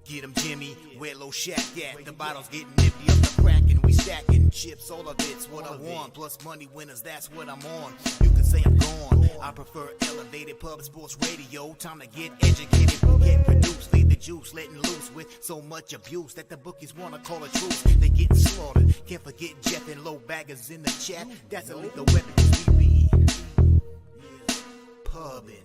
Get 'em, Jimmy, where low shack at? The bottle's getting empty up the crack and we stacking chips, all of it's what I want. Plus money winners, that's what I'm on. You can say I'm gone. I prefer elevated pub sports radio. Time to get educated, get produced, leave the juice, letting loose with so much abuse that the bookies wanna call a truce. They getting slaughtered. Can't forget Jeff and LoBaggers in the chat. That's a lethal weapon 'cause we be pubbing.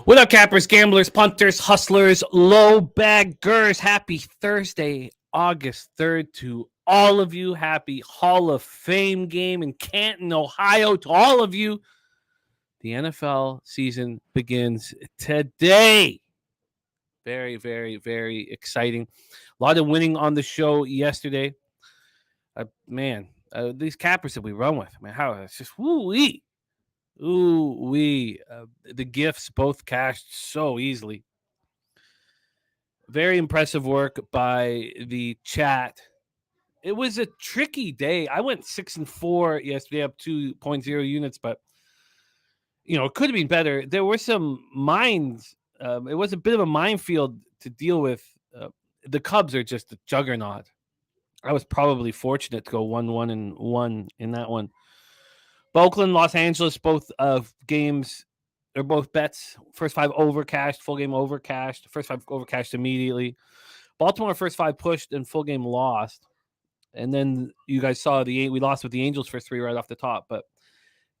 What up, cappers, gamblers, punters, hustlers, LoBaggers? Happy Thursday, August 3rd to all of you. Happy Hall of Fame game in Canton, Ohio to all of you. The NFL season begins today. Very, very, very exciting. A lot of winning on the show yesterday. These cappers that we run with, man, how it's just woo-wee. The gifts both cashed so easily. Very impressive work by the chat. It was a tricky day. I went 6-4 yesterday, up 2.0 units, but it could have been better. There were some mines. It was a bit of a minefield to deal with. The Cubs are just a juggernaut. I was probably fortunate to go 1-1 in that one. Oakland, Los Angeles, both games, or both bets. First 5 overcashed, full game overcashed. First 5 overcashed immediately. Baltimore, first 5 pushed and full game lost. And then you guys saw we lost with the Angels first 3 right off the top. But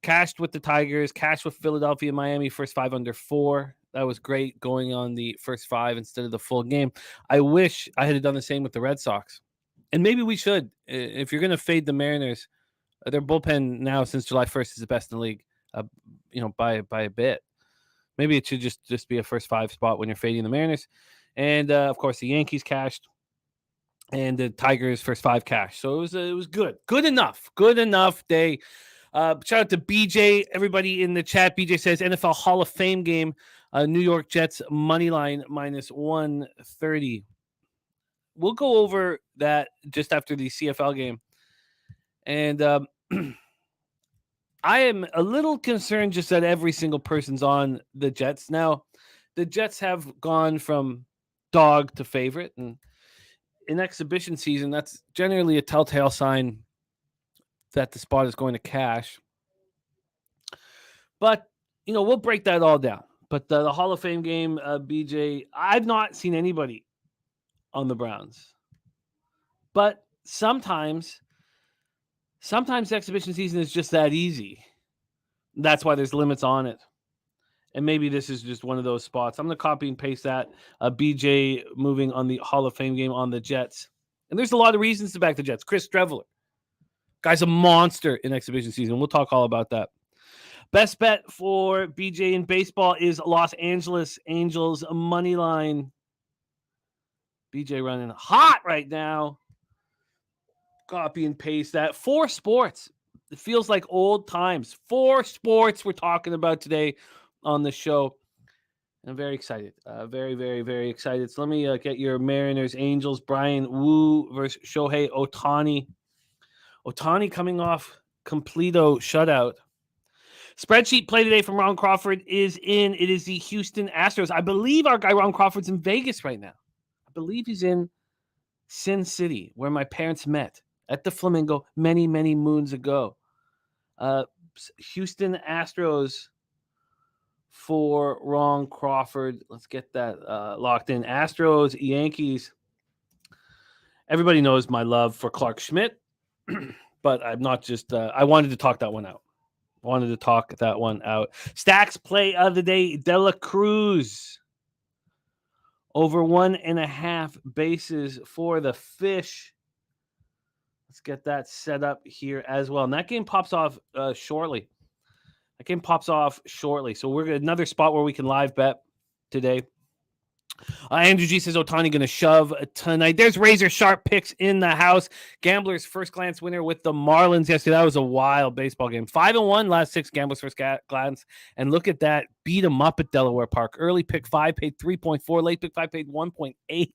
cashed with the Tigers, cashed with Philadelphia, Miami, first 5 under 4. That was great going on the first 5 instead of the full game. I wish I had done the same with the Red Sox. And maybe we should. If you're going to fade the Mariners, their bullpen now since July 1st is the best in the league, by a bit. Maybe it should just be a first 5 spot when you're fading the Mariners. And, of course, the Yankees cashed and the Tigers first 5 cash. So it was good. Good enough day. Shout out to BJ, everybody in the chat. BJ says NFL Hall of Fame game, New York Jets money line -130. We'll go over that just after the CFL game. And I am a little concerned just that every single person's on the Jets. Now, the Jets have gone from dog to favorite. And in exhibition season, that's generally a telltale sign that the spot is going to cash. But, we'll break that all down. But the Hall of Fame game, BJ, I've not seen anybody on the Browns. But sometimes exhibition season is just that easy. That's why there's limits on it. And maybe this is just one of those spots. I'm going to copy and paste that. BJ moving on the Hall of Fame game on the Jets. And there's a lot of reasons to back the Jets. Chris Streveler. Guy's a monster in exhibition season. We'll talk all about that. Best bet for BJ in baseball is Los Angeles Angels money line. BJ running hot right now. Copy and paste that. 4 sports. It feels like old times. 4 sports we're talking about today on the show. I'm very excited. Very, very, very excited. So let me get your Mariners, Angels. Brian Wu versus Shohei Ohtani. Ohtani coming off completo shutout. Spreadsheet play today from Ron Crawford is in. It is the Houston Astros. I believe our guy Ron Crawford's in Vegas right now. I believe he's in Sin City, where my parents met at the Flamingo many, many moons ago. Houston Astros for Ron Crawford. Let's get that locked in. Astros, Yankees. Everybody knows my love for Clark Schmidt, but I'm not just I wanted to talk that one out. Stacks play of the day, De La Cruz. Over 1.5 bases for the Fish. Let's get that set up here as well. And that game pops off shortly. So we're another spot where we can live bet today. Andrew G says Ohtani going to shove tonight. There's razor sharp picks in the house. Gamblers first glance winner with the Marlins yesterday. That was a wild baseball game. 5-1 last 6 gamblers first glance. And look at that. Beat them up at Delaware Park. Early pick 5 paid 3.4. Late pick 5 paid 1.8.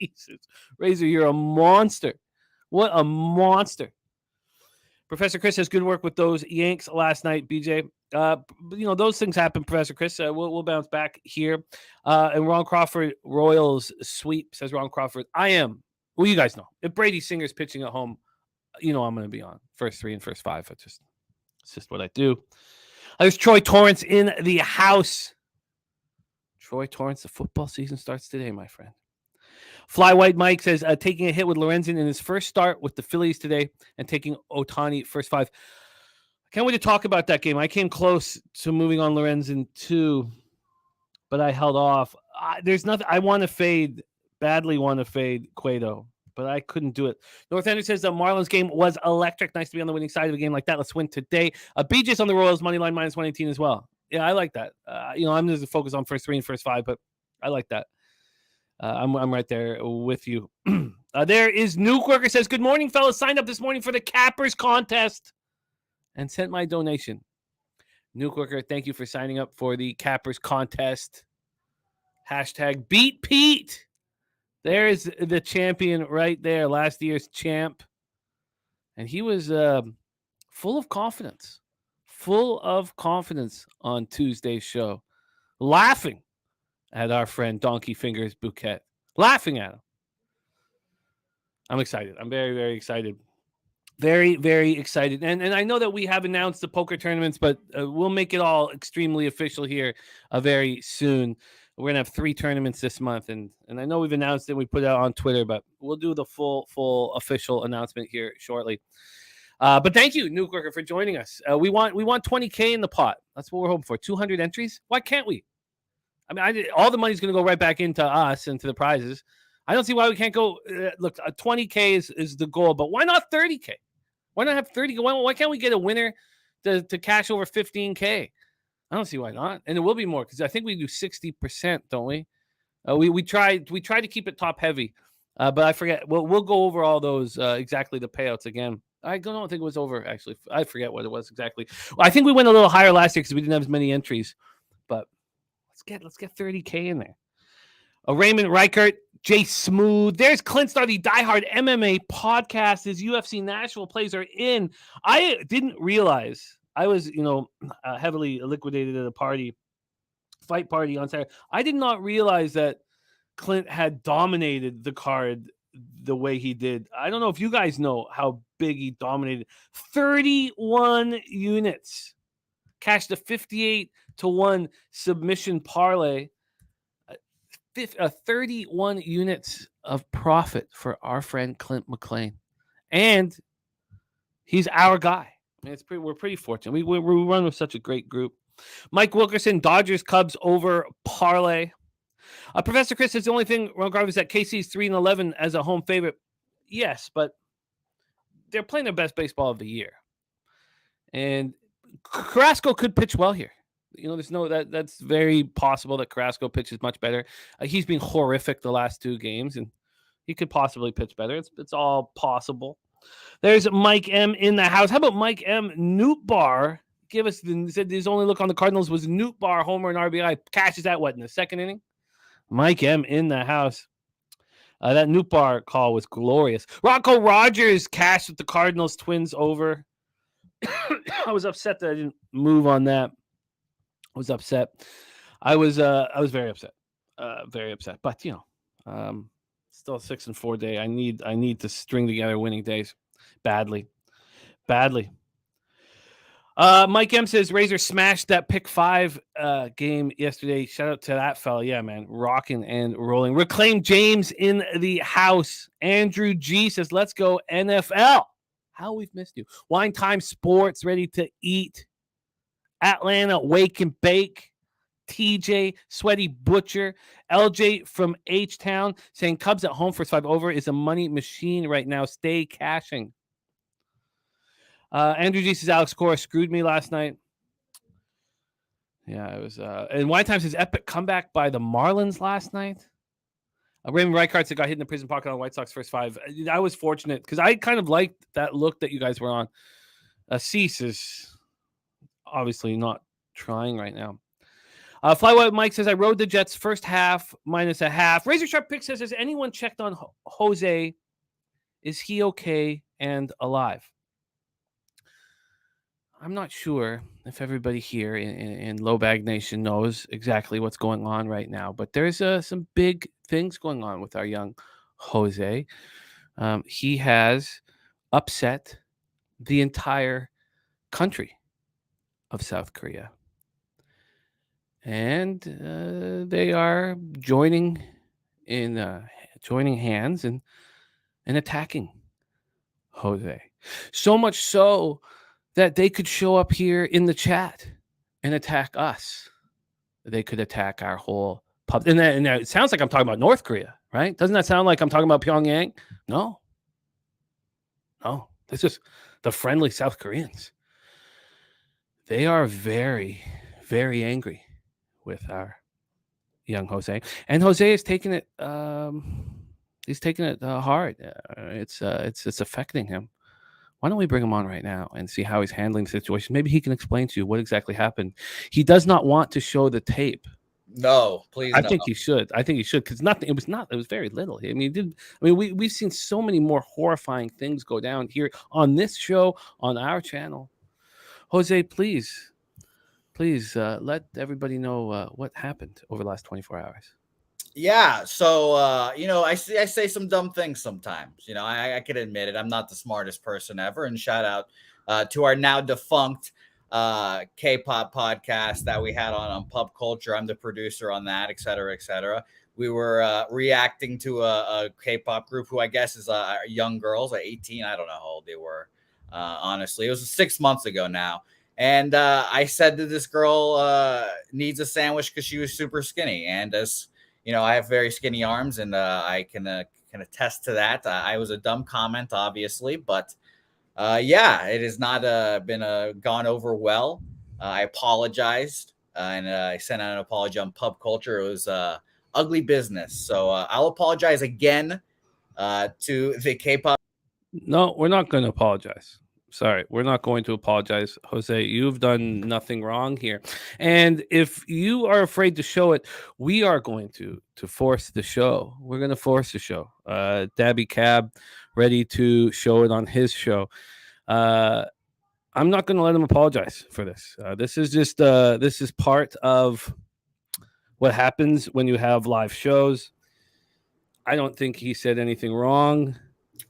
Jesus. Razor, you're a monster. What a monster. Professor Chris has good work with those Yanks last night, BJ. Those things happen, Professor Chris. We'll bounce back here. And Ron Crawford, Royals sweep, says Ron Crawford. You guys know. If Brady Singer's pitching at home, I'm going to be on first 3 and first 5. It's just what I do. There's Troy Torrance in the house. Troy Torrance, the football season starts today, my friend. Fly White Mike says, taking a hit with Lorenzen in his first start with the Phillies today and taking Ohtani first 5. I can't wait to talk about that game. I came close to moving on Lorenzen too, but I held off. There's nothing. I badly want to fade Cueto, but I couldn't do it. North Ender says the Marlins game was electric. Nice to be on the winning side of a game like that. Let's win today. BJ's on the Royals money line -118 as well. Yeah, I like that. I'm just focused on first 3 and first 5, but I like that. I'm right there with you. There is Nuke Worker says, good morning, fellas. Signed up this morning for the Cappers contest and sent my donation. Nuke Worker, thank you for signing up for the Cappers contest. Hashtag Beat Pete. There is the champion right there, last year's champ. And he was full of confidence on Tuesday's show, laughing at our friend Donkey Fingers Bouquett. Laughing at him. I'm excited. I'm very, very excited. Very, very excited. And I know that we have announced the poker tournaments, but we'll make it all extremely official here very soon. We're going to have 3 tournaments this month. And I know we've announced it. We put it out on Twitter, but we'll do the full official announcement here shortly. But thank you, Nuke Worker, for joining us. We want $20K in the pot. That's what we're hoping for. 200 entries. Why can't we? I mean, all the money's going to go right back into us and to the prizes. I don't see why we can't go. Look, 20K is the goal, but why not 30K? Why not have 30K? Why can't we get a winner to cash over 15K? I don't see why not. And it will be more because I think we do 60%, don't we? We try to keep it top heavy, but I forget. We'll go over all those exactly the payouts again. I don't think it was over actually. I forget what it was exactly. Well, I think we went a little higher last year because we didn't have as many entries, but. Let's get 30K in there. Raymond Reichert, Jay Smooth. There's Clint Star, the diehard MMA podcast. His UFC Nashville plays are in. I didn't realize I was, heavily liquidated at a fight party on Saturday. I did not realize that Clint had dominated the card the way he did. I don't know if you guys know how big he dominated. 31 units. Cashed a 58-1 submission parlay. 31 units of profit for our friend Clint McLean. And he's our guy. I mean, we're pretty fortunate. We run with such a great group. Mike Wilkerson, Dodgers Cubs over parlay. Professor Chris says the only thing wrong is that KC's 3-11 as a home favorite. Yes, but they're playing their best baseball of the year. And Carrasco could pitch well here. That's very possible that Carrasco pitches much better. He's been horrific the last 2 games, and he could possibly pitch better. It's all possible. There's Mike M in the house. How about Mike M? Newt Bar said his only look on the Cardinals was Newt Bar, homer and RBI. Cashes that in the 2nd inning? Mike M in the house. That Newt Bar call was glorious. Rocco Rogers cashed with the Cardinals Twins over. I was upset that I didn't move on that. I was upset. I was very upset. Very upset. But still a 6-4 day. I need to string together winning days badly. Mike M says Razor smashed that pick 5 game yesterday. Shout out to that fella. Yeah, man. Rocking and rolling. Reclaim James in the house. Andrew G says, let's go NFL. How we've missed you. Wine Time Sports ready to eat. Atlanta Wake and Bake. TJ Sweaty Butcher. LJ from H-Town saying Cubs at home first 5 over is a money machine right now. Stay cashing. Andrew G says Alex Cora screwed me last night. Yeah, it was. And Wine Times says epic comeback by the Marlins last night. Raymond Reichart said got hit in the prison pocket on White Sox first 5. I was fortunate because I kind of liked that look that you guys were on. Cease is obviously not trying right now. Flywhite Mike says I rode the Jets first half minus a half. Razor Sharp Pick says, has anyone checked on Jose? Is he okay and alive? I'm not sure if everybody here in Low Bag Nation knows exactly what's going on right now, but there's some big things going on with our young Jose. He has upset the entire country of South Korea. And they are joining hands and attacking Jose. So much so that they could show up here in the chat and attack us. They could attack our whole pub. And it sounds like I'm talking about North Korea, right? Doesn't that sound like I'm talking about Pyongyang? No. This is the friendly South Koreans. They are very, very angry with our young Jose. And Jose is taking it he's taking it hard. It's affecting him. Why don't we bring him on right now and see how he's handling the situation? Maybe he can explain to you what exactly happened. He does not want to show the tape. No, please. I think he should. Because nothing. It was very little. I mean, we've seen so many more horrifying things go down here on this show, on our channel. Jose, please let everybody know what happened over the last 24 hours. Yeah, so I say some dumb things sometimes. I can admit it. I'm not the smartest person ever. And shout out to our now defunct K-pop podcast that we had on Pub Culture. I'm the producer on that, et cetera, et cetera. We were reacting to a K-pop group who I guess is young girls at 18. I don't know how old they were. Honestly, it was 6 months ago now. And I said that this girl needs a sandwich because she was super skinny. And as I have very skinny arms, and I can attest to that. I was a dumb comment, obviously, but it has not been gone over well. I apologized, and I sent out an apology on Pub Culture. It was ugly business, so I'll apologize again to the K-pop. No, we're not going to apologize. Sorry, we're not going to apologize, Jose. You've done nothing wrong here. And if you are afraid to show it, we are going to force the show. We're going to force the show. Dabby Cab ready to show it on his show. I'm not going to let him apologize for this. This is just this is part of what happens when you have live shows. I don't think he said anything wrong.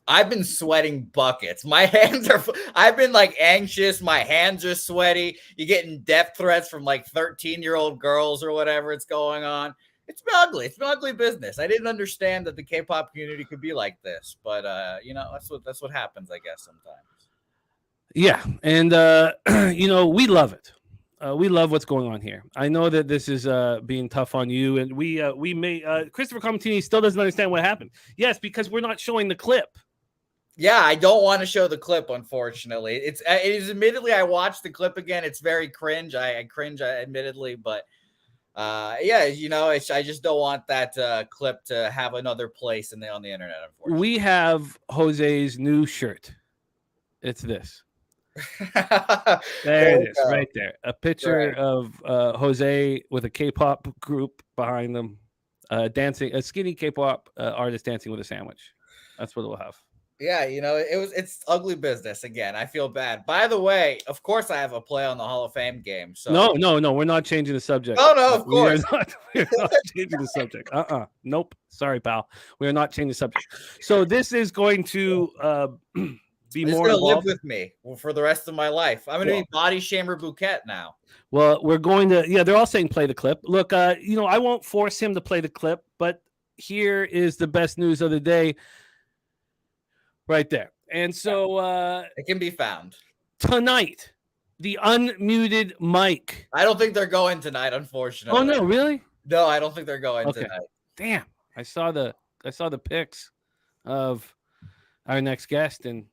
I've been sweating buckets. My hands are, I've been like anxious. My hands are sweaty. You're getting death threats from like 13-year-old girls or whatever it's going on. It's been ugly. It's been ugly business. I didn't understand that the K-pop community could be like this, but that's what happens, I guess, sometimes. Yeah. And, we love it. We love what's going on here. I know that this is being tough on you, and we may Christopher Comatini still doesn't understand what happened. Yes, because we're not showing the clip. Yeah, I don't want to show the clip, unfortunately. It is admittedly, I watched the clip again. It's very cringe. I cringe, admittedly, but I just don't want that clip to have another place on the internet, unfortunately. We have Jose's new shirt. It's this. There it is, right there. A picture of Jose with a K-pop group behind them, dancing, a skinny K-pop artist dancing with a sandwich. That's what we'll have. Yeah, it's ugly business again. I feel bad. By the way, of course, I have a play on the Hall of Fame game. So no, we're not changing the subject. No, of course. We're not changing the subject. Nope. Sorry, pal. We are not changing the subject. So this is going to be more involved. Live with me for the rest of my life. I'm going to be body shamer Bouquett now. Well, we're going to. Yeah, they're all saying play the clip. Look, I won't force him to play the clip, but here is the best news of the day. Right there. And so it can be found tonight. The unmuted mic. I don't think they're going tonight, unfortunately. Oh no, really? No, I don't think they're going tonight. Damn. I saw the pics of our next guest, and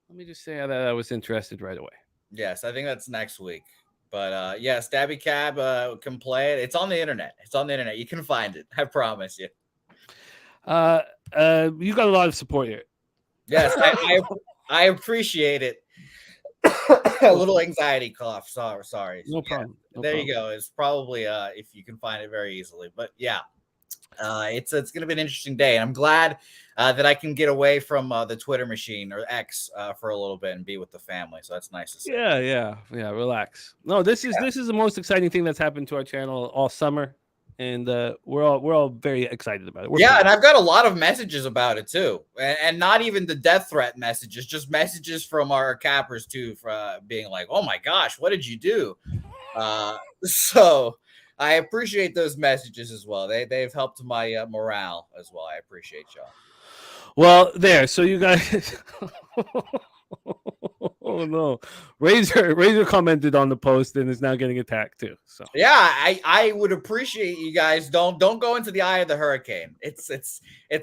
let me just say that I was interested right away. Yes, I think that's next week. But yeah, Stabby Cab can play it. It's on the internet. You can find it. I promise you. You got a lot of support here. Yes, I appreciate it. A little anxiety cough. Sorry. No problem. No there problem. you go. It's probably if you can find it very easily. But yeah, it's going to be an interesting day, and I'm glad that I can get away from the Twitter machine or X for a little bit and be with the family. So that's nice to see. Yeah. Relax. No, this is the most exciting thing that's happened to our channel all summer, and we're all very excited about it. And I've got a lot of messages about it too, and not even the death threat messages, just messages from our cappers too, for being like, "Oh my gosh, what did you do?" So I appreciate those messages as well. They've helped my morale as well. I appreciate y'all. Well, there. So you guys. Oh no, Razor commented on the post and is now getting attacked too. So yeah, I would appreciate you guys don't go into the eye of the hurricane. It's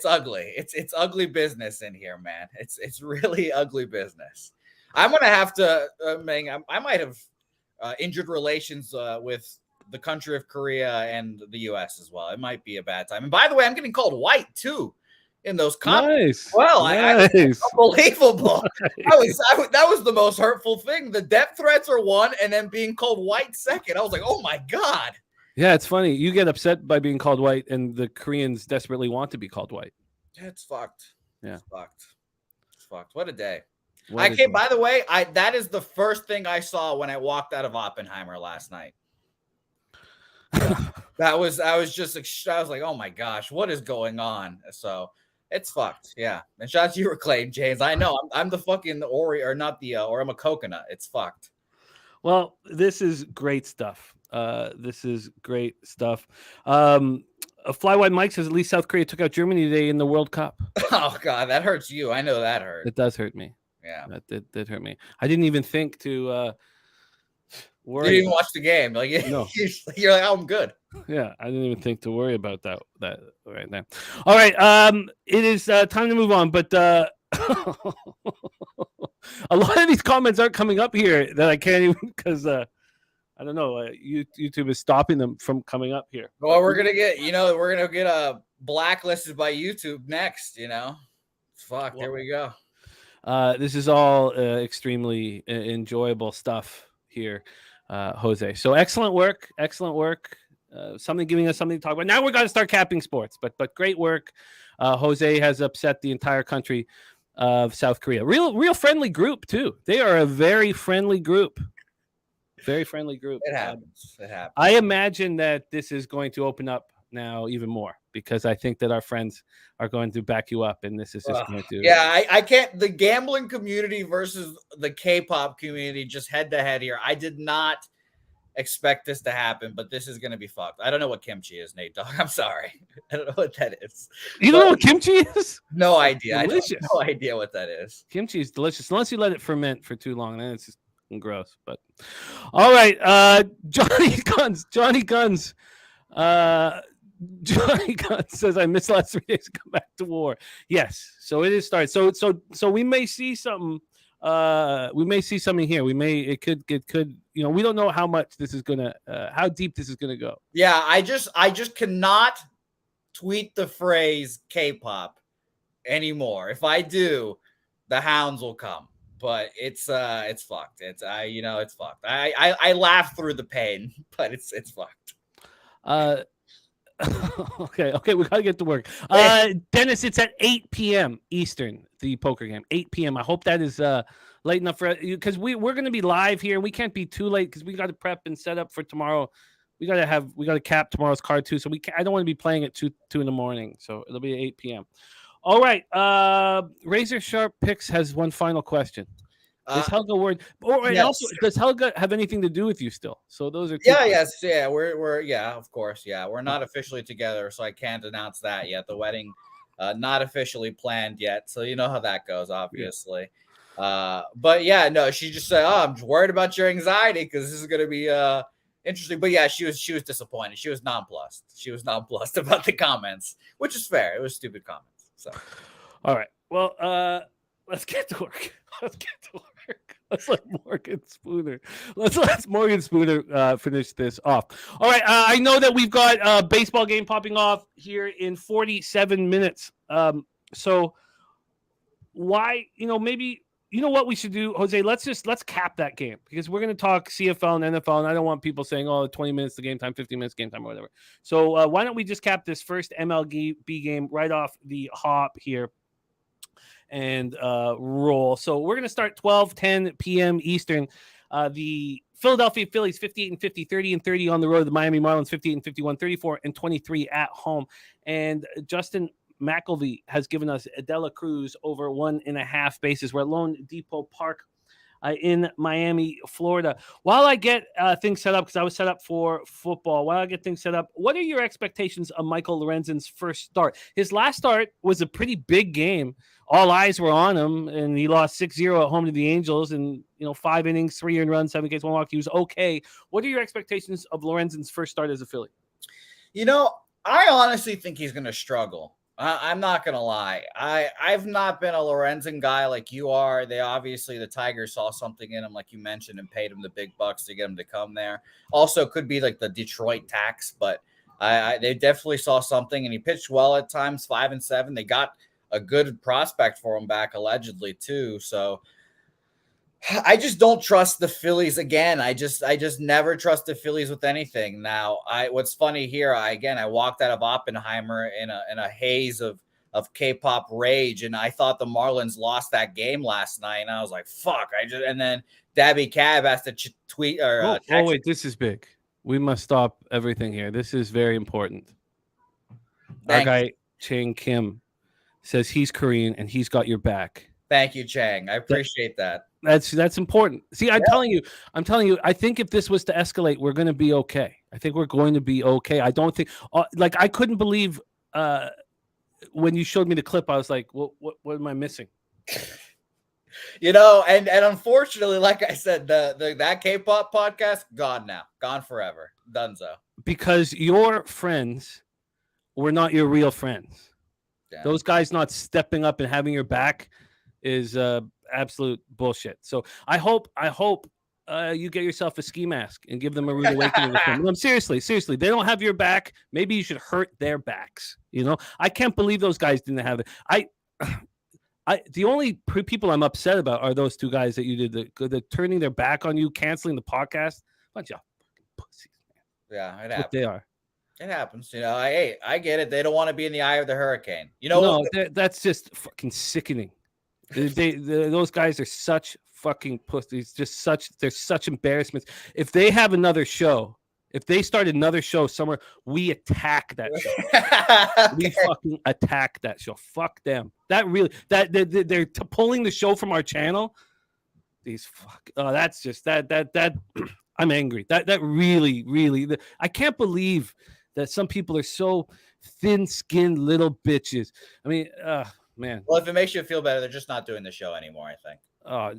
ugly. It's ugly business in here, man. It's really ugly business. I'm gonna have to. I might have injured relations with the country of Korea and the U.S. as well. It might be a bad time. And by the way, I'm getting called white too in those comments. Nice. Well, nice. Unbelievable. That was the most hurtful thing. The death threats are one, and then being called white second. I was like, oh my God. Yeah, it's funny. You get upset by being called white, and the Koreans desperately want to be called white. It's fucked. Yeah. It's fucked. What a day. By the way, that is the first thing I saw when I walked out of Oppenheimer last night. I was like, oh my gosh, what is going on? So it's fucked. Yeah. And shout out to you, Reclaim James. I know I'm the fucking Oreo, or not the or I'm a coconut. It's fucked. Well, this is great stuff. Fly Wide Mike says at least South Korea took out Germany today in the World Cup. Oh God, that hurts you. I know that hurt. It does hurt me. Yeah, that did hurt me. I didn't even think to worry. You didn't even watch the game. Like, no. You're like, oh, I'm good. Yeah, I didn't even think to worry about that right now. All right, it is time to move on. But a lot of these comments aren't coming up here that I can't even because I don't know. YouTube is stopping them from coming up here. Well, we're gonna get blacklisted by YouTube next. Fuck. Here we go. This is all extremely enjoyable stuff here, Jose. So excellent work. Giving us something to talk about. Now we're going to start capping sports, but great work. Jose has upset the entire country of South Korea. Real friendly group too. They are a very friendly group. Very friendly group. It happens. I imagine that this is going to open up now even more because I think that our friends are going to back you up, and this is just going to. Yeah, I can't. The gambling community versus the K-pop community just head to head here. I did not expect this to happen, but this is going to be fucked. I don't know what kimchi is, Nate Dogg. I'm sorry. I don't know what that is. You don't know what kimchi is? No idea. Delicious. I have no idea what that is. Kimchi is delicious unless you let it ferment for too long. Then it's just gross. But all right, Johnny Guns. Johnny Guns says, I missed last 3 days to come back to war. Yes. So it is started. So we may see something. We may see something here. It could, we don't know how much this is gonna, how deep this is gonna go. Yeah, I just cannot tweet the phrase K-pop anymore. If I do, the hounds will come. But it's fucked. It's fucked. I laugh through the pain, but it's fucked. Okay, we gotta get to work. Dennis, it's at 8 p.m. Eastern, the poker game. 8 p.m. I hope that is late enough for you because we're gonna be live here. We can't be too late because we got to prep and set up for tomorrow. We gotta cap tomorrow's card too. So I don't want to be playing at 2 in the morning. So it'll be at 8 p.m. All right. Razor Sharp Picks has one final question. Does Helga also does Helga have anything to do with you still? So those are two questions. We're of course, we're not officially together, so I can't announce that yet. The wedding not officially planned yet, so you know how that goes, obviously. But yeah, no, she just said, "Oh, I'm worried about your anxiety because this is going to be interesting." But yeah, she was disappointed. She was nonplussed. She was nonplussed about the comments, which is fair. It was stupid comments. So, all right, well, let's get to work. Let's let Morgan Spooner. Let's Morgan Spooner finish this off. All right. I know that we've got a baseball game popping off here in 47 minutes. So why, maybe, what we should do, Jose, let's cap that game because we're going to talk CFL and NFL. And I don't want people saying, 20 minutes the game time, 15 minutes game time or whatever. So why don't we just cap this first MLB game right off the hop here and roll. So we're going to start 12:10 p.m. Eastern. The Philadelphia Phillies 58-50, 30-30 on the road. The Miami Marlins 58-51, 34-23 at home. And Justin McElvey has given us Adela Cruz over 1.5 bases. We're at Lone Depot Park in Miami, Florida. While I get things set up, because I was set up for football, while I get things set up, what are your expectations of Michael Lorenzen's first start? His last start was a pretty big game. All eyes were on him, and he lost 6-0 at home to the Angels, and 5 innings, 3 earned runs, 7 Ks, 1 walk. He was okay. What are your expectations of Lorenzen's first start as a Philly? I honestly think he's going to struggle. I'm not going to lie. I've not been a Lorenzen guy like you are. The Tigers saw something in him, like you mentioned, and paid him the big bucks to get him to come there. Also could be like the Detroit tax, but they definitely saw something, and he pitched well at times, 5-7. They got a good prospect for him back allegedly too. So I just don't trust the Phillies again. I just never trust the Phillies with anything. Now, what's funny here, I walked out of Oppenheimer in a haze of K-pop rage, and I thought the Marlins lost that game last night, and I was like, "Fuck!" And then Dabby Cab has to tweet or wait, this is big. We must stop everything here. This is very important. Our guy Chang Kim says he's Korean and he's got your back. Thank you, Chang. I appreciate that. That's important. See, I'm telling you, I think if this was to escalate, we're going to be okay. I think we're going to be okay. I don't think I couldn't believe when you showed me the clip, I was like, what am I missing? And unfortunately, like I said, that K-pop podcast, gone now, gone forever, donezo. Because your friends were not your real friends. Yeah. Those guys not stepping up and having your back is absolute bullshit. So I hope you get yourself a ski mask and give them a rude awakening with them. Seriously, they don't have your back. Maybe you should hurt their backs. I can't believe those guys didn't have it. The only people I'm upset about are those two guys that you did the turning their back on you, canceling the podcast. Bunch of pussies, man. Yeah, it happens. They are. It happens. I get it. They don't want to be in the eye of the hurricane. That's just fucking sickening. Those guys are such fucking pussies. They're such embarrassments. If they have another show, if they start another show somewhere, we attack that show. Okay. We fucking attack that show. Fuck them. They're pulling the show from our channel. That's just that. I'm angry. That really. I can't believe that some people are so thin-skinned little bitches. I mean, man. Well, if it makes you feel better, they're just not doing the show anymore, I think.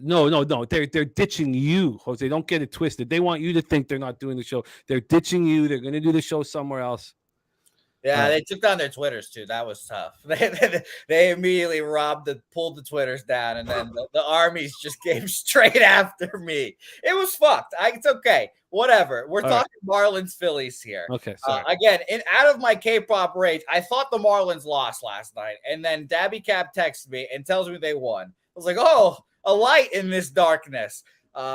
No. They're ditching you, Jose. Don't get it twisted. They want you to think they're not doing the show. They're ditching you. They're going to do the show somewhere else. Yeah, they took down their Twitters too. That was tough. They immediately pulled the Twitters down, and then the armies just came straight after me. It was fucked. It's okay. Whatever. We're talking Marlins Phillies here. Okay. Sorry. Again, out of my K-pop rage, I thought the Marlins lost last night, and then Dabby Cap texts me and tells me they won. I was like, oh, a light in this darkness.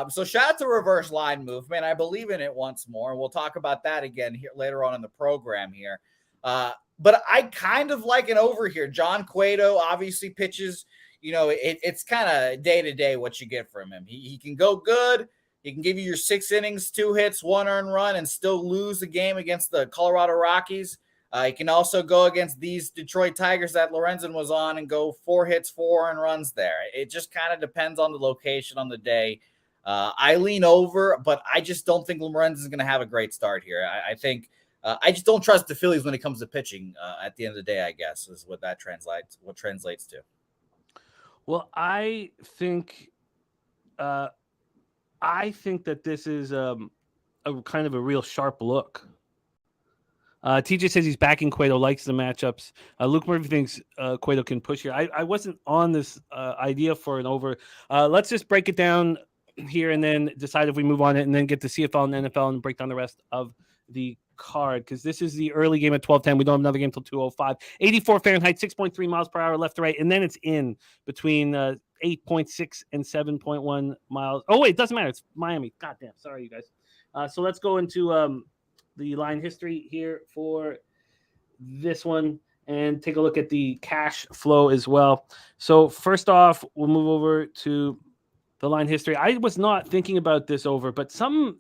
So shout out to Reverse Line Movement. I believe in it once more. We'll talk about that again here later on in the program here. But I kind of like an over here. John Cueto obviously pitches, it's kind of day to day what you get from him. He can go good. He can give you your 6 innings, 2 hits, 1 earned run, and still lose the game against the Colorado Rockies. He can also go against these Detroit Tigers that Lorenzen was on and go 4 hits, 4 earned runs there. It just kind of depends on the location on the day. I lean over, but I just don't think Lorenzen's going to have a great start here. I think I just don't trust the Phillies when it comes to pitching at the end of the day, I guess, is what that translates to. Well, I think that this is a kind of a real sharp look. TJ says he's backing Cueto, likes the matchups. Luke Murphy thinks Cueto can push here. I wasn't on this idea for an over. Let's just break it down here and then decide if we move on it and then get to CFL and NFL and break down the rest of the card, because this is the early game at 12:10. We don't have another game till 2:05. 84 Fahrenheit, 6.3 miles per hour left to right, and then it's in between 8.6 and 7.1 miles. Oh wait, it doesn't matter. It's Miami. Goddamn, sorry you guys. So let's go into the line history here for this one and take a look at the cash flow as well. So first off, we'll move over to the line history. I was not thinking about this over, but some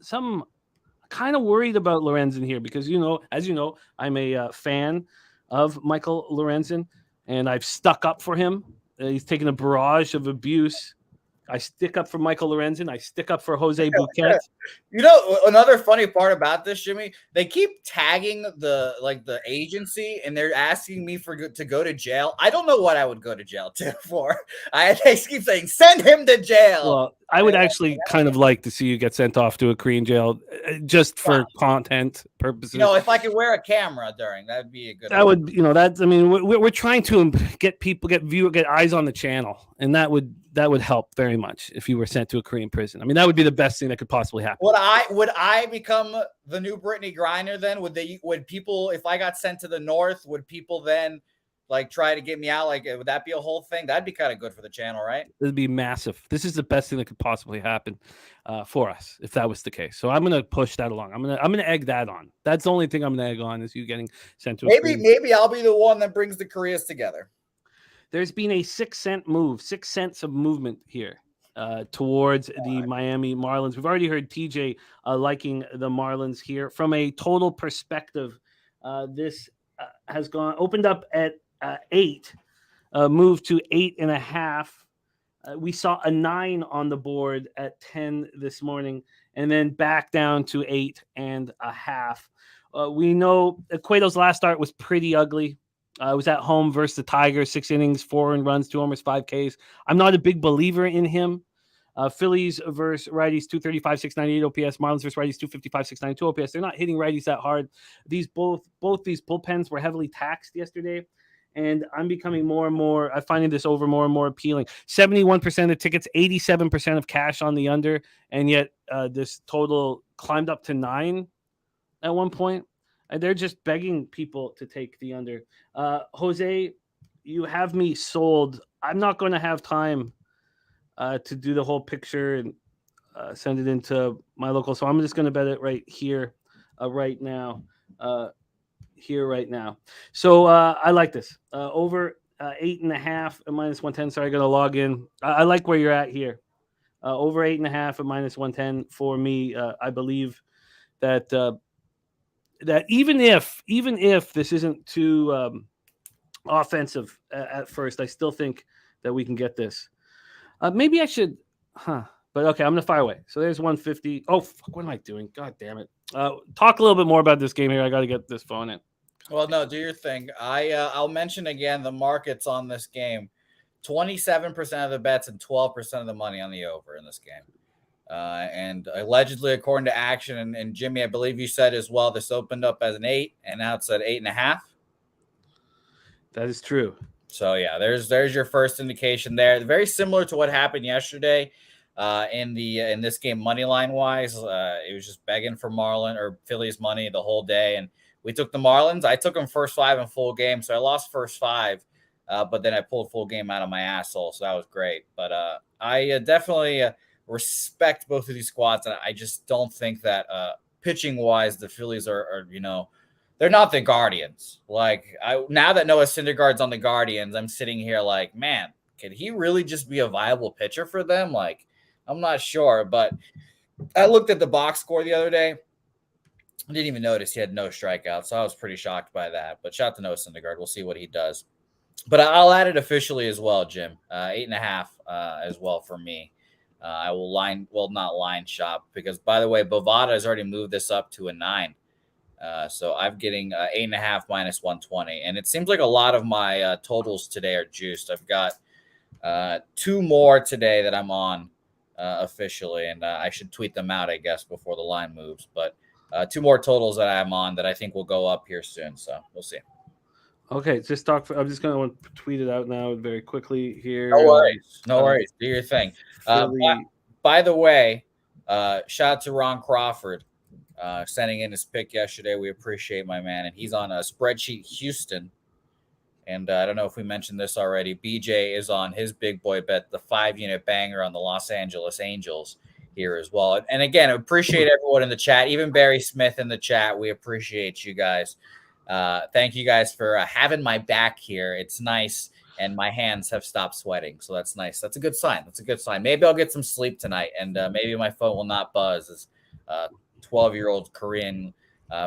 kind of worried about Lorenzen here because, as you know, I'm a fan of Michael Lorenzen, and I've stuck up for him. He's taken a barrage of abuse. I stick up for Michael Lorenzen. I stick up for Jose Bouquett. Another funny part about this, Jimmy, they keep tagging the agency, and they're asking me to go to jail. I don't know what I would go to jail for. They keep saying, send him to jail. Well, I would actually kind of like to see you get sent off to a Korean jail just for content purposes. If I could wear a camera during, that'd be a good. That would, we're trying to get eyes on the channel, and that would help very much if you were sent to a Korean prison. I mean, that would be the best thing that could possibly happen. Would I become the new Brittany Griner then? Would people, if I got sent to the north, would people then try to get me out? Would that be a whole thing? That'd be kind of good for the channel, right? It'd be massive. This is the best thing that could possibly happen for us if that was the case. So I'm gonna push that along. I'm gonna egg that on. That's the only thing I'm gonna egg on is you getting sent to. Maybe I'll be the one that brings the Koreas together. There's been a 6 cents of movement here towards the Miami Marlins. We've already heard TJ liking the Marlins here. From a total perspective, this has opened up at 8, moved to 8.5. We saw a 9 on the board at 10 this morning, and then back down to 8.5. We know Cueto's last start was pretty ugly. It was at home versus the Tigers, 6 innings, 4 earned runs, 2 homers, 5 Ks. I'm not a big believer in him. Phillies versus righties, 235, 698 OPS. Marlins versus righties, 255, 692 OPS. They're not hitting righties that hard. Both these bullpens were heavily taxed yesterday, and I'm becoming more and more. I'm finding this over more and more appealing. 71% of tickets, 87% of cash on the under, and yet this total climbed up to 9 at one point. And they're just begging people to take the under. Jose, you have me sold. I'm not going to have time to do the whole picture and send it into my local. So I'm just going to bet it right here, right now. So I like this. Over 8.5 at -110. Sorry, I got to log in. I like where you're at here. Over 8.5 at -110 for me. I believe that that even if this isn't too offensive at first, I still think that we can get this. Maybe I should, but okay, I'm gonna fire away. So there's 150. Oh, fuck, what am I doing? God damn it! Talk a little bit more about this game here. I got to get this phone in. Well, no, do your thing. I'll mention again the markets on this game: 27% of the bets and 12% of the money on the over in this game. And allegedly, according to Action, and Jimmy, I believe you said as well, this opened up as an 8, and now it's at 8.5. That is true. So yeah, there's your first indication there. Very similar to what happened yesterday in this game, money line wise. It was just begging for Phillies money the whole day, and we took the Marlins. I took them first 5 in full game, so I lost first 5, but then I pulled full game out of my asshole, so that was great. But I definitely respect both of these squads, and I just don't think that pitching wise the Phillies are they're not the Guardians. Now that Noah Syndergaard's on the Guardians, I'm sitting here like, man, could he really just be a viable pitcher for them? I'm not sure, but I looked at the box score the other day. I didn't even notice he had no strikeouts, so I was pretty shocked by that. But shout out to Noah Syndergaard. We'll see what he does. But I'll add it officially as well, Jim. 8.5 as well for me. I will not line shop because, by the way, Bovada has already moved this up to a 9. So I'm getting 8.5 -120. And it seems like a lot of my totals today are juiced. I've got 2 more today that I'm on officially, and I should tweet them out, I guess, before the line moves. But 2 more totals that I'm on that I think will go up here soon. So we'll see. Okay, I'm just going to tweet it out now very quickly here. No worries. Do your thing. by the way, shout out to Ron Crawford sending in his pick yesterday. We appreciate my man, and he's on a spreadsheet Houston. And I don't know if we mentioned this already. BJ is on his big boy bet, the 5-unit banger on the Los Angeles Angels here as well. And again, I appreciate everyone in the chat, even Barry Smith in the chat. We appreciate you guys. Thank you guys for having my back here. It's nice. And my hands have stopped sweating. So that's nice. That's a good sign. That's a good sign. Maybe I'll get some sleep tonight, and maybe my phone will not buzz as 12-year-old Korean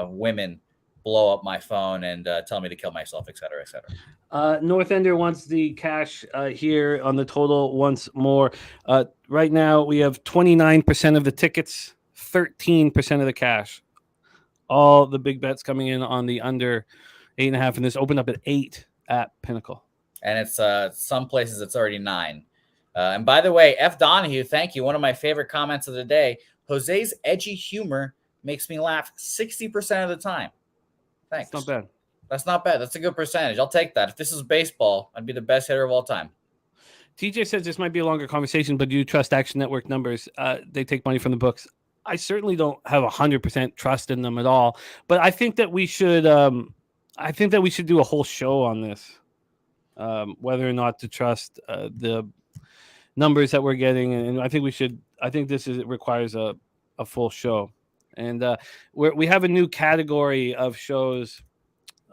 women blow up my phone and tell me to kill myself, et cetera, et cetera. North Ender wants the cash here on the total once more. Right now, we have 29% of the tickets, 13% of the cash. All the big bets coming in on the under 8.5, and this opened up at 8 at Pinnacle. And it's some places it's already 9. And by the way, F. Donahue, thank you. One of my favorite comments of the day. Jose's edgy humor makes me laugh 60% of the time. Thanks. That's not bad. That's not bad. That's a good percentage. I'll take that. If this is baseball, I'd be the best hitter of all time. TJ says this might be a longer conversation, but do you trust Action Network numbers? They take money from the books. I certainly don't have 100% trust in them at all, but I think that we should. I think that we should do a whole show on this, whether or not to trust the numbers that we're getting, and I think we should. I think it requires a full show. And we have a new category of shows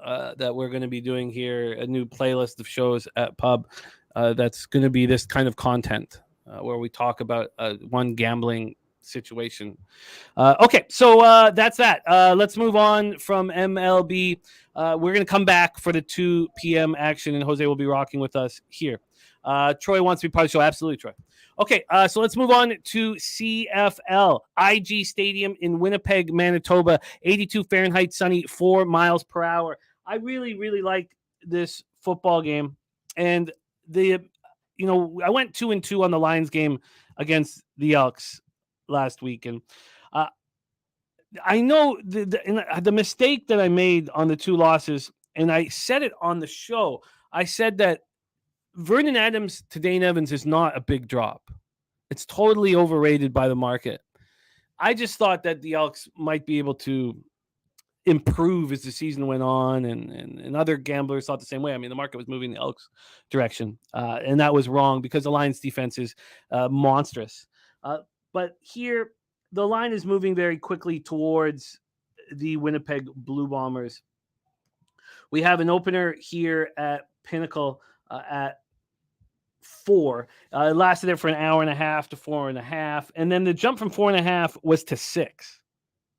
that we're going to be doing here, a new playlist of shows at Pub that's going to be this kind of content where we talk about one gambling situation. Okay, so that's that. Let's move on from MLB. We're going to come back for the 2 p.m. action, and Jose will be rocking with us here. Troy wants to be part of the show. Absolutely, Troy. Okay, so let's move on to CFL. IG Stadium in Winnipeg, Manitoba, 82 Fahrenheit, sunny, 4 miles per hour. I really, really like this football game. And I went 2-2 on the Lions game against the Elks last week. And I know the mistake that I made on the 2 losses, and I said it on the show. I said that Vernon Adams to Dane Evans is not a big drop. It's totally overrated by the market. I just thought that the Elks might be able to improve as the season went on, and other gamblers thought the same way. I mean, the market was moving the Elks direction, and that was wrong because the Lions defense is monstrous. But here, the line is moving very quickly towards the Winnipeg Blue Bombers. We have an opener here at Pinnacle at 4. It lasted there for an hour and a half to 4.5, and then the jump from 4.5 was to 6,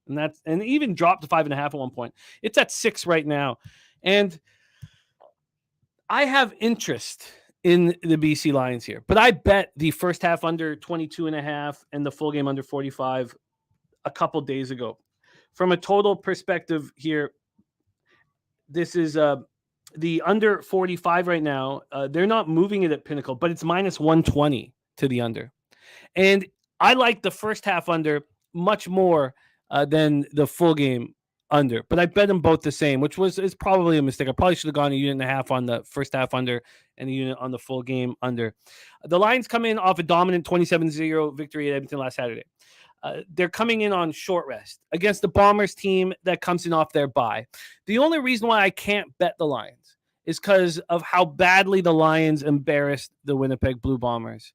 and even dropped to 5.5 at one point. It's at 6 right now, and I have interest in the BC Lions here, but I bet the first half under 22.5 and the full game under 45 a couple days ago. From a total perspective here, this is the under 45 right now. They're not moving it at Pinnacle, but it's minus 120 to the under. And I like the first half under much more than the full game under, but I bet them both the same, which is probably a mistake. I probably should have gone 1.5 units on the first half under and a unit on the full game under. The Lions come in off a dominant 27-0 victory at Edmonton last Saturday. They're coming in on short rest against the Bombers team that comes in off their bye. The only reason why I can't bet the Lions is because of how badly the Lions embarrassed the Winnipeg Blue Bombers.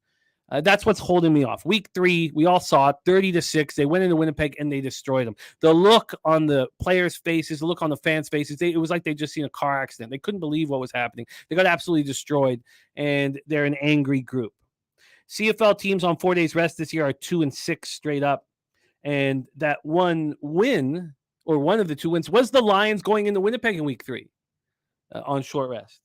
That's what's holding me off. Week 3, we all saw it, 30-6. They went into Winnipeg and they destroyed them. The look on the players' faces, the look on the fans' faces, it was like they'd just seen a car accident. They couldn't believe what was happening. They got absolutely destroyed, and they're an angry group. CFL teams on 4 days rest this year are 2-6 straight up. And that one win, or one of the 2 wins, was the Lions going into Winnipeg in week 3 on short rest.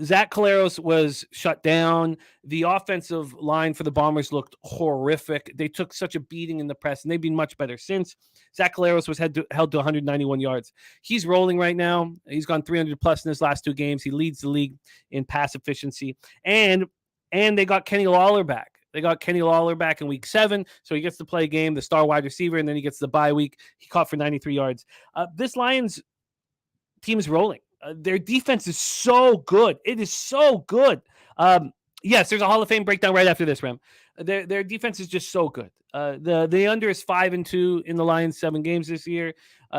Zach Collaros was shut down. The offensive line for the Bombers looked horrific. They took such a beating in the press, and they've been much better since. Zach Collaros was held to 191 yards. He's rolling right now. He's gone 300-plus in his last 2 games. He leads the league in pass efficiency. And they got Kenny Lawler back. They got Kenny Lawler back in week 7, so he gets to play a game, the star wide receiver, and then he gets the bye week. He caught for 93 yards. This Lions team is rolling. Their defense is so good. It is so good. Yes, there's a Hall of Fame breakdown right after this, Rem. Their defense is just so good. The under is 5-2 in the Lions 7 games this year.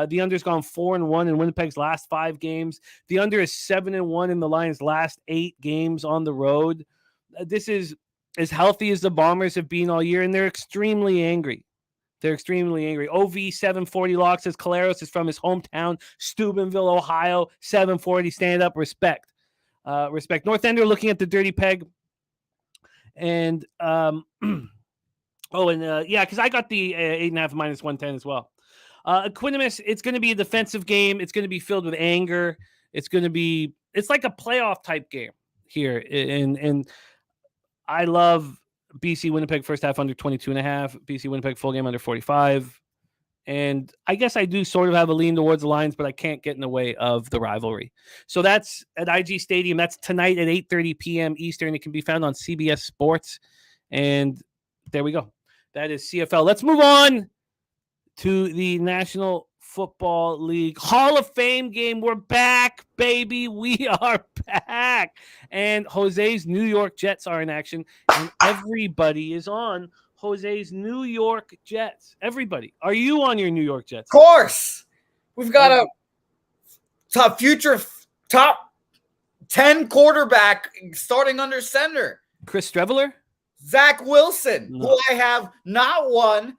The under's gone 4-1 in Winnipeg's last 5 games. The under is 7-1 in the Lions' last 8 games on the road. This is as healthy as the Bombers have been all year, and they're extremely angry. They're extremely angry. OV 740 Lock says Caleros is from his hometown, Steubenville, Ohio. 740, stand up, respect. Respect. North Ender looking at the dirty peg. And, yeah, because I got the 8.5 minus 110 as well. Equanimus, it's going to be a defensive game. It's going to be filled with anger. It's like a playoff type game here. And I love BC Winnipeg first half under 22.5. BC Winnipeg full game under 45. And I guess I do sort of have a lean towards the Lions, but I can't get in the way of the rivalry. So that's at IG Stadium. That's tonight at 8:30 p.m. Eastern. It can be found on CBS Sports. And there we go. That is CFL. Let's move on to the National Football League Hall of Fame game. We're back, baby. We are back. And Jose's New York Jets are in action, and everybody is on Jose's New York Jets. Everybody. Are you on your New York Jets? Of course. We've got a future top 10 quarterback starting under center. Chris Streveler? Zach Wilson, who I have not one,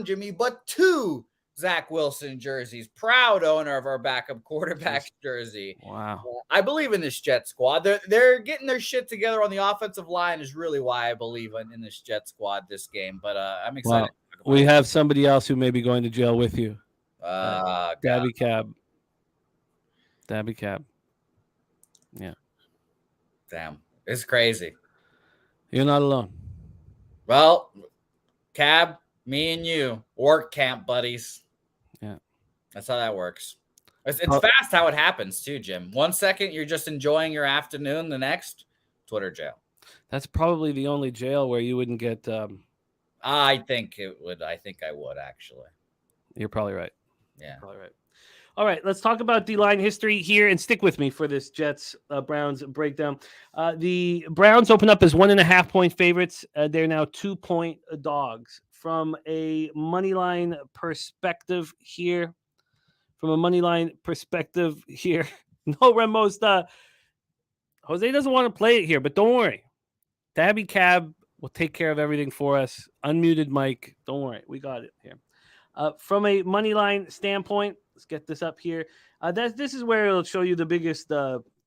Jimmy, but 2 Zach Wilson jerseys. Proud owner of our backup quarterback jersey. Wow. I believe in this Jet squad. They're getting their shit together on the offensive line is really why I believe in this Jet squad this game. But I'm excited. Wow. We have somebody else who may be going to jail with you. Dabby Cab. Yeah. Damn. It's crazy. You're not alone. Well, Cab, me and you, work camp buddies. Yeah. That's how that works. It's fast how it happens too, Jim. 1 second, you're just enjoying your afternoon. The next, Twitter jail. That's probably the only jail where you wouldn't get... I think it would. I think I would, actually. You're probably right. Yeah. Probably right. All right, let's talk about D-line history here, and stick with me for this Jets-Browns breakdown. The Browns open up as 1.5-point favorites. They're now 2-point dogs. From a money line perspective here, no Remosta. Jose doesn't want to play it here, but don't worry. Dabby Cab will take care of everything for us. Unmuted Mike. Don't worry. We got it here. From a money line standpoint, let's get this up here. This is where it'll show you the biggest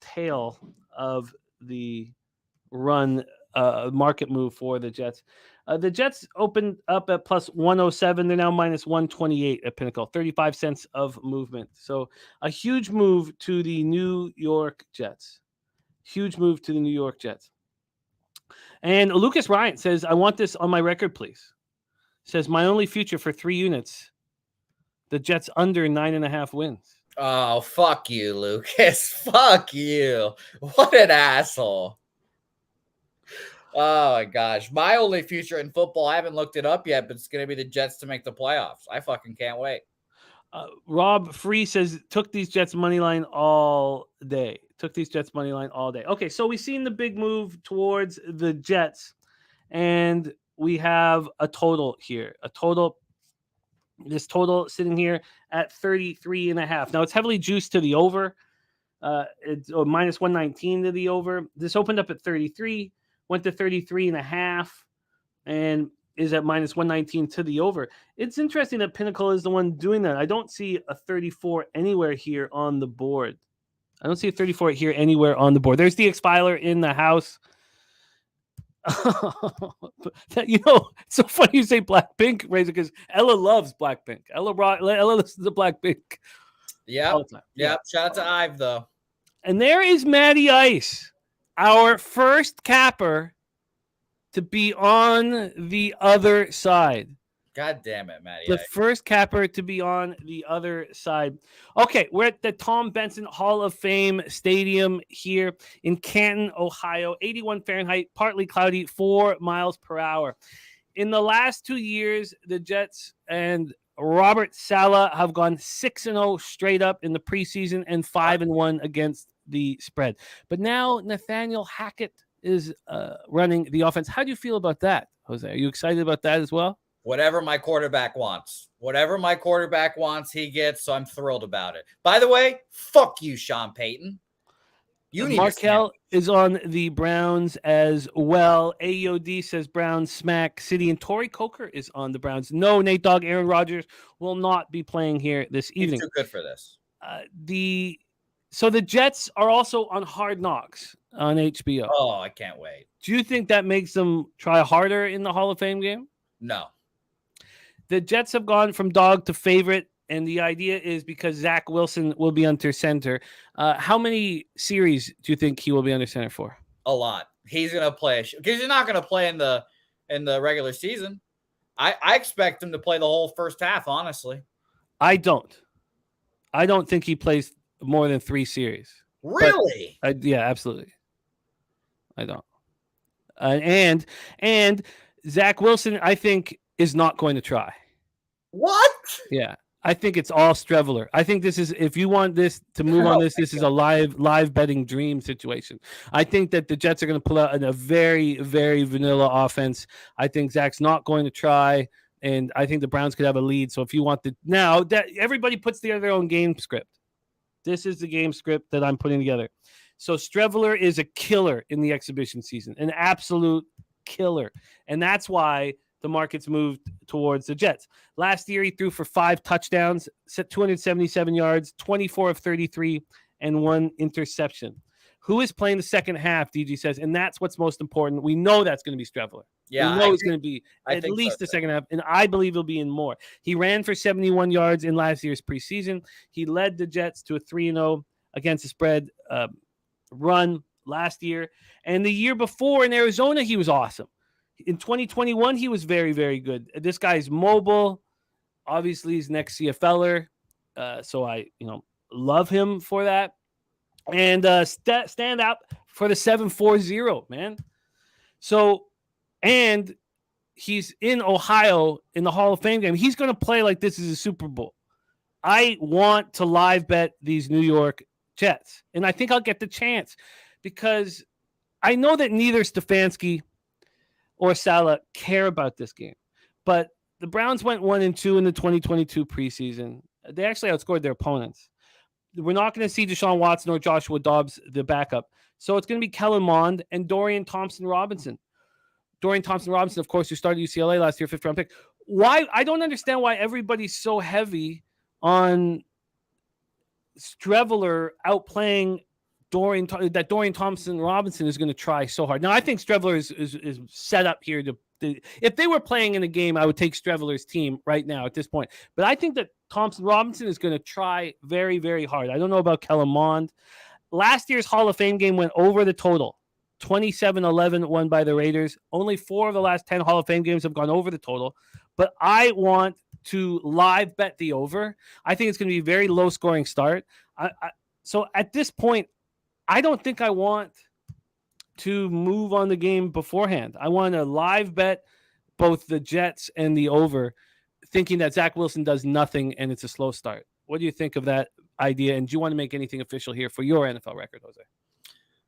tail of the run market move for the Jets. The Jets opened up at plus 107. They're now minus 128 at Pinnacle. 35 cents of movement. So a huge move to the New York Jets. And Lucas Ryan says, I want this on my record, please. Says, my only future for 3 units. The Jets under 9.5 wins. Oh, fuck you, Lucas. Fuck you. What an asshole. Oh, my gosh. My only future in football, I haven't looked it up yet, but it's going to be the Jets to make the playoffs. I fucking can't wait. Rob Free says, took these Jets money line all day. Okay, so we've seen the big move towards the Jets, and we have a total here. This total sitting here at 33.5. Now, it's heavily juiced to the over. It's minus 119 to the over. This opened up at 33, went to 33.5, and is at minus 119 to the over. It's interesting that Pinnacle is the one doing that. I don't see a 34 anywhere here on the board. There's the X-Filer in the house. It's so funny you say Blackpink, Razor, because Ella loves Blackpink. Ella listens to Blackpink. Yeah. Shout out to Ive, though. And there is Matty Ice, our first capper to be on the other side. God damn it, Matty. The first capper to be on the other side. Okay, we're at the Tom Benson Hall of Fame Stadium here in Canton, Ohio. 81 Fahrenheit, partly cloudy, 4 miles per hour. In the last 2 years, the Jets and Robert Saleh have gone 6-0 straight up in the preseason and 5-1 against the spread. But now Nathaniel Hackett is running the offense. How do you feel about that, Jose. Are you excited about that as well? Whatever my quarterback wants. Whatever my quarterback wants, he gets, so I'm thrilled about it. By the way, fuck you, Sean Payton. You need Markel is on the Browns as well. AOD says Browns smack City, and Tori Coker is on the Browns. No, Nate Dogg, Aaron Rodgers will not be playing here this evening. He's too good for this. So the Jets are also on Hard Knocks on HBO. Oh, I can't wait. Do you think that makes them try harder in the Hall of Fame game? No. The Jets have gone from dog to favorite, and the idea is because Zach Wilson will be under center. How many series do you think he will be under center for? A lot. He's going to play because he's not going to play in the regular season. I expect him to play the whole first half, honestly. I don't think he plays more than 3 series. Really? Yeah, absolutely. I don't. And Zach Wilson, I think, is not going to try. What? Yeah. I think it's all Streveler. I think this is, if you want this to move on this is a live betting dream situation. I think that the Jets are going to pull out a very, very vanilla offense. I think Zach's not going to try, and I think the Browns could have a lead. So if you want now that everybody puts together their own game script, this is the game script that I'm putting together. So Streveler is a killer in the exhibition season, an absolute killer. And that's why the market's moved towards the Jets. Last year, he threw for 5 touchdowns, set 277 yards, 24 of 33, and 1 interception. Who is playing the second half, DG says, and that's what's most important. We know that's going to be Streveler. Yeah, we know it's going to be at least the second half, and I believe he'll be in more. He ran for 71 yards in last year's preseason. He led the Jets to a 3-0 against the spread run last year. And the year before in Arizona, he was awesome. In 2021, he was very, very good. This guy's mobile. Obviously, he's next CFLer. So I, love him for that. And stand up for the 740, man. So, and he's in Ohio in the Hall of Fame game. He's going to play like this is a Super Bowl. I want to live bet these New York Jets. And I think I'll get the chance because I know that neither Stefanski or Salah care about this game. But the Browns went 1-2 in the 2022 preseason. They actually outscored their opponents. We're not going to see Deshaun Watson or Joshua Dobbs, the backup. So it's going to be Kellen Mond and Dorian Thompson-Robinson. Dorian Thompson-Robinson, of course, who started UCLA last year, 5th-round pick. Why? I don't understand why everybody's so heavy on Streveler outplaying Dorian Thompson-Robinson is going to try so hard. Now, I think Streveler is set up here to if they were playing in a game, I would take Streveler's team right now at this point. But I think that Thompson-Robinson is going to try very, very hard. I don't know about Kellen Mond. Last year's Hall of Fame game went over the total. 27-11 won by the Raiders. Only 4 of the last 10 Hall of Fame games have gone over the total. But I want to live bet the over. I think it's going to be a very low-scoring start. So at this point, I don't think I want to move on the game beforehand. I want to live bet both the Jets and the over, thinking that Zach Wilson does nothing and it's a slow start. What do you think of that idea? And do you want to make anything official here for your NFL record, Jose?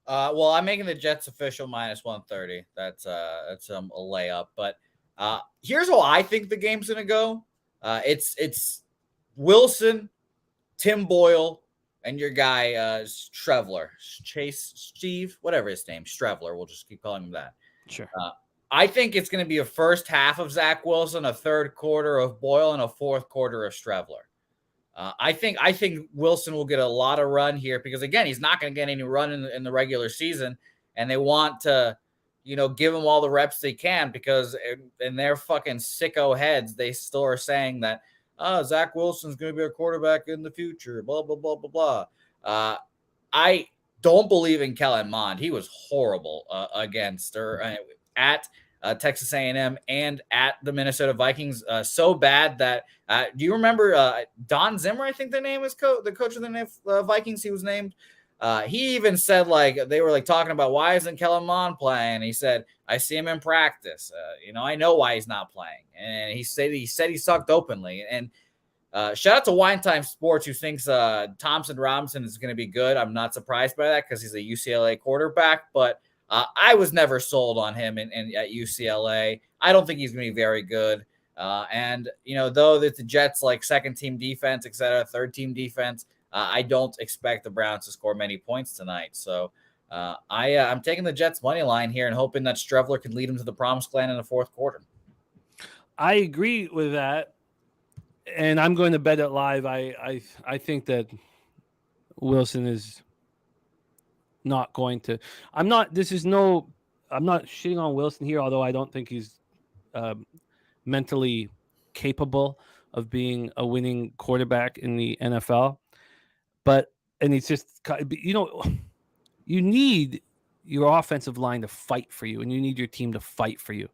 Well, I'm making the Jets official minus 130. That's a layup. But here's how I think the game's going to go. It's Wilson, Tim Boyle, and your guy, Streveler, Steve, whatever his name, Streveler. We'll just keep calling him that. Sure. I think it's going to be a first half of Zach Wilson, a third quarter of Boyle, and a fourth quarter of Streveler. I think Wilson will get a lot of run here because, again, he's not going to get any run in the regular season, and they want to, give him all the reps they can because in their fucking sicko heads, they still are saying that, Zach Wilson's going to be a quarterback in the future, blah, blah, blah, blah, blah. I don't believe in Kellen Mond. He was horrible at Texas A&M and at the Minnesota Vikings. So bad that do you remember Don Zimmer? I think the name is the coach of the Vikings. He was named. He even said they were talking about why isn't Kellen Mond playing? He said, I see him in practice. I know why he's not playing. And he said he sucked openly. And shout out to Wine Time Sports, who thinks Thompson Robinson is going to be good. I'm not surprised by that because he's a UCLA quarterback. But I was never sold on him at UCLA. I don't think he's going to be very good. And, though that the Jets like second team defense, et cetera, third team defense, I don't expect the Browns to score many points tonight. So I'm taking the Jets money line here and hoping that Strevler can lead them to the promised land in the fourth quarter. I agree with that. And I'm going to bet it live. I think that Wilson is not going to. I'm not shitting on Wilson here, although I don't think he's mentally capable of being a winning quarterback in the NFL. And he's just, you need your offensive line to fight for you, and you need your team to fight for you.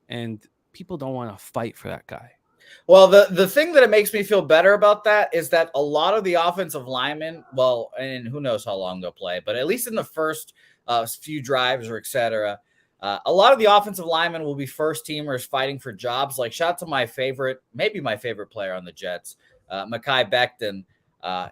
And people don't want to fight for that guy. Well, the thing that it makes me feel better about that is that a lot of the offensive linemen, and who knows how long they'll play, but at least in the first few drives or et cetera, a lot of the offensive linemen will be first teamers fighting for jobs. Like, shout out to maybe my favorite player on the Jets, Mekhi Becton.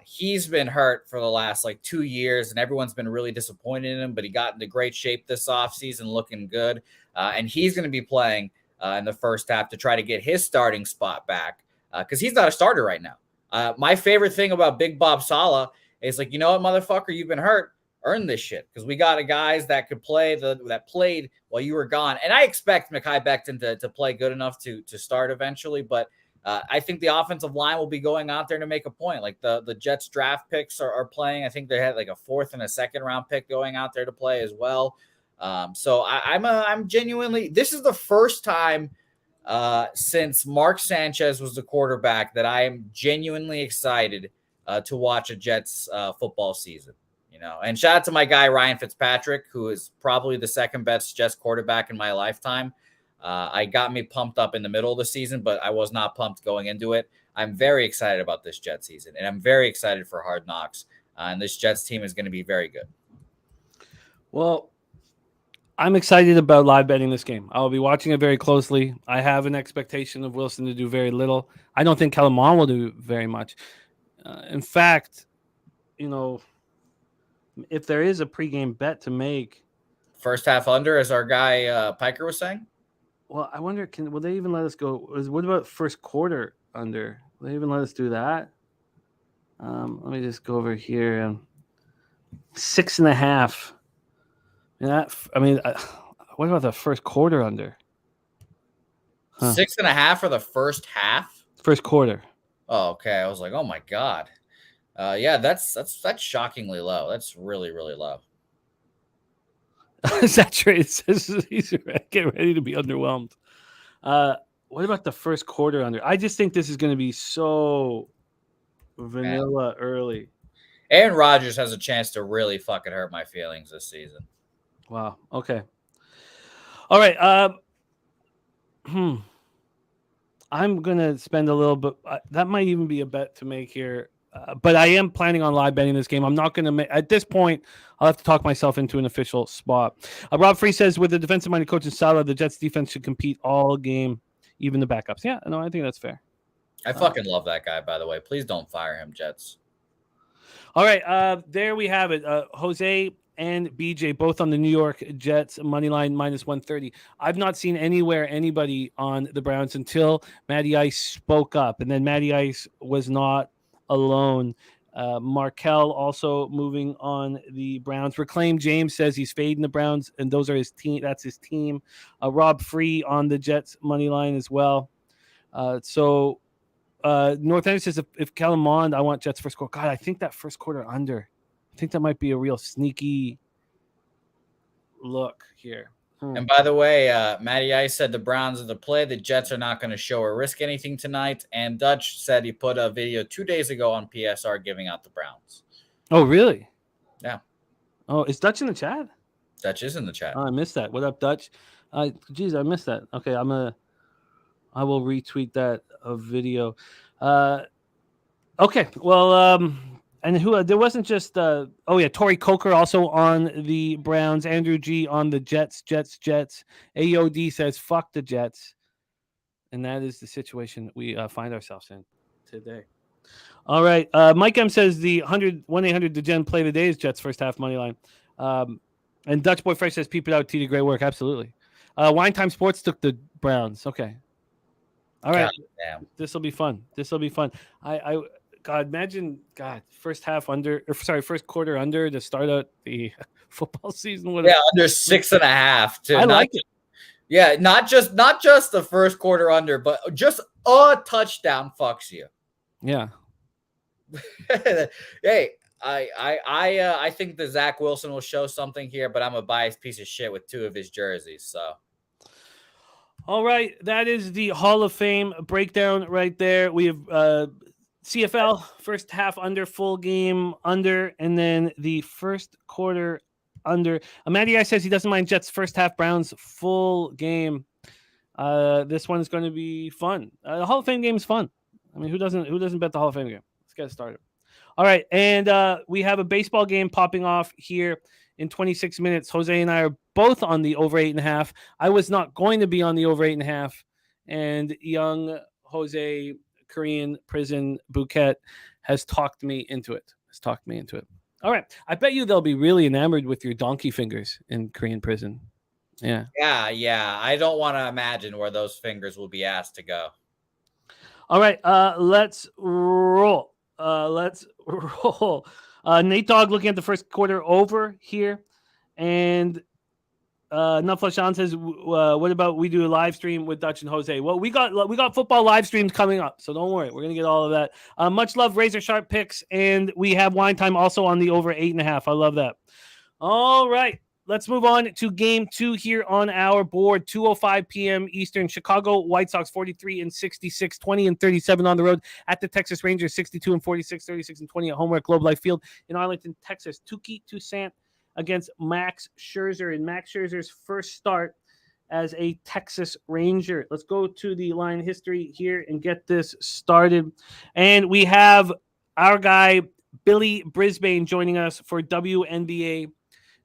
He's been hurt for the last 2 years, and everyone's been really disappointed in him, but he got into great shape this offseason, looking good. And he's going to be playing in the first half to try to get his starting spot back because he's not a starter right now. My favorite thing about Big Bob Saleh is you know what, motherfucker, you've been hurt. Earn this shit because we got guys that could play that played while you were gone. And I expect Mekhi Becton to play good enough to start eventually, but I think the offensive line will be going out there to make a point. The Jets draft picks are playing. I think they had a fourth and a second round pick going out there to play as well. So I'm genuinely, this is the first time since Mark Sanchez was the quarterback that I am genuinely excited to watch a Jets football season. And shout out to my guy, Ryan Fitzpatrick, who is probably the second best Jets quarterback in my lifetime. I got me pumped up in the middle of the season, but I was not pumped going into it. I'm very excited about this Jets season, and I'm very excited for Hard Knocks. And this Jets team is going to be very good. Well, I'm excited about live betting this game. I'll be watching it very closely. I have an expectation of Wilson to do very little. I don't think Kellen Mond will do very much. In fact, if there is a pregame bet to make, first half under, as our guy Piker was saying. Well, I wonder, will they even let us go? What about first quarter under? Will they even let us do that? Let me just go over here. 6.5. What about the first quarter under? 6.5 for the first half? First quarter. Oh, okay. I was like, oh my God. Yeah, that's shockingly low. That's really, really low. Is that true? It says he's get ready to be underwhelmed. What about the first quarter under? I just think this is going to be so vanilla early. Aaron Rodgers has a chance to really fucking hurt my feelings this season. Wow. Okay. All right. I'm going to spend a little bit. That might even be a bet to make here. But I am planning on live betting this game. I'm not going to make, at this point, I'll have to talk myself into an official spot. Rob Free says, with the defensive-minded coach in Saleh, the Jets defense should compete all game, even the backups. Yeah, no, I think that's fair. I fucking love that guy, by the way. Please don't fire him, Jets. All right, there we have it. Jose and BJ both on the New York Jets money line -130. I've not seen anybody on the Browns until Matty Ice spoke up, and then Matty Ice was not alone. Markel also moving on the Browns. Reclaim James says he's fading the Browns, and those are his team. That's his team. Rob Free on the Jets money line as well. North End says if Kellen Mond, I want Jets first quarter. God, I think that first quarter under. I think that might be a real sneaky look here. And by the way, Matty Ice said the Browns are the play. The Jets are not going to show or risk anything tonight. And Dutch said he put a video 2 days ago on PSR giving out the Browns. Oh, really? Yeah. Oh, is Dutch in the chat? Dutch is in the chat. Oh, I missed that. What up, Dutch? Geez, I missed that. Okay, I will retweet that video. Okay, well, and who there wasn't just Torrey Coker also on the Browns, Andrew G on the Jets. AOD says fuck the Jets, and that is the situation we find ourselves in today. All right, Mike M says the 1-800 DeGen play of the day is Jets first half money line. And Dutch Boy Fresh says, peep it out, T, great work. Absolutely. Wine Time Sports took the Browns. Okay. All right. This will be fun. God, imagine, first quarter under to start out the football season. Under 6.5. I like it. Yeah, not just the first quarter under, but just a touchdown fucks you. Yeah. Hey, I think the Zach Wilson will show something here, but I'm a biased piece of shit with 2 of his jerseys. So, all right, that is the Hall of Fame breakdown right there. We have CFL first half under, full game under, and then the first quarter under. Matty I says he doesn't mind Jets first half, Browns full game. This one's going to be fun. The Hall of Fame game is fun. I mean, who doesn't bet the Hall of Fame game? Let's get started. All right, and we have a baseball game popping off here in 26 minutes. Jose and I are both on the over 8.5. I was not going to be on the over 8.5, and young Jose Korean prison Bouquett has talked me into it. All right, I bet you they'll be really enamored with your donkey fingers in Korean prison. Yeah. I don't want to imagine where those fingers will be asked to go. All right, let's roll. Nate Dogg looking at the first quarter over here. And Nutflush says, what about we do a live stream with Dutch and Jose? Well, we got football live streams coming up, so don't worry. We're going to get all of that. Much love, Razor Sharp picks, and we have Wine Time also on the over 8.5. I love that. All right. Let's move on to game 2 here on our board. 2:05 p.m. Eastern. Chicago White Sox 43-66, 20-37 on the road at the Texas Rangers 62-46, 36-20 at home at Globe Life Field in Arlington, Texas. Touki Toussaint against Max Scherzer in Max Scherzer's first start as a Texas Ranger. Let's go to the line history here and get this started. And we have our guy Billy Brisbane joining us for WNBA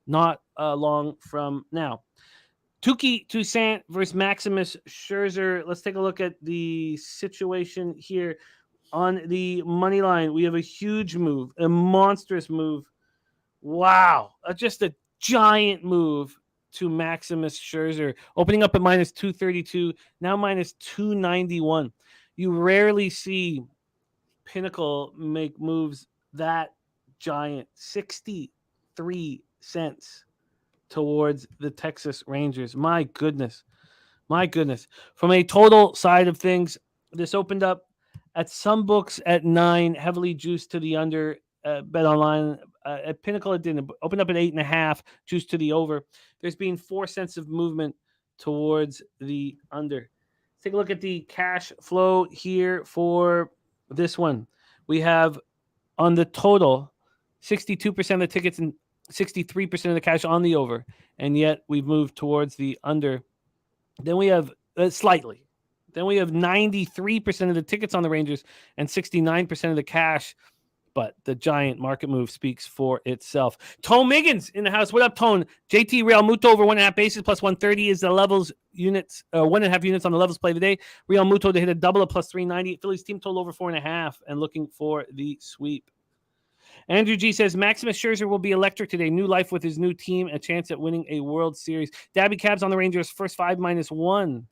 not long from now. Touki Toussaint versus Maximus Scherzer. Let's take a look at the situation here on the money line. We have a huge move, a monstrous move. Wow, just a giant move to Maximus Scherzer, opening up at minus 232, now minus 291. You rarely see Pinnacle make moves that giant. 63 cents towards the Texas Rangers. My goodness. From a total side of things, this opened up at some books at 9, heavily juiced to the under. Bet online at Pinnacle, it didn't. Open up at 8.5, juiced to the over. There's been 4 cents of movement towards the under. Let's take a look at the cash flow here for this one. We have on the total 62% of the tickets and 63% of the cash on the over, and yet we've moved towards the under. Then we have slightly. Then we have 93% of the tickets on the Rangers and 69% of the cash. But the giant market move speaks for itself. Tone Miggins in the house. What up, Tone? JT Real Muto over 1.5 bases plus 130 is the levels units. 1.5 units on the levels play today. Real Muto to hit a double at plus 390. Phillies team total over 4.5 and looking for the sweep. Andrew G says Maximus Scherzer will be electric today. New life with his new team, a chance at winning a World Series. Dabby Cabs on the Rangers first 5 -1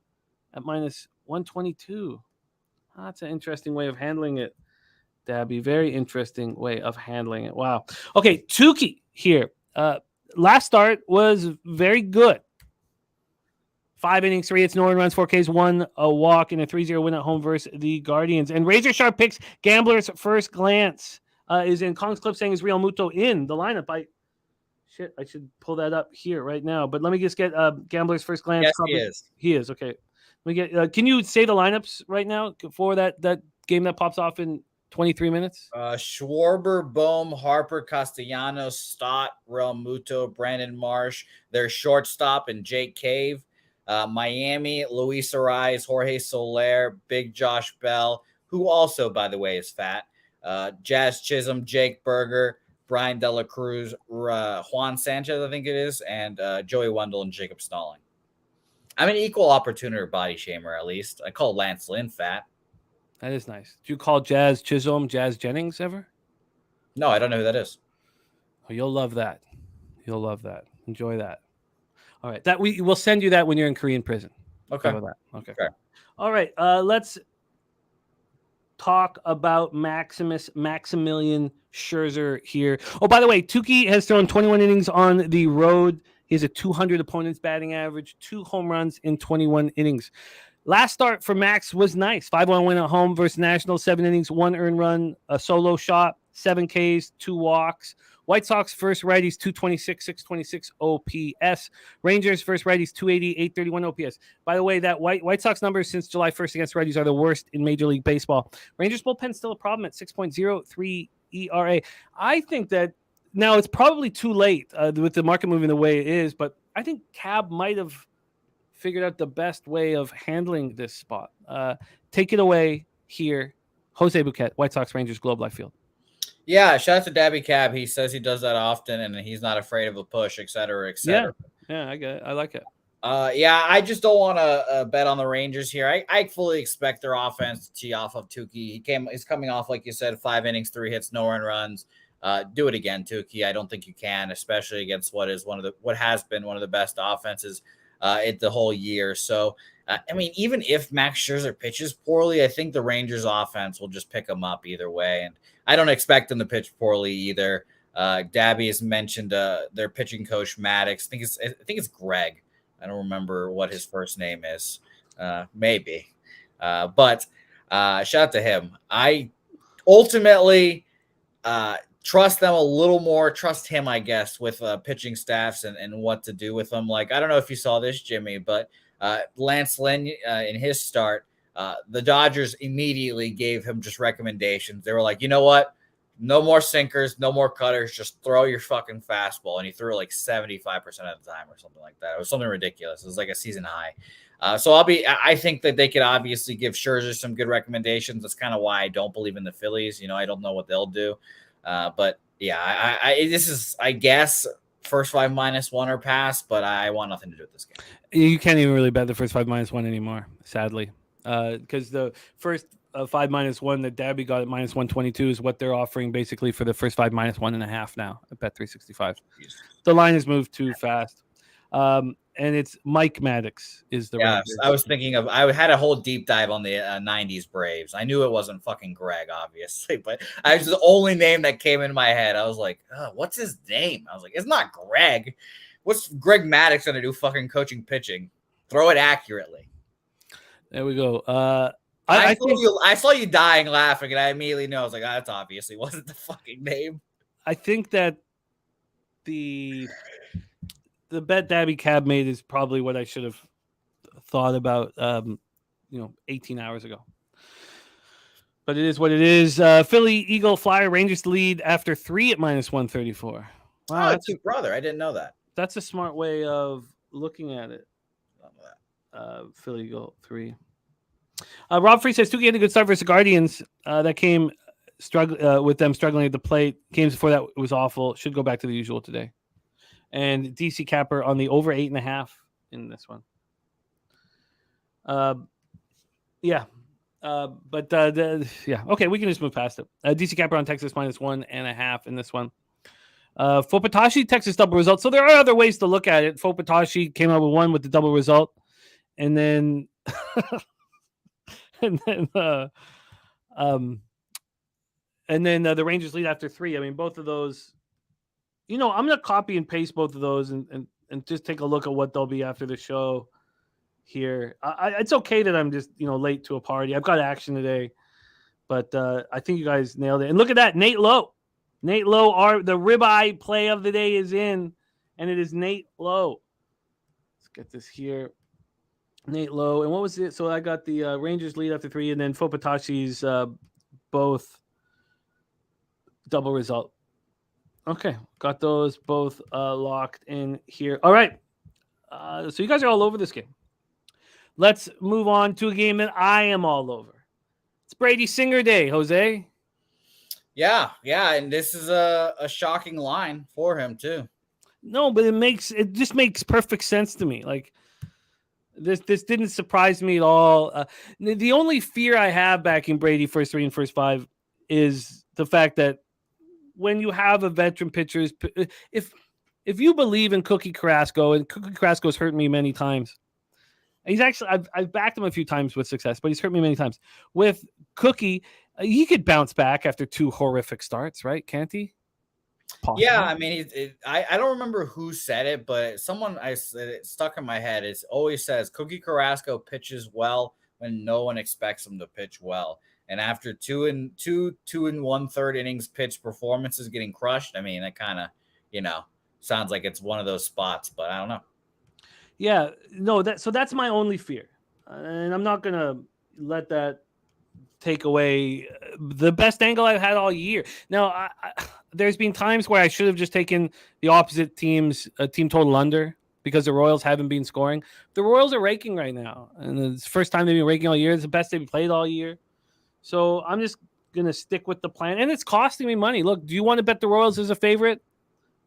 at minus 122. That's an interesting way of handling it, Dabby. Very interesting way of handling it. Wow. Okay, Touki here. Last start was very good. 5 innings, 3 hits, no earned runs, 4 Ks, 1 a walk, and a 3-0 win at home versus the Guardians. And Razor Sharp picks Gambler's first glance. Is in Kong's clip saying is Real Muto in the lineup. I should pull that up here right now. But let me just get Gambler's first glance. Yes, He is. Okay. Let me get. Can you say the lineups right now for that game that pops off in 23 minutes? Schwarber, Bohm, Harper, Castellanos, Stott, Real Muto, Brandon Marsh, their shortstop, and Jake Cave. Miami, Luis Ariz, Jorge Soler, Big Josh Bell, who also, by the way, is fat. Jazz Chisholm, Jake Berger, Brian De La Cruz, Juan Sanchez, I think it is, and Joey Wendell and Jacob Stalling. I'm an equal opportunity body shamer, at least. I call Lance Lynn fat. That is nice. Do you call Jazz Chisholm Jazz Jennings ever? No, I don't know who that is. Oh, you'll love that. Enjoy that. All right. That we'll send you that when you're in Korean prison. Okay. How about that? Okay. Okay. All right. Let's talk about Maximilian Scherzer here. Oh, by the way, Tukey has thrown 21 innings on the road. He has a 200 opponents batting average, 2 home runs in 21 innings. Last start for Max was nice. 5-1 win at home versus Nationals, 7 innings, 1 earned run, a solo shot, 7 Ks, 2 walks. White Sox first righties 226, 626 OPS. Rangers first righties 280, 831 OPS. By the way, that White Sox numbers since July 1st against righties are the worst in Major League Baseball. Rangers bullpen still a problem at 6.03 ERA. I think that now it's probably too late with the market moving the way it is, but I think Cab might have figured out the best way of handling this spot. Take it away here. Jose Bouquett, White Sox Rangers Globe Life Field. Yeah, shout out to Dabby Cab. He says he does that often, and he's not afraid of a push, et cetera, et cetera. Yeah, I get it. I like it. Yeah, I just don't want to bet on the Rangers here. I fully expect their offense to tee off of Tukey. He's coming off, like you said, 5 innings, 3 hits, no earned runs. Do it again, Tukey. I don't think you can, especially against what has been one of the best offenses the whole year. So, I mean, even if Max Scherzer pitches poorly, I think the Rangers offense will just pick him up either way. And I don't expect them to pitch poorly either. Dabby has mentioned their pitching coach, Maddox. I think it's Greg. I don't remember what his first name is. Maybe. But shout out to him. I ultimately trust them a little more, trust him, I guess, with pitching staffs and what to do with them. Like, I don't know if you saw this, Jimmy, but Lance Lynn in his start, the Dodgers immediately gave him just recommendations. They were like, you know what? No more sinkers, no more cutters. Just throw your fucking fastball. And he threw it like 75% of the time or something like that. It was something ridiculous. It was like a season high. So I think that they could obviously give Scherzer some good recommendations. That's kind of why I don't believe in the Phillies. You know, I don't know what they'll do. But yeah, this is, I guess, first 5 -1 or pass, but I want nothing to do with this game. You can't even really bet the first 5 -1 anymore, sadly, because the first 5 -1 that Dabby got at -122 is what they're offering basically for the first 5 -1.5 now at Bet365. The line has moved too fast. And it's Mike Maddox is the Rangers. I was thinking of, I had a whole deep dive on the 90s Braves. I knew it wasn't fucking Greg, obviously, but I was the only name that came in my head. I was like, oh, what's his name? I was like, it's not Greg. What's Greg Maddox going to do fucking coaching pitching? Throw it accurately. There we go. I saw you dying laughing, and I immediately knew. I was like, that's obviously wasn't the fucking name. I think that the bet Dabby Cab made is probably what I should have thought about, 18 hours ago. But it is what it is. Philly, Eagle, Flyer, Rangers lead after 3 at -134. Wow, that's your brother. I didn't know that. That's a smart way of looking at it. Philly, Eagle, 3. Rob Free says Tukey had a good start versus the Guardians. That came with them struggling at the plate. Games before that was awful. Should go back to the usual today. And DC Capper on the over 8.5 in this one. Okay, we can just move past it. DC Capper on Texas -1.5 in this one. Fopatashi, Texas double result. So there are other ways to look at it. Fopatashi came out with one with the double result, and then the Rangers lead after 3. I mean, both of those. I'm going to copy and paste both of those and just take a look at what they'll be after the show here. It's okay that I'm just, late to a party. I've got action today, but I think you guys nailed it. And look at that, Nate Lowe. Nate Lowe, the ribeye play of the day is in, and it is Nate Lowe. Let's get this here. Nate Lowe. And what was it? So I got the Rangers lead after 3, and then Fopatashi's both double result. Okay, got those both locked in here. All right, so you guys are all over this game. Let's move on to a game that I am all over. It's Brady Singer Day, Jose. Yeah, and this is a shocking line for him too. No, but it just makes perfect sense to me. Like this didn't surprise me at all. The only fear I have backing Brady first 3 and first 5 is the fact that when you have a veteran pitcher, if if you believe in Cookie Carrasco, and Cookie Carrasco's hurt me many times. He's actually, I've backed him a few times with success, but he's hurt me many times. With Cookie, he could bounce back after 2 horrific starts, right? Can't he? Possibly. Yeah, I mean, I don't remember who said it, but someone it stuck in my head. It always says Cookie Carrasco pitches well when no one expects him to pitch well, and after 2 1/3 innings pitched performances getting crushed. I mean, that kind of sounds like it's one of those spots, but I don't know. Yeah, no, that's my only fear, and I'm not gonna let that take away the best angle I've had all year. Now, there's been times where I should have just taken the opposite team's team total under because the Royals haven't been scoring. The Royals are raking right now, and it's the first time they've been raking all year. It's the best they've played all year. So I'm just gonna stick with the plan, and it's costing me money. Look, do you want to bet the Royals as a favorite?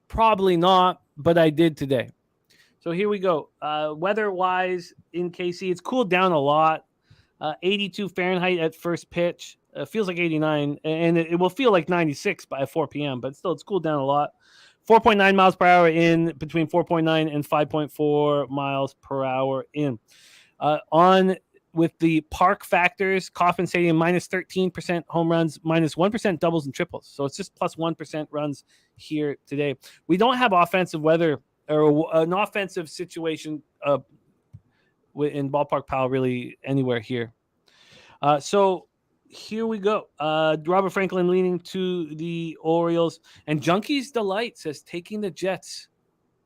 Probably not, but I did today. So here we go. Weather-wise in KC, it's cooled down a lot. 82 Fahrenheit at first pitch. Feels like 89, and it will feel like 96 by 4 p.m., but still, it's cooled down a lot. 4.9 miles per hour in, between 4.9 and 5.4 miles per hour in. On with the park factors, Kauffman Stadium minus 13% home runs, minus 1% doubles and triples. So it's just plus 1% runs here today. We don't have offensive weather or an offensive situation in Ballpark Pal really anywhere here. So here we go. Robert Franklin leaning to the Orioles, and Junkie's Delight says taking the Jets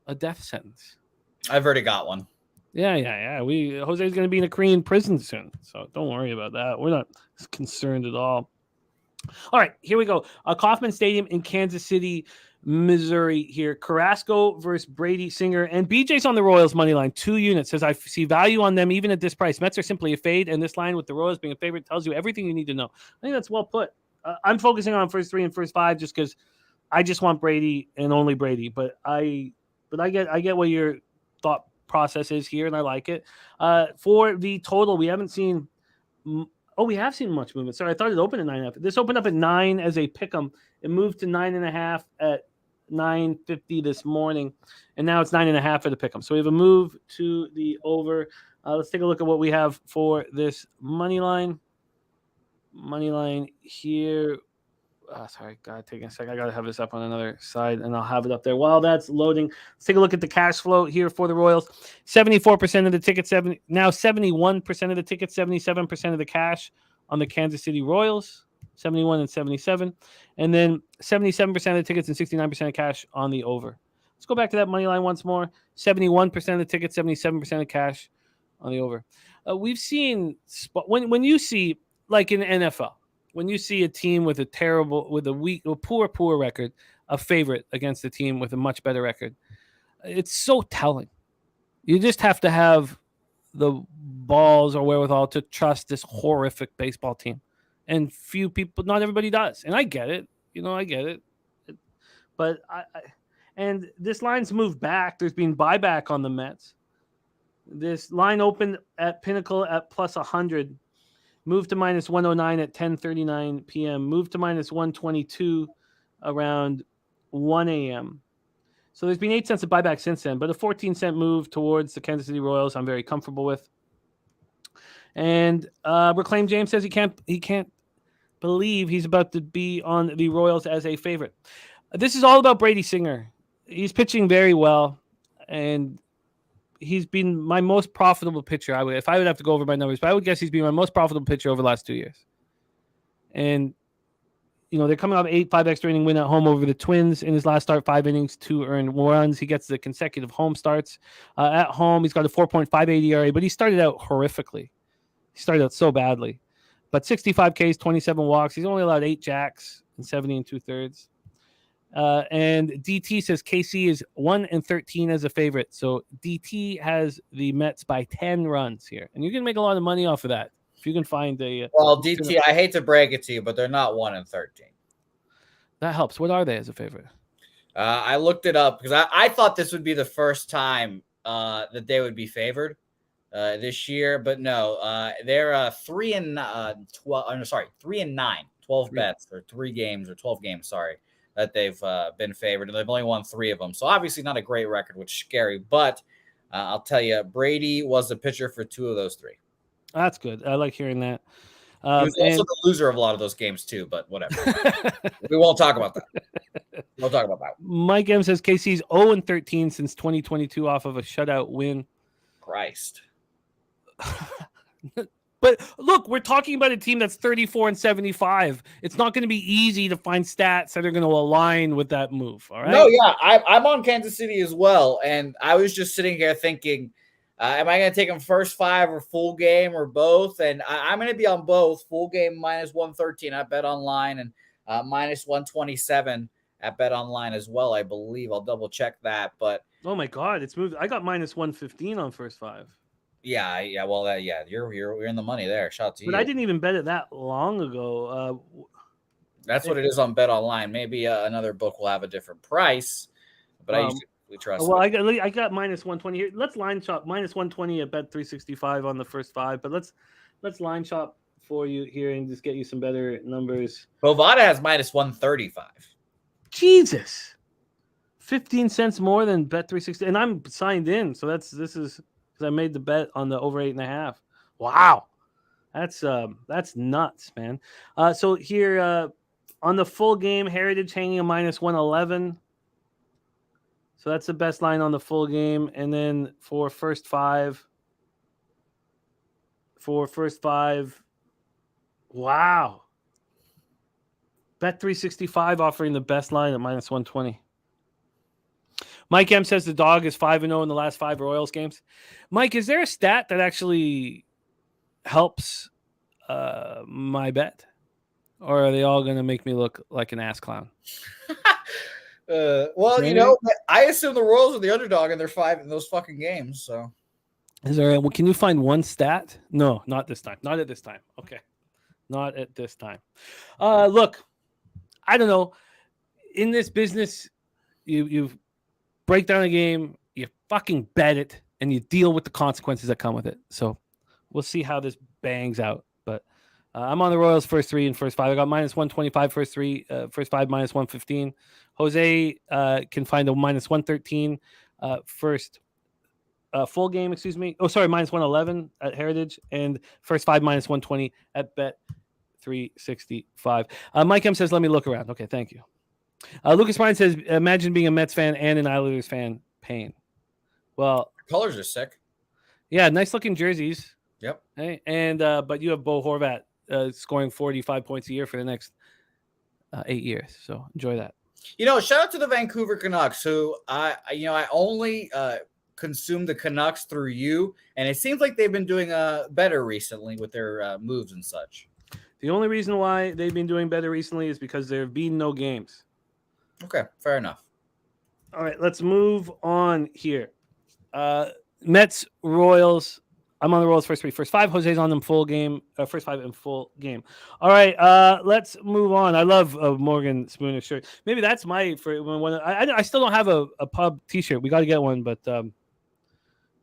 a death sentence. I've already got one. Yeah. Jose's going to be in a Korean prison soon, so don't worry about that. We're not concerned at all. All right, here we go. Kauffman Stadium in Kansas City, Missouri here. Carrasco versus Brady Singer. And BJ's on the Royals money line. 2 units. Says, I see value on them even at this price. Mets are simply a fade, and this line with the Royals being a favorite tells you everything you need to know. I think that's well put. I'm focusing on first 3 and first 5 just because I just want Brady and only Brady. But I get what your thought process is here, and I like it. For the total, we haven't seen we have seen much movement. Sorry, I thought it opened at 9.5. This opened up at 9 as a pick'em. It moved to 9.5 at 9:50 this morning, and now it's 9.5 at a pick'em. So we have a move to the over. Let's take a look at what we have for this money line. Money line here. Sorry, gotta take a second. I gotta have this up on another side, and I'll have it up there while that's loading. Let's take a look at the cash flow here for the Royals. 74% of the tickets, 71% of the tickets, 77% of the cash on the Kansas City Royals, 71 and 77, and then 77% of the tickets and 69% of cash on the over. Let's go back to that money line once more. 71% of the tickets, 77% of cash on the over. We've seen when you see, like in NFL, when you see a team with a poor record, a favorite against a team with a much better record, it's so telling. You just have to have the balls or wherewithal to trust this horrific baseball team. And few people, not everybody does. And I get it. I get it. But and this line's moved back. There's been buyback on the Mets. This line opened at Pinnacle at plus 100. Moved to minus 109 at 10:39 p.m. Moved to minus 122 around 1 a.m. So there's been 8 cents of buyback since then, but a 14-cent move towards the Kansas City Royals I'm very comfortable with. And Reclaim James says he can't believe he's about to be on the Royals as a favorite. This is all about Brady Singer. He's pitching very well, and he's been my most profitable pitcher. If I would have to go over my numbers, but I would guess he's been my most profitable pitcher over the last 2 years. And, they're coming off 5 extra inning win at home over the Twins in his last start, 5 innings, 2 earned runs. He gets the consecutive home starts. At home, he's got a 4.58 ERA, but he started out horrifically. He started out so badly. But 65 Ks, 27 walks. He's only allowed 8 jacks in 70 2/3. And DT says KC is 1-13 as a favorite. So DT has the Mets by 10 runs here. And you can make a lot of money off of that. If you can find well, DT, I hate to break it to you, but they're not 1-13. That helps. What are they as a favorite? I looked it up because I thought this would be the first time that they would be favored this year, but no, they're 3-12. 3-9, 12 bets or 3 games or 12 games. Sorry. that they've been favored, and they've only won 3 of them. So obviously not a great record, which is scary. But I'll tell you, Brady was the pitcher for 2 of those 3. That's good. I like hearing that. He was also the loser of a lot of those games too, but whatever. We won't talk about that. We'll talk about that. Mike M says KC's 0-13 since 2022 off of a shutout win. Christ. But look, we're talking about a team that's 34-75. It's not going to be easy to find stats that are going to align with that move. All right. No, yeah, I'm on Kansas City as well, and I was just sitting here thinking, am I going to take them first 5 or full game or both? And I'm going to be on both. Full game -113 at Bet Online, and -127 at Bet Online as well. I believe I'll double check that, but oh my God, it's moved. I got -115 on first 5. Yeah. Well, you're in the money there. Shout out to you. But I didn't even bet it that long ago. That's what it is on Bet Online. Maybe another book will have a different price, but I usually trust. Well, I got -120 here. Let's line shop -120 at Bet 365 on the first 5. But let's line shop for you here and just get you some better numbers. Bovada has -135. Jesus, 15 cents more than Bet 360, and I'm signed in, so this is. I made the bet on the over 8.5. Wow, that's nuts, man. So here on the full game, Heritage hanging a -111. So that's the best line on the full game. And then for first five, wow. Bet 365 offering the best line at -120. Mike M says the dog is 5-0 in the last 5 Royals games. Mike, is there a stat that actually helps my bet? Or are they all going to make me look like an ass clown? Well, you know, I assume the Royals are the underdog and they're 5 in those fucking games. So, is there? Can you find one stat? No, not this time. Not at this time. Okay, not at this time. Look, I don't know. In this business, you break down a game, you fucking bet it, and you deal with the consequences that come with it. So we'll see how this bangs out. But I'm on the Royals first 3 and first 5. I got -125 first 3, first 5 -115. Jose can find a -113 first full game, excuse me. Oh, sorry, -111 at Heritage, and first 5 -120 at Bet 365. Mike M says, let me look around. Okay, thank you. Lucas Ryan says, imagine being a Mets fan and an Islanders fan. Pain. Well, the colors are sick. Yeah, nice looking jerseys. Yep. Hey, and but you have Bo Horvat scoring 45 points a year for the next 8 years. So enjoy that. You know, shout out to the Vancouver Canucks, who I only consume the Canucks through you, and it seems like they've been doing better recently with their moves and such. The only reason why they've been doing better recently is because there have been no games. Okay, fair enough. All right, let's move on here. Mets, Royals. I'm on the Royals first 3, first 5. Jose's on them full game. First 5 and full game. All right, let's move on. I love Morgan Spooner shirt. Maybe that's my one. I still don't have a pub T-shirt. We got to get one, but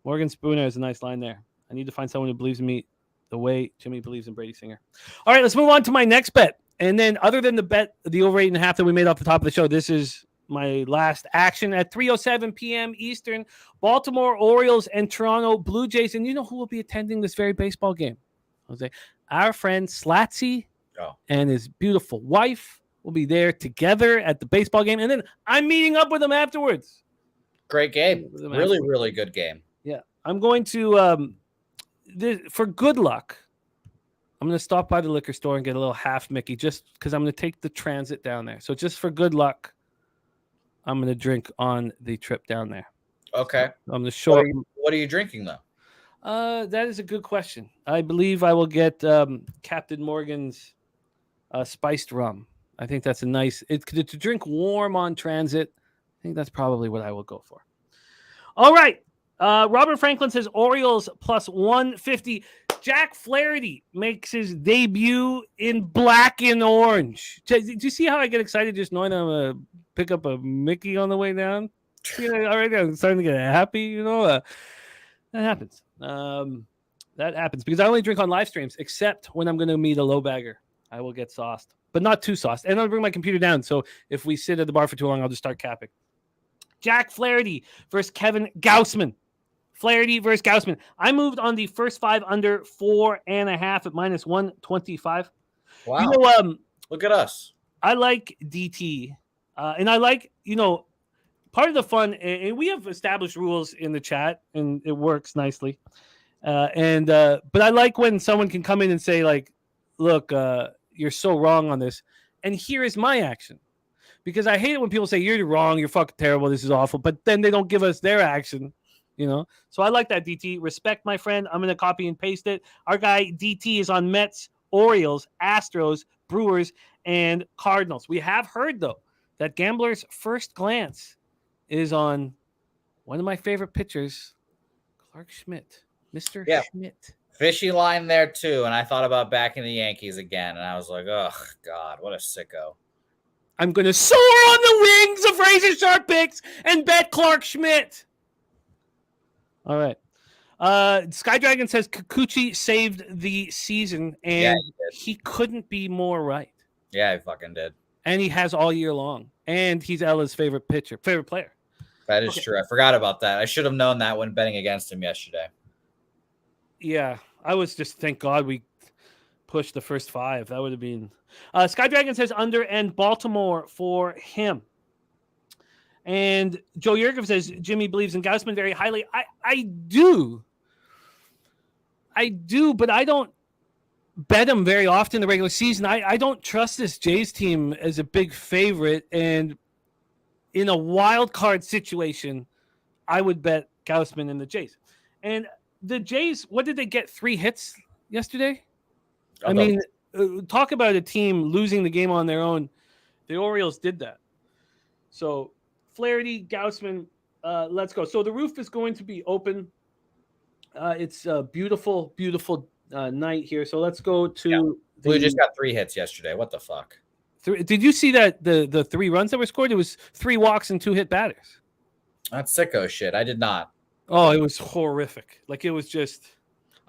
Morgan Spooner is a nice line there. I need to find someone who believes in me the way Jimmy believes in Brady Singer. All right, let's move on to my next bet. And then other than the bet, the over 8.5 that we made off the top of the show, this is my last action at 3:07 p.m. Eastern. Baltimore Orioles and Toronto Blue Jays. And you know who will be attending this very baseball game? Jose, our friend Slatsy and his beautiful wife will be there together at the baseball game. And then I'm meeting up with them afterwards. Great game. Really, really good game. Yeah. I'm going to, for good luck, I'm going to stop by the liquor store and get a little half Mickey just because I'm going to take the transit down there. So just for good luck, I'm going to drink on the trip down there. Okay. So I'm going to show what are you drinking, though? That is a good question. I believe I will get Captain Morgan's spiced rum. I think that's a nice to drink warm on transit. I think that's probably what I will go for. All right. Robert Franklin says Orioles plus 150. Jack Flaherty makes his debut in black and orange. Do you see how I get excited just knowing I'm going to pick up a Mickey on the way down? Already I'm starting to get happy, you know. That happens. That happens because I only drink on live streams, except when I'm going to meet a LoBagger. I will get sauced. but not too sauced. And I'll bring my computer down. So if we sit at the bar for too long, I'll just start capping. Jack Flaherty versus Kevin Gausman. Flaherty versus Gausman. I moved on the first 5 under 4.5 at -125. Wow. You know, Look at us. I like DT. And I like, part of the fun, and we have established rules in the chat, and it works nicely. But I like when someone can come in and say, like, look, you're so wrong on this, and here is my action. Because I hate it when people say, you're wrong, you're fucking terrible, this is awful, but then they don't give us their action, So I like that, DT. Respect, my friend. I'm going to copy and paste it. Our guy, DT, is on Mets, Orioles, Astros, Brewers, and Cardinals. We have heard, though, that Gambler's First Glance is on one of my favorite pitchers, Clark Schmidt. Mr. Schmidt. Fishy line there, too, and I thought about backing the Yankees again, and I was like, oh, God, what a sicko. I'm going to soar on the wings of razor sharp picks and bet Clark Schmidt. All right. Sky Dragon says Kikuchi saved the season, and he couldn't be more right. Yeah, he fucking did. And he has all year long. And he's Ella's favorite player. That is true. I forgot about that. I should have known that when betting against him yesterday. Yeah, I was just, thank God we pushed the first 5. That would have been... Sky Dragon says under and Baltimore for him. And Joe Yergov says Jimmy believes in Gausman very highly. I do, but I don't bet him very often in the regular season. I don't trust this Jays team as a big favorite. And in a wild card situation, I would bet Gausman and the Jays. And the Jays, what did they get? 3 hits yesterday? I mean, talk about a team losing the game on their own. The Orioles did that. So Flaherty, Gausman, let's go. So the roof is going to be open. It's a beautiful, beautiful night here. So let's go to. Blue just got 3 hits yesterday. What the fuck? Did you see that the 3 runs that were scored? It was 3 walks and 2 hit batters. That's sicko shit. I did not. Oh, it was horrific. Like, it was just.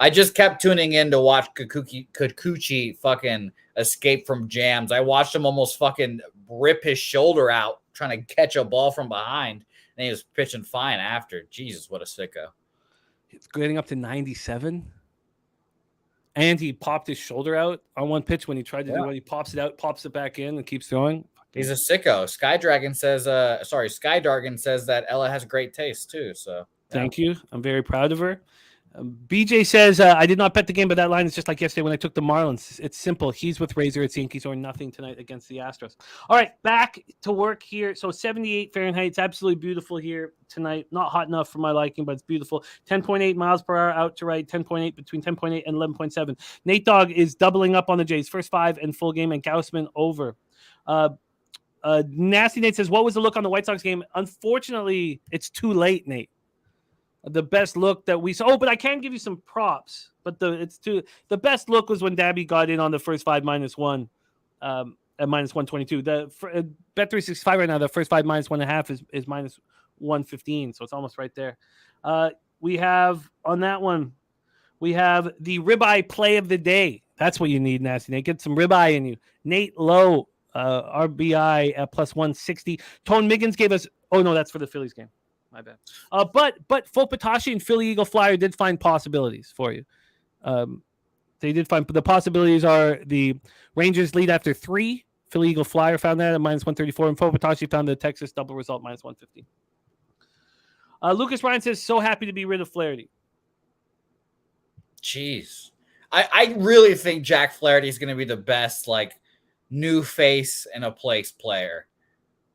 I just kept tuning in to watch Kikuchi fucking escape from jams. I watched him almost fucking rip his shoulder out trying to catch a ball from behind, and he was pitching fine after. Jesus, what a sicko. It's getting up to 97. And he popped his shoulder out on one pitch when he tried to do it. He pops it out, pops it back in, and keeps throwing. He's a sicko. Sky Dragon says that Ella has great taste too. So thank you. I'm very proud of her. BJ says, I did not bet the game, but that line is just like yesterday when I took the Marlins. It's simple. He's with Razor. It's Yankees or nothing tonight against the Astros. All right, back to work here. So 78 Fahrenheit. It's absolutely beautiful here tonight. Not hot enough for my liking, but it's beautiful. 10.8 miles per hour out to right. 10.8 between 10.8 and 11.7. Nate Dogg is doubling up on the Jays. First 5 and full game, and Gausman over. Nasty Nate says, what was the look on the White Sox game? Unfortunately, it's too late, Nate. The best look that we saw. Oh, but I can give you some props. But the best look was when Dabby got in on the first 5 -1 at -122. The Bet365 right now, the first 5 -1.5 is -115. So it's almost right there. We have on that one, we have the ribeye play of the day. That's what you need, Nasty Nate. Get some ribeye in you. Nate Lowe, RBI at +160. Tone Miggins gave us. Oh no, that's for the Phillies game. My bad. But Fopatashi and Philly Eagle Flyer did find possibilities for you. They did find the possibilities are the Rangers lead after 3. Philly Eagle Flyer found that at -134, and Fopatashi found the Texas double result -115. Lucas Ryan says, so happy to be rid of Flaherty. Jeez. I really think Jack Flaherty is going to be the best, like, new face in a place player.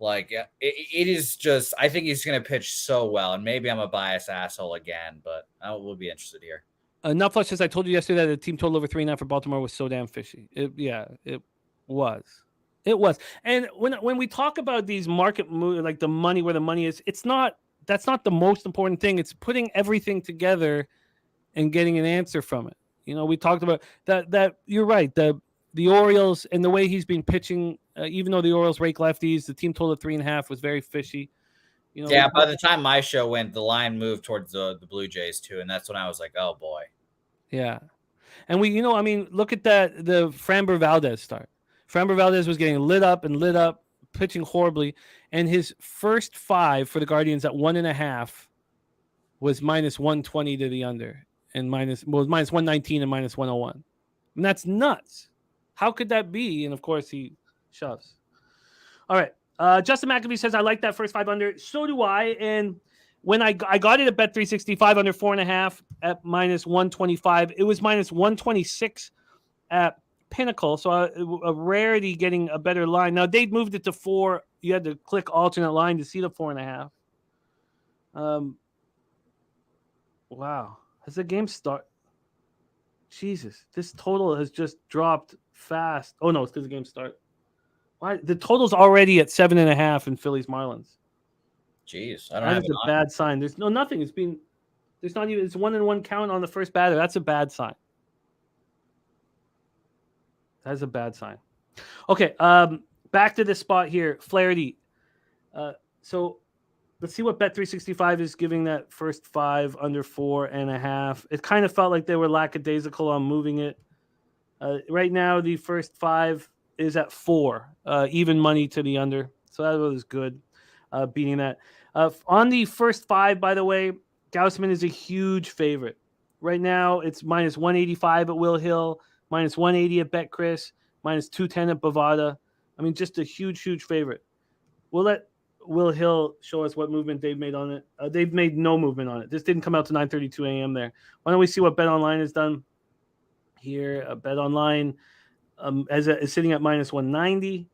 Like, it is just, I think he's going to pitch so well, and maybe I'm a biased asshole again, but I will be interested here. Nutflush says, I told you yesterday that the team total over 3.5 for Baltimore was so damn fishy. It was. It was. And when we talk about these market moves, like the money, where the money is, that's not the most important thing. It's putting everything together and getting an answer from it. We talked about that you're right. The Orioles and the way he's been pitching, even though the Orioles rake lefties, the team total of 3.5 was very fishy. By the time my show went, the line moved towards the Blue Jays too, and that's when I was like, oh boy. Yeah, and look at the Framber Valdez start. Framber Valdez was getting lit up, pitching horribly. And his first 5 for the Guardians at 1.5 was minus 120 to the under, and minus 119 and minus 101. And that's nuts. How could that be? And of course, he shoves. All right. Justin McAfee says, I like that first 5 under. So do I. And when I got it at Bet365 under 4.5 at minus 125, it was minus 126 at Pinnacle. So a rarity getting a better line. Now, they'd moved it to 4. You had to click alternate line to see the 4.5. Wow. Has the game start? Jesus, this total has just dropped fast. Oh, no, it's because the game start. Why? The total's already at 7.5 in Phillies Marlins. Jeez, I don't have That's a bad sign. There's nothing. There's not even, it's 1-1 count on the first batter. That's a bad sign. That's a bad sign. Okay, back to this spot here, Flaherty. So let's see what Bet365 is giving that first 5 under 4.5. It kind of felt like they were lackadaisical on moving it. Right now, the first 5 is at 4, even money to the under. So that was good, beating that. On the first 5, by the way, Gausman is a huge favorite. Right now, it's minus 185 at Will Hill, minus 180 at BetChris, minus 210 at Bovada. I mean, just a huge, huge favorite. We'll let Will Hill show us what movement they've made on it. They've made no movement on it. This didn't come out to 9:32 a.m. there. Why don't we see what BetOnline has done here? BetOnline is sitting at minus 190.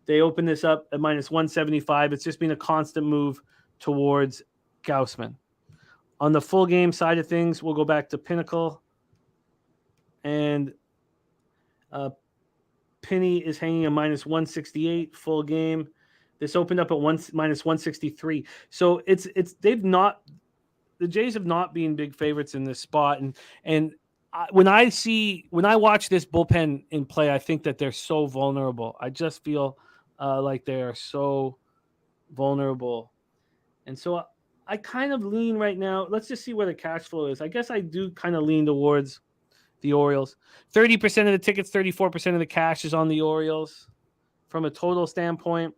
They opened this up at minus 175. It's just been a constant move towards Gausman. On the full game side of things, we'll go back to Pinnacle. And Penny is hanging a minus 168 full game. This opened up at minus 163. So the Jays have not been big favorites in this spot. And when I watch this bullpen in play, I think that they're so vulnerable. I just feel like they are so vulnerable. And so I kind of lean right now. Let's just see where the cash flow is. I guess I do kind of lean towards the Orioles. 30% of the tickets, 34% of the cash is on the Orioles. From a total standpoint,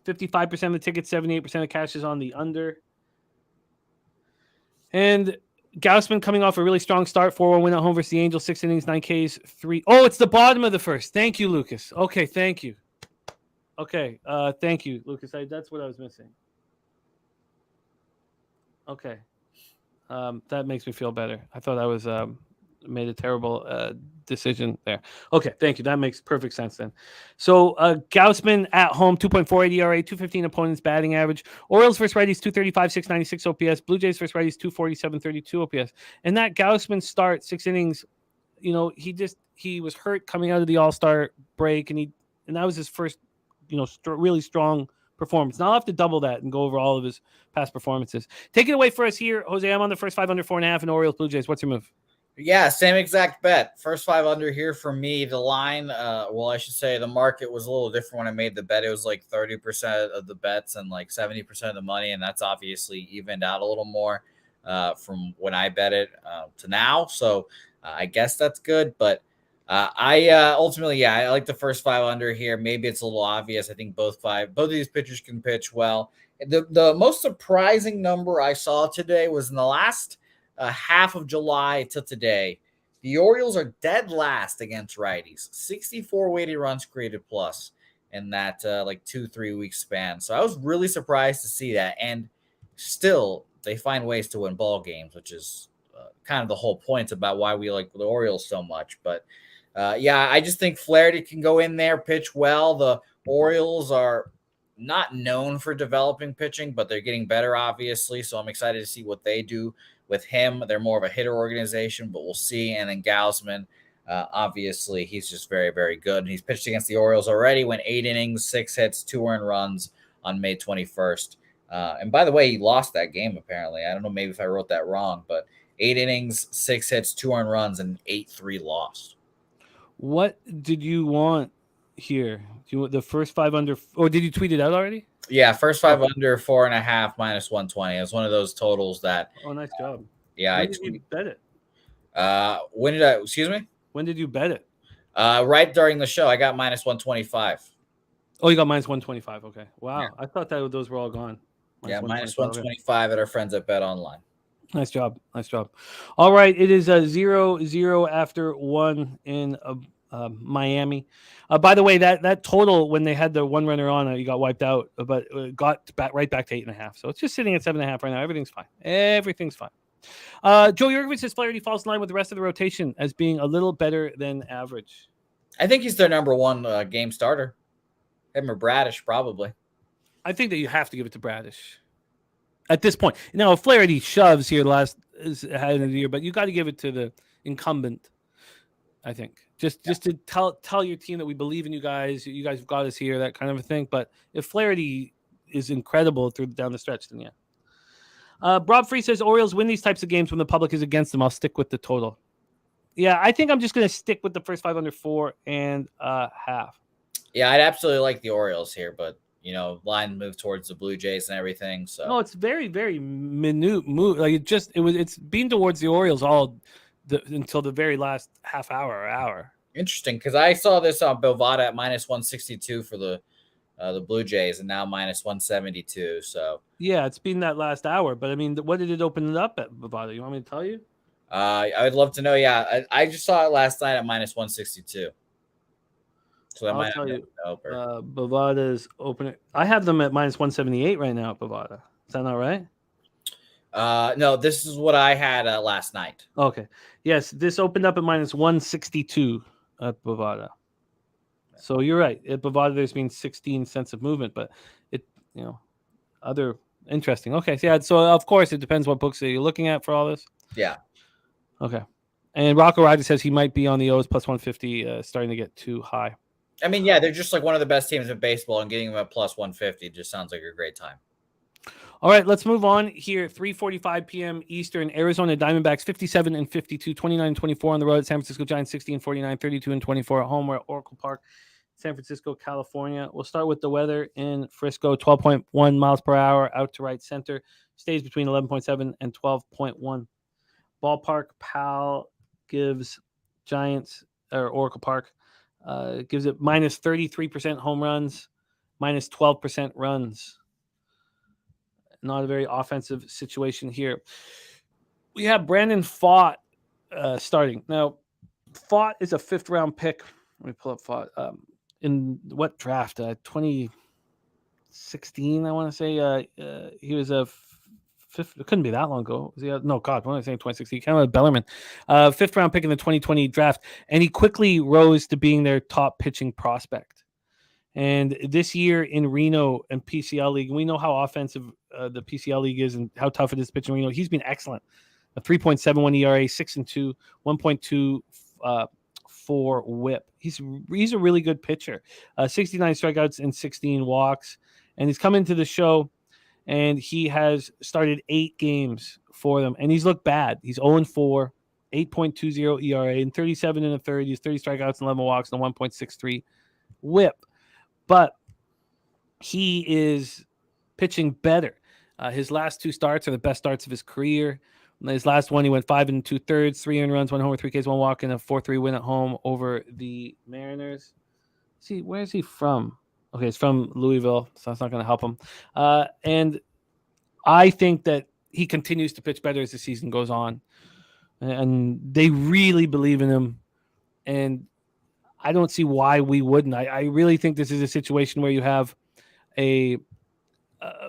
55% of the tickets, 78% of the cash is on the under. And Gausman coming off a really strong start, 4-1 win at home versus the Angels, 6 innings, 9 Ks, 3. Oh, it's the bottom of the first. Thank you, Lucas. Okay, thank you. Okay, thank you, Lucas. That's what I was missing. Okay. That makes me feel better. I thought I was made a terrible decision there. Okay, thank you. That makes perfect sense then. So Gausman at home, 2.48 ERA, 215 opponents batting average. Orioles versus righties, 235, 696 OPS. Blue Jays versus righties, 247, 32 OPS. And that Gausman start, 6 innings, he was hurt coming out of the All-Star break, and that was his first, really strong performance. Now I'll have to double that and go over all of his past performances. Take it away for us here, Jose. I'm on the first 5 under 4.5 in Orioles Blue Jays. What's your move? Yeah, same exact bet. First 5 under here for me. The line, I should say the market was a little different when I made the bet. It was like 30% of the bets and like 70% of the money, and that's obviously evened out a little more from when I bet it to now. So I guess that's good, but I ultimately, I like the first 5 under here. Maybe it's a little obvious. I think both of these pitchers can pitch well. The most surprising number I saw today was in the last half of July to today, the Orioles are dead last against righties, 64 weighted runs created plus in that 2-3 week span. So I was really surprised to see that, and still they find ways to win ball games, which is kind of the whole point about why we like the Orioles so much. But I just think Flaherty can go in there, pitch well. The Orioles are not known for developing pitching, but they're getting better, obviously. So I'm excited to see what they do with him. They're more of a hitter organization, but we'll see. And then Gausman, obviously, he's just very, very good. And he's pitched against the Orioles already, went 8 innings, 6 hits, 2 earned runs on May 21st. And by the way, he lost that game, apparently. I don't know, maybe if I wrote that wrong, but 8 innings, 6 hits, 2 earned runs, and 8-3 lost. What did you want here? Do you want the first 5 under, or did you tweet it out already? Yeah, first 5 under 4.5 minus 120. It was one of those totals that. Oh, nice job. Yeah, when did you bet it? When did I? Excuse me. When did you bet it? Right during the show, I got minus 125. Oh, you got minus 125. Okay. Wow. Yeah. I thought that those were all gone. Minus 125 at our friends at Bet Online. Nice job. All right. It is 0-0 after 1 in Miami. By the way, that total when they had the one runner on, you got wiped out, but got right back to 8.5. So it's just sitting at 7.5 right now. Everything's fine. Joe Yurkovich says Flaherty falls in line with the rest of the rotation as being a little better than average. I think he's their number one game starter. Him or Bradish, probably. I think that you have to give it to Bradish at this point. Now, Flaherty shoves here last of the year, but you got to give it to the incumbent. I think just to tell your team that we believe in you guys. You guys have got us here, that kind of a thing. But if Flaherty is incredible down the stretch, then yeah. Rob Free says Orioles win these types of games when the public is against them. I'll stick with the total. Yeah, I think I'm just going to stick with the first 5 under 4.5. Yeah, I'd absolutely like the Orioles here, but line move towards the Blue Jays and everything. So no, it's very, very minute move. Like it's been towards the Orioles until the very last half hour or hour. Interesting, because I saw this on Bovada at minus 162 for the Blue Jays, and now minus 172. So yeah, it's been that last hour. But I mean, what did it open it up at, Bovada? You want me to tell you? I would love to know. Yeah, I just saw it last night at minus 162. So that might tell you. Bovada's opening. I have them at minus 178 right now at Bovada. Is that not right? No, this is what I had last night. Okay. Yes, this opened up at minus 162 at Bovada. So you're right. At Bovada, there's been 16 cents of movement, but other interesting. Okay. So of course, it depends what books that you're looking at for all this. Yeah. Okay. And Rocco Ryder says he might be on the O's plus 150, starting to get too high. I mean, yeah, they're just like one of the best teams in baseball, and getting them at plus 150 just sounds like a great time. All right, let's move on here. 3:45 p.m. Eastern. Arizona Diamondbacks 57-52, 29-24 on the road. San Francisco Giants 60-49, 32-24 at home. We're at Oracle Park, San Francisco, California. We'll start with the weather in Frisco. 12.1 miles per hour out to right center. Stays between 11.7 and 12.1. Ballpark Pal gives Giants or Oracle Park. Gives it minus 33% home runs, minus 12% runs. Not a very offensive situation here. We have Brandon Pfaadt starting. Now, Pfaadt is a 5th-round pick. Let me pull up Pfaadt. In what draft? 2016, I want to say. He was a fifth. It couldn't be that long ago. Was he? No, God, what am I saying? 2016. Kind of Bellerman. 5th-round pick in the 2020 draft, and he quickly rose to being their top pitching prospect. And this year in Reno and PCL League, we know how offensive the PCL League is and how tough it is to pitch in Reno. He's been excellent. A 3.71 ERA, 6-2, 1.24 WHIP. He's a really good pitcher. 69 strikeouts and 16 walks. And he's come into the show, and he has started 8 games for them. And he's looked bad. He's 0-4, 8.20 ERA, and 37 1/3. He's 30 strikeouts and 11 walks and a 1.63 WHIP. But he is pitching better. His last 2 starts are the best starts of his career. His last one, he went 5 2/3, 3 earned runs, 1 homer, 3 Ks, 1 walk, and a 4-3 win at home over the Mariners. See, where is he from? Okay, it's from Louisville, so that's not going to help him. And I think that he continues to pitch better as the season goes on. And they really believe in him. And I don't see why we wouldn't. I really think this is a situation where you have a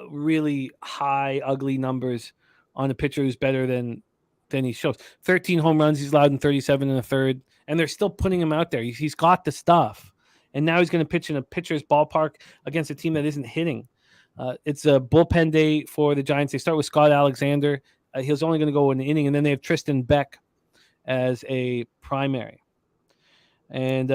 really high, ugly numbers on a pitcher who's better than he shows. 13 home runs he's allowed in 37 1/3, and they're still putting him out there. He's got the stuff, and now he's going to pitch in a pitcher's ballpark against a team that isn't hitting. It's a bullpen day for the Giants. They start with Scott Alexander. He's only going to go an inning, and then they have Tristan Beck as a primary. And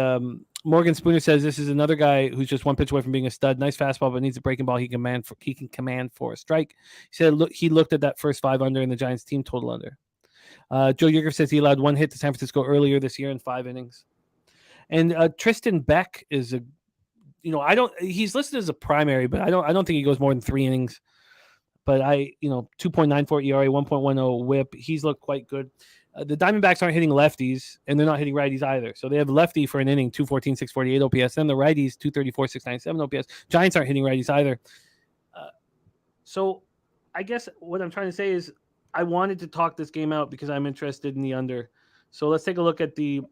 Morgan Spooner says this is another guy who's just one pitch away from being a stud. Nice fastball, but needs a breaking ball he can command for a strike. He said he looked at that first 5 under in the Giants team total under. Joe Yeager says he allowed 1 hit to San Francisco earlier this year in 5 innings. And Tristan Beck is he's listed as a primary, but I don't think he goes more than 3 innings. But 2.94 ERA, 1.10 WHIP. He's looked quite good. The Diamondbacks aren't hitting lefties, and they're not hitting righties either. So they have lefty for an inning, 214, 648 OPS. Then the righties, 234, 697 OPS. Giants aren't hitting righties either. So I guess what I'm trying to say is I wanted to talk this game out because I'm interested in the under. So let's take a look at the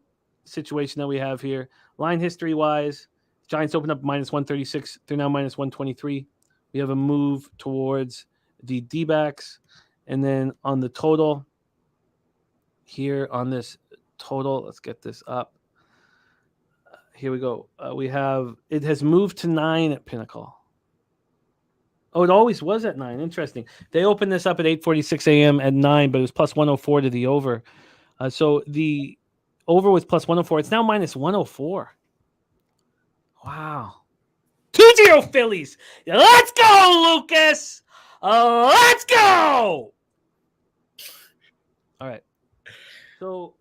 situation that we have here. Line history-wise, Giants opened up minus 136. They're now minus 123. We have a move towards the D-backs. And then on the total, here on this total, let's get this up. Here we go. We have, it has moved to 9 at Pinnacle. Oh, it always was at 9. Interesting. They opened this up at 8:46 a.m. at 9, but it was plus 104 to the over. So the over was plus 104. It's now minus 104. Wow. 2-0 Phillies. Let's go, Lucas. Let's go. All right. So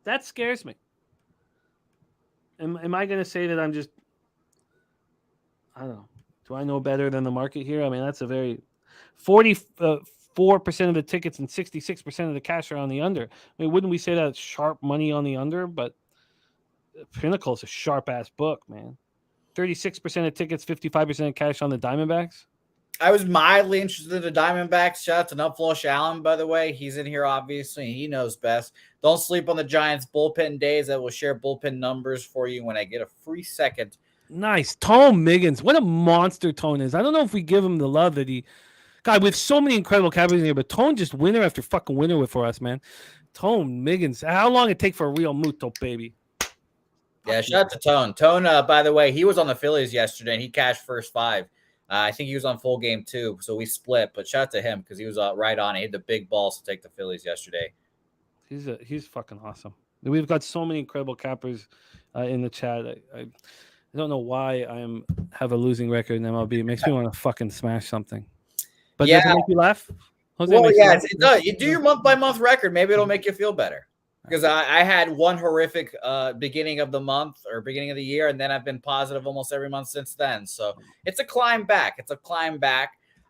that scares me. Am I going to say that I'm just, I don't know. Do I know better than the market here? I mean, that's a very 44% of the tickets and 66% of the cash are on the under. I mean, wouldn't we say that's sharp money on the under? But Pinnacle's a sharp ass book, man. 36% of tickets, 55% of cash on the Diamondbacks. I was mildly interested in the Diamondbacks. Shout out to Nutflush Allen, by the way. He's in here, obviously, and he knows best. Don't sleep on the Giants' bullpen days. I will share bullpen numbers for you when I get a free second. Nice. Tone Miggins. What a monster Tone is. I don't know if we give him the love that he... God, we have so many incredible captains here, but Tone just winner after fucking winner for us, man. Tone Miggins. How long it take for a real Muto, baby? Yeah, shout out to Tone. Tone, by the way, he was on the Phillies yesterday, and he cashed first 5. I think he was on full game too, so we split. But shout out to him because he was right on. He hit the big balls to take the Phillies yesterday. He's fucking awesome. We've got so many incredible cappers in the chat. I don't know why I have a losing record in MLB. It makes me want to fucking smash something. But does it make you laugh? Jose, well, yeah, it does. You do your month-by-month record. Maybe it'll make you feel better. Because I had one horrific beginning of the month or beginning of the year, and then I've been positive almost every month since then. So it's a climb back.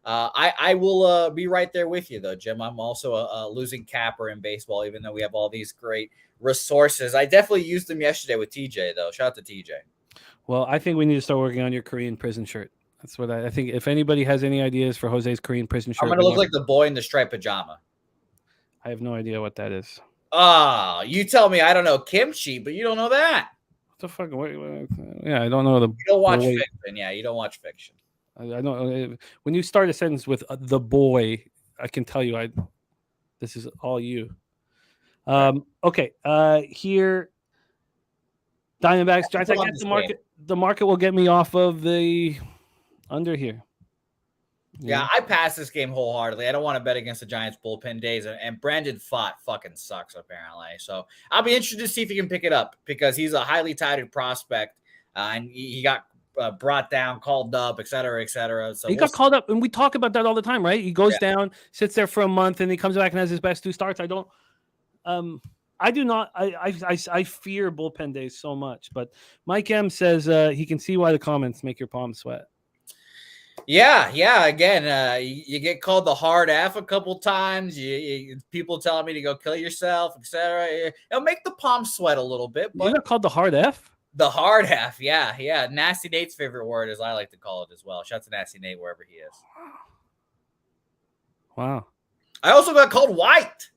I will be right there with you, though, Jim. I'm also a losing capper in baseball, even though we have all these great resources. I definitely used them yesterday with TJ, though. Shout out to TJ. Well, I think we need to start working on your Korean prison shirt. That's what I think. If anybody has any ideas for Jose's Korean prison shirt, I'm going to look like the boy in the striped pajama. I have no idea what that is. Oh, you tell me I don't know kimchi, but you don't know that. What the fuck? Yeah, I don't know. You don't watch fiction. Yeah, you don't watch fiction. I don't. When you start a sentence with the boy, I can tell you this is all you. Okay. Here, Diamondbacks, Giants. I guess the market will get me off of the under here. Yeah, I passed this game wholeheartedly. I don't want to bet against the Giants bullpen days, and Brandon Pfaadt fucking sucks apparently. So I'll be interested to see if he can pick it up because he's a highly touted prospect, and he got brought down, called up, et cetera, et cetera. So he got called up, and we talk about that all the time, right? He goes down, sits there for a month, and he comes back and has his best 2 starts. I do not. I fear bullpen days so much. But Mike M says he can see why the comments make your palms sweat. Yeah. Again, you get called the hard F a couple times. People telling me to go kill yourself, etc. It'll make the palms sweat a little bit. But you got called the hard F? The hard F, yeah. Nasty Nate's favorite word, as I like to call it as well. Shout out to Nasty Nate wherever he is. Wow. I also got called white.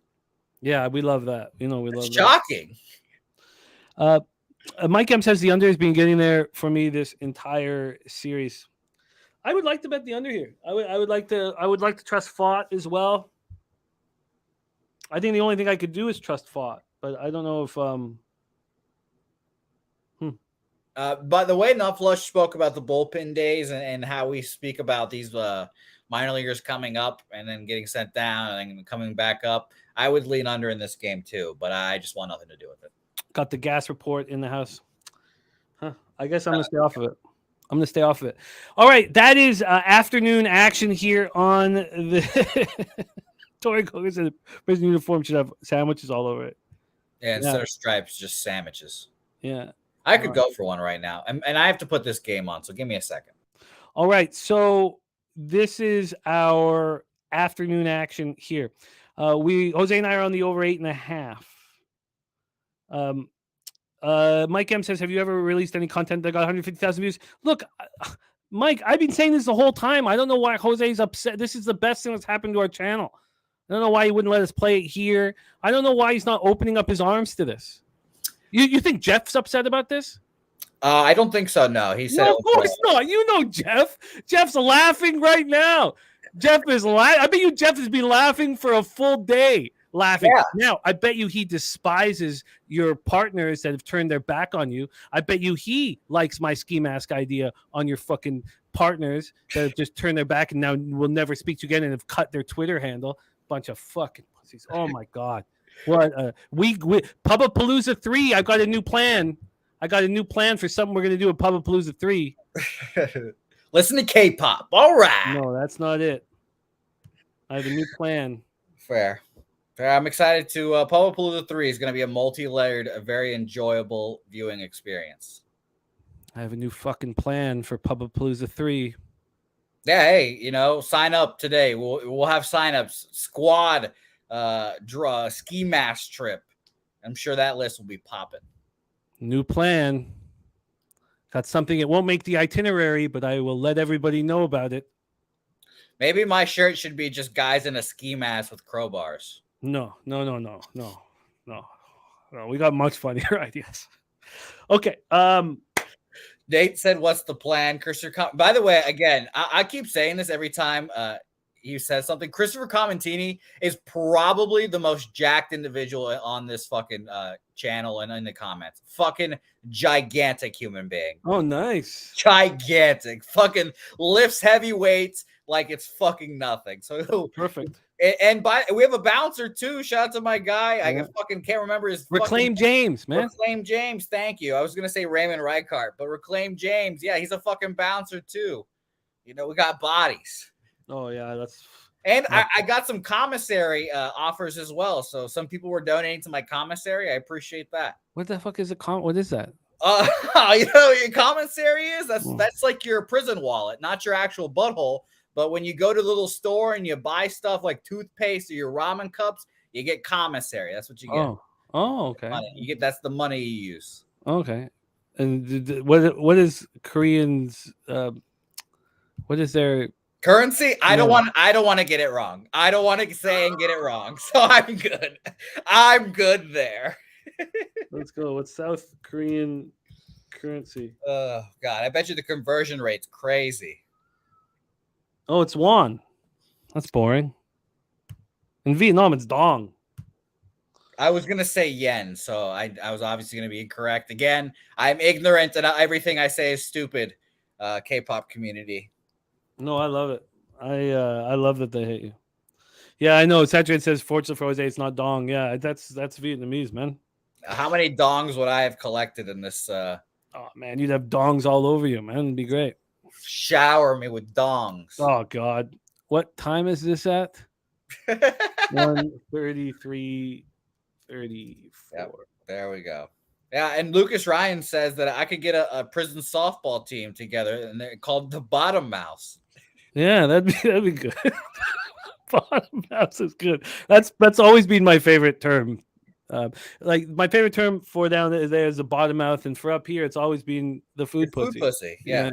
Yeah, we love that. We love that. Shocking. Mike M says the under has been getting there for me this entire series. I would like to bet the under here. I would like to trust Pfaadt as well. I think the only thing I could do is trust Pfaadt, but I don't know if By the way, Nutflush spoke about the bullpen days and how we speak about these minor leaguers coming up and then getting sent down and then coming back up. I would lean under in this game too, but I just want nothing to do with it. Got the gas report in the house. I guess I'm going to stay off of it. All right. That is afternoon action here on the Tori Coker said the prison uniform should have sandwiches all over it. Yeah, instead of stripes, just sandwiches. Yeah. I could go for one right now. And I have to put this game on, so give me a second. All right. So this is our afternoon action here. Jose and I are on the over 8.5. Mike M says, have you ever released any content that got 150,000 views? Look, Mike, I've been saying this the whole time. I don't know why Jose's upset. This is the best thing that's happened to our channel. I don't know why he wouldn't let us play it here. I don't know why he's not opening up his arms to this. You think Jeff's upset about this? I don't think so. No, he said. No, of course not. You know Jeff. Jeff's laughing right now. Jeff is laughing. I bet you Jeff has been laughing for a full day. Laughing. Yeah. Now, I bet you he despises your partners that have turned their back on you. I bet you he likes my ski mask idea on your fucking partners that have just turned their back and now will never speak to you again and have cut their Twitter handle. Bunch of fucking pussies. Oh my God. What we Pubapalooza 3. I've got a new plan. I got a new plan for something we're gonna do at Pubapalooza 3. Listen to K-pop. All right. No, that's not it. I have a new plan. Fair. I'm excited to Pubapalooza 3 is going to be a multi-layered, a very enjoyable viewing experience. I have a new fucking plan for Pubapalooza 3. Yeah, hey, sign up today. We'll have signups. Squad draw ski mask trip. I'm sure that list will be popping. New plan. Got something. It won't make the itinerary, but I will let everybody know about it. Maybe my shirt should be just guys in a ski mask with crowbars. No. We got much funnier ideas. Okay. Nate said, "What's the plan?" By the way, again, I keep saying this every time he says something. Christopher Commentini is probably the most jacked individual on this fucking channel and in the comments. Fucking gigantic human being. Oh, nice. Gigantic. Fucking lifts heavy weights like it's fucking nothing. So perfect. And we have a bouncer too. Shout out to my guy. Yeah. I fucking can't remember his Reclaim James, man. Reclaim James. Thank you. I was gonna say Raymond Reichart, but Reclaim James. Yeah, he's a fucking bouncer too. We got bodies. Oh yeah, that's. And I got some commissary offers as well. So some people were donating to my commissary. I appreciate that. What the fuck is what is that? Your commissary is that's like your prison wallet, not your actual butthole. But when you go to the little store and you buy stuff like toothpaste or your ramen cups, you get commissary. That's what you get. Oh, okay. That's the money you use. Okay. And what is Koreans? What is their currency? I don't want to get it wrong. I don't want to say and get it wrong. So I'm good. I'm good there. Let's go. What's South Korean currency? Oh God, I bet you the conversion rate's crazy. Oh, it's won. That's boring. In Vietnam, it's dong. I was gonna say yen, so I was obviously gonna be incorrect again. I'm ignorant, and everything I say is stupid. K-pop community. No, I love it. I love that they hate you. Yeah, I know. Saturated says Forza for Jose. It's not dong. Yeah, that's Vietnamese, man. How many dongs would I have collected in this? Oh man, you'd have dongs all over you, man. It'd be great. Shower me with dongs. Oh God, what time is this at? 1:33:34. Yep, there we go. Yeah, and Lucas Ryan says that I could get a prison softball team together, and they're called the Bottom Mouse. Yeah, that'd be good. Bottom Mouse is good. That's always been my favorite term. Like my favorite term for down there is the bottom mouth, and for up here, it's always been the food pussy. Food pussy, yeah.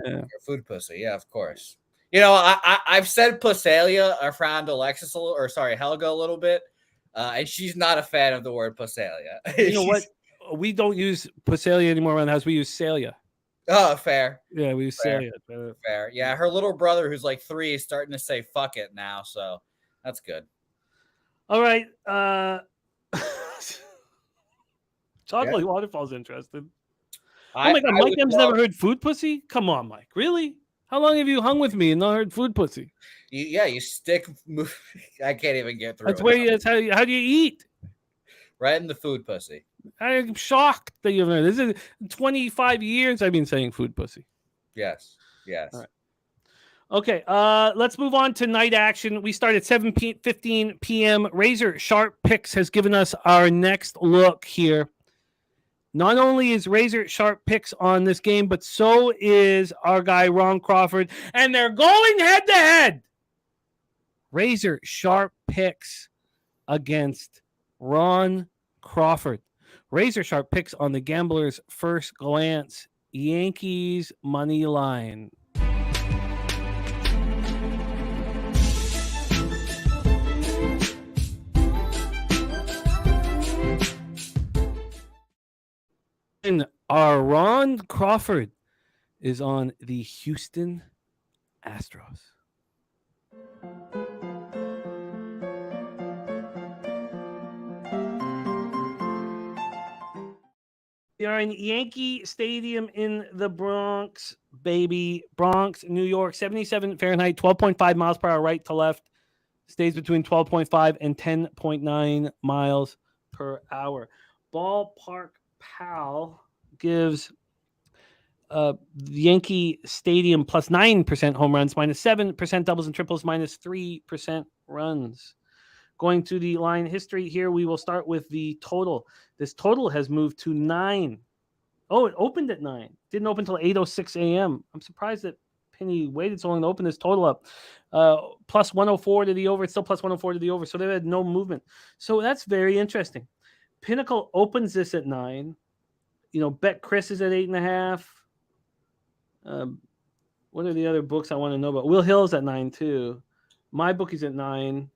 Food pussy, yeah, of course. I've said pussalia around Helga a little bit, and she's not a fan of the word pussalia. You know what? We don't use pussalia anymore around the house. We use salia. Oh, fair. Yeah, we use salia. Fair. Yeah, her little brother, who's like 3, is starting to say "fuck it" now, so that's good. All right. Chocolate Waterfall's interested. Oh my God, Mike M's never heard food pussy? Come on, Mike. Really? How long have you hung with me and not heard food pussy? You stick. I can't even get through. That's how do you eat? Right in the food pussy. I'm shocked that you haven't heard. This is 25 years I've been saying food pussy. Yes. All right. Okay, let's move on to night action. We start at 7:15 p.m. Razor Sharp Picks has given us our next look here. Not only is Razor Sharp Picks on this game, but so is our guy Ron Crawford, and they're going head-to-head. Razor Sharp Picks against Ron Crawford. Razor sharp picks on the gambler's first glance. Yankees money line. And our Ron Crawford is on the Houston Astros. We are in Yankee Stadium in the Bronx, baby. Bronx, New York, 77 Fahrenheit, 12.5 miles per hour right to left. Stays between 12.5 and 10.9 miles per hour. Ballpark Pal gives Yankee Stadium plus 9% home runs, minus 7% doubles and triples, minus 3% runs. Going to the line history here, we will start with the total. This total has moved to 9. Oh, it opened at 9. Didn't open until 8:06 a.m. I'm surprised that Penny waited so long to open this total up. Plus 104 to the over. It's still plus 104 to the over. So they had no movement. So that's very interesting. Pinnacle opens this at 9. Bet Chris is at 8.5. What are the other books I want to know about? Will Hill's at 9 too. My bookie's at 9.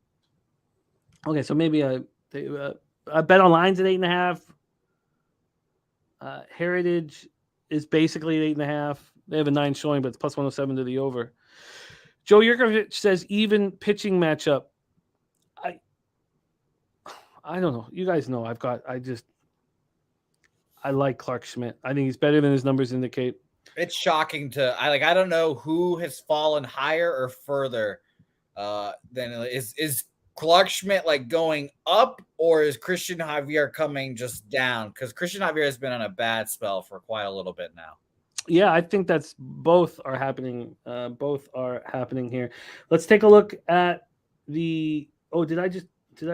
Okay, so maybe I Bet Online's at 8.5. Heritage is basically at 8.5. They have a 9 showing, but it's plus 107 to the over. Joe Yurkovich says even pitching matchup. I don't know. You guys know I like Clark Schmidt. I think he's better than his numbers indicate. It's shocking I don't know who has fallen higher or further than is Clark Schmidt going up, or is Christian Javier coming just down? Because Christian Javier has been on a bad spell for quite a little bit now. Yeah, I think that's both are happening. Both are happening here. Let's take a look at the. Oh, did I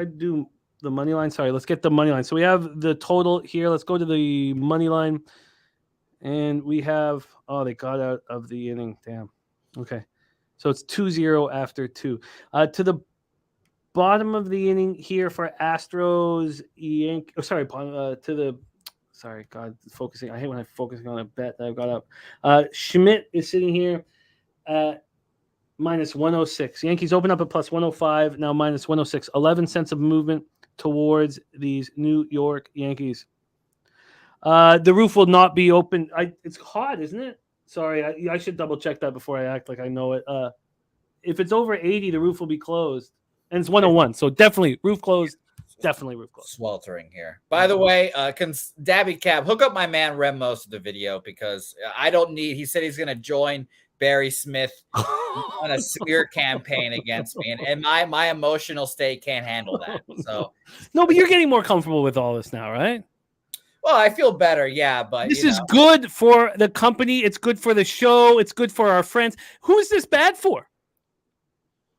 do the money line? Sorry, let's get the money line. So we have the total here. Let's go to the money line, and we have. Oh, they got out of the inning. Damn. Okay, so it's 2-0 after 2. To the bottom of the inning here for Astros, focusing. I hate when I'm focusing on a bet that I've got up. Schmidt is sitting here at minus 106. Yankees open up at plus 105, now minus 106. 11 cents of movement towards these New York Yankees. The roof will not be open. It's hot, isn't it? Sorry, I should double check that before I act like I know it. If it's over 80, the roof will be closed. And it's 101, so definitely roof closed. Definitely roof closed. Sweltering here. By the way, Dabby Cab, hook up my man Rem most of the video, because I don't need. He said he's going to join Barry Smith on a smear campaign against me, and my emotional state can't handle that. So no, but you're getting more comfortable with all this now, right? Well, I feel better, yeah, but this is good for the company. It's good for the show. It's good for our friends. Who is this bad for?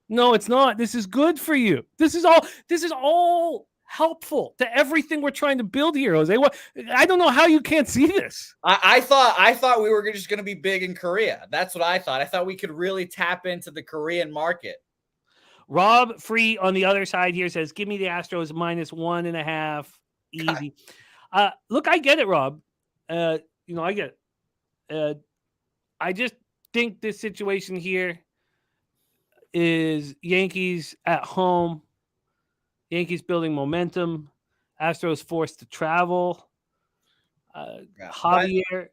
No, it's not. This is good for you. This is all helpful to everything we're trying to build here, Jose. I don't know how you can't see this. I thought we were just going to be big in Korea. That's what I thought. I thought we could really tap into the Korean market. Rob Free on the other side here says, give me the Astros minus 1.5. Easy. Look, I get it, Rob. I get it. I just think this situation here is Yankees at home, Yankees building momentum, Astros forced to travel. Javier.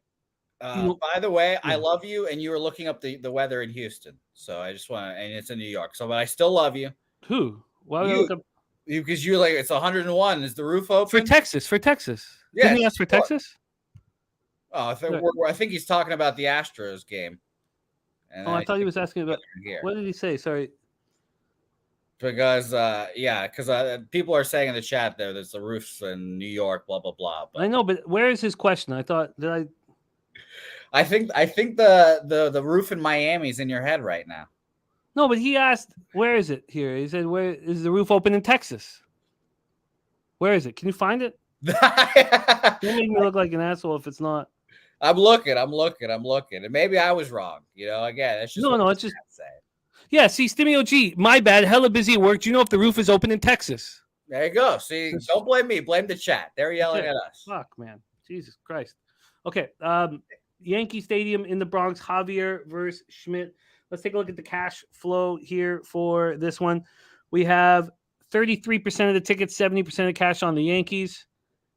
By the way, I love you, and you were looking up the weather in Houston. So I just want to, and it's in New York. So, but I still love you. Who? Why would I look up? Because you're like, it's 101. Is the roof open? For Texas. Yeah, didn't he ask for Texas? Oh, I think he's talking about the Astros game. And I thought he was asking about here. What did he say? Sorry. Because people are saying in the chat there's the roofs in New York, blah blah blah. But I know, but where is his question? I thought I think the roof in Miami is in your head right now. No, but he asked, where is it here? He said, where is the roof open in Texas? Where is it? Can you find it? Don't make me look like an asshole if it's not. I'm looking. And maybe I was wrong. Again, it's just no, it's just say. Yeah, see, Stimmy OG, my bad, hella busy at work. Do you know if the roof is open in Texas? There you go. See, don't blame me. Blame the chat. They're yelling at us. Fuck, man. Jesus Christ. Okay. Yankee Stadium in the Bronx, Javier versus Schmidt. Let's take a look at the cash flow here for this one. We have 33% of the tickets, 70% of cash on the Yankees.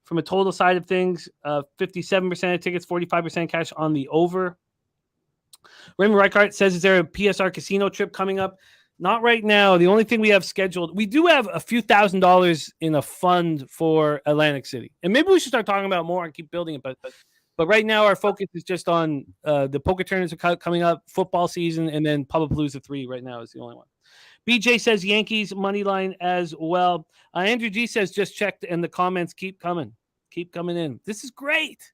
From a total side of things, 57% of tickets, 45% cash on the over. Raymond Reichart says, is there a PSR casino trip coming up? Not right now. The only thing we have scheduled, we do have a few $1,000s in a fund for Atlantic City. And maybe we should start talking about more and keep building it. But right now our focus is just on the poker tournaments coming up, football season, and then Pubapalooza 3 right now is the only one. BJ says Yankees money line as well. Andrew G says just checked, and the comments keep coming. Keep coming in. This is great.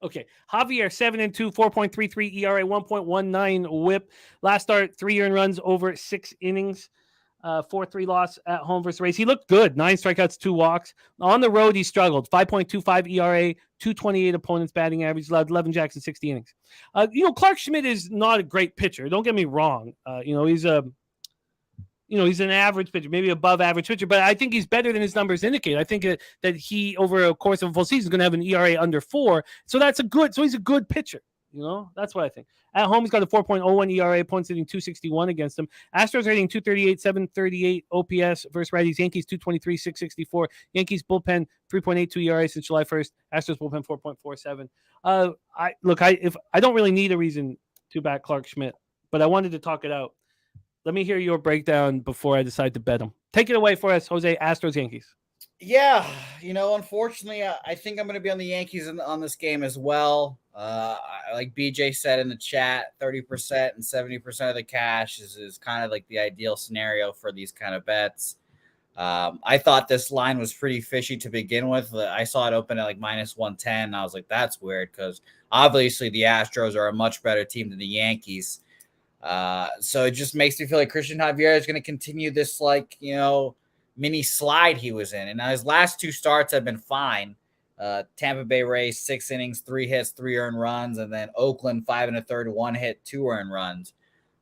Okay, Javier 7-2, 4.33 ERA, 1.19 WHIP. Last start, 3 earned runs over 6 innings. 4-3 loss at home versus Rays. He looked good. 9 strikeouts, 2 walks. On the road, he struggled. 5.25 ERA, 228 opponents batting average. Allowed 11 jacks in 60 innings. Clark Schmidt is not a great pitcher. Don't get me wrong. He's an average pitcher, maybe above average pitcher, but I think he's better than his numbers indicate. I think that he, over a course of a full season, is going to have an ERA under 4. So he's a good pitcher. That's what I think. At home, he's got a 4.01 ERA, points hitting 261 against him. Astros rating 238, 738 OPS versus righties. Yankees 223, 664. Yankees bullpen 3.82 ERA since July 1st. Astros bullpen 4.47. I don't really need a reason to back Clark Schmidt, but I wanted to talk it out. Let me hear your breakdown before I decide to bet him. Take it away for us, Jose. Astros, Yankees. Yeah, unfortunately, I think I'm going to be on the Yankees on this game as well. Like BJ said in the chat, 30% and 70% of the cash is kind of like the ideal scenario for these kind of bets. I thought this line was pretty fishy to begin with. I saw it open at like minus 110. I was like, that's weird because obviously the Astros are a much better team than the Yankees. So it just makes me feel like Christian Javier is going to continue this, mini slide he was in. And now his last 2 starts have been fine. Tampa Bay Rays, 6 innings, 3 hits, 3 earned runs. And then Oakland, 5 1/3, 1 hit, 2 earned runs.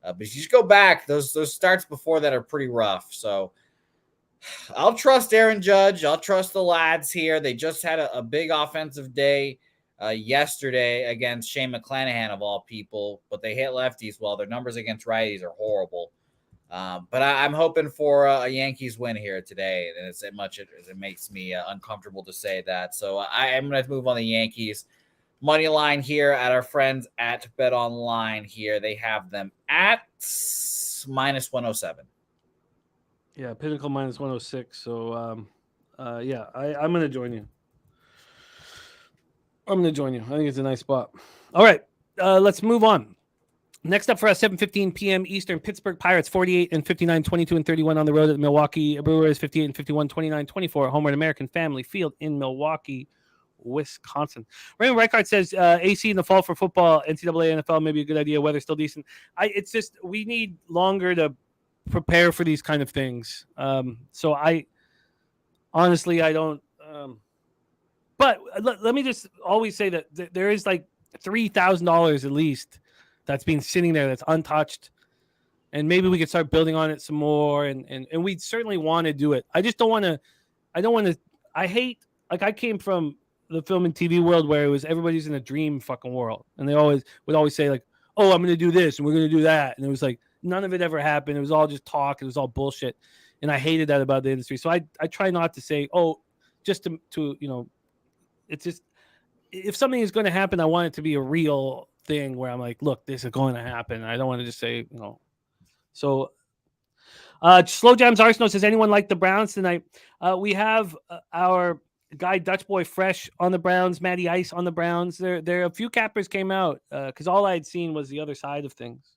But if you just go back, those starts before that are pretty rough. So I'll trust Aaron Judge. I'll trust the lads here. They just had a big offensive day yesterday against Shane McClanahan of all people, but they hit lefties well. Their numbers against righties are horrible. But I'm hoping for a Yankees win here today, and as much as it makes me uncomfortable to say that. So I am going to move on the Yankees. Money line here at our friends at Bet Online here. They have them at minus 107. Yeah, Pinnacle minus 106. So, I'm going to join you. I think it's a nice spot. All right, let's move on. Next up for us, 7:15 p.m. Eastern, Pittsburgh Pirates 48 and 59, 22 and 31 on the road at the Milwaukee Brewers 58 and 51, 29, 24 at home at American Family Field in Milwaukee, Wisconsin. Raymond Reichart says AC in the fall for football, NCAA, NFL may be a good idea. Weather's still decent. It's just we need longer to prepare for these kind of things. So I honestly I don't. But let me just always say that there is like $3,000 at least that's been sitting there that's untouched, and maybe we could start building on it some more. And we certainly want to do it. I just don't want to. I hate, I came from the film and TV world where it was everybody's in a dream fucking world, and they would always say like, "Oh, I'm going to do this and we're going to do that," and it was like none of it ever happened. It was all just talk. It was all bullshit, and I hated that about the industry. So I try not to say, "Oh," just to it's just if something is going to happen, I want it to be a real thing where I'm like, look, this is going to happen. I don't want to just say, So, Slow Jams Arsenal says, anyone like the Browns tonight? We have our guy Dutch Boy Fresh on the Browns, Matty Ice on the Browns. There a few cappers came out because all I had seen was the other side of things.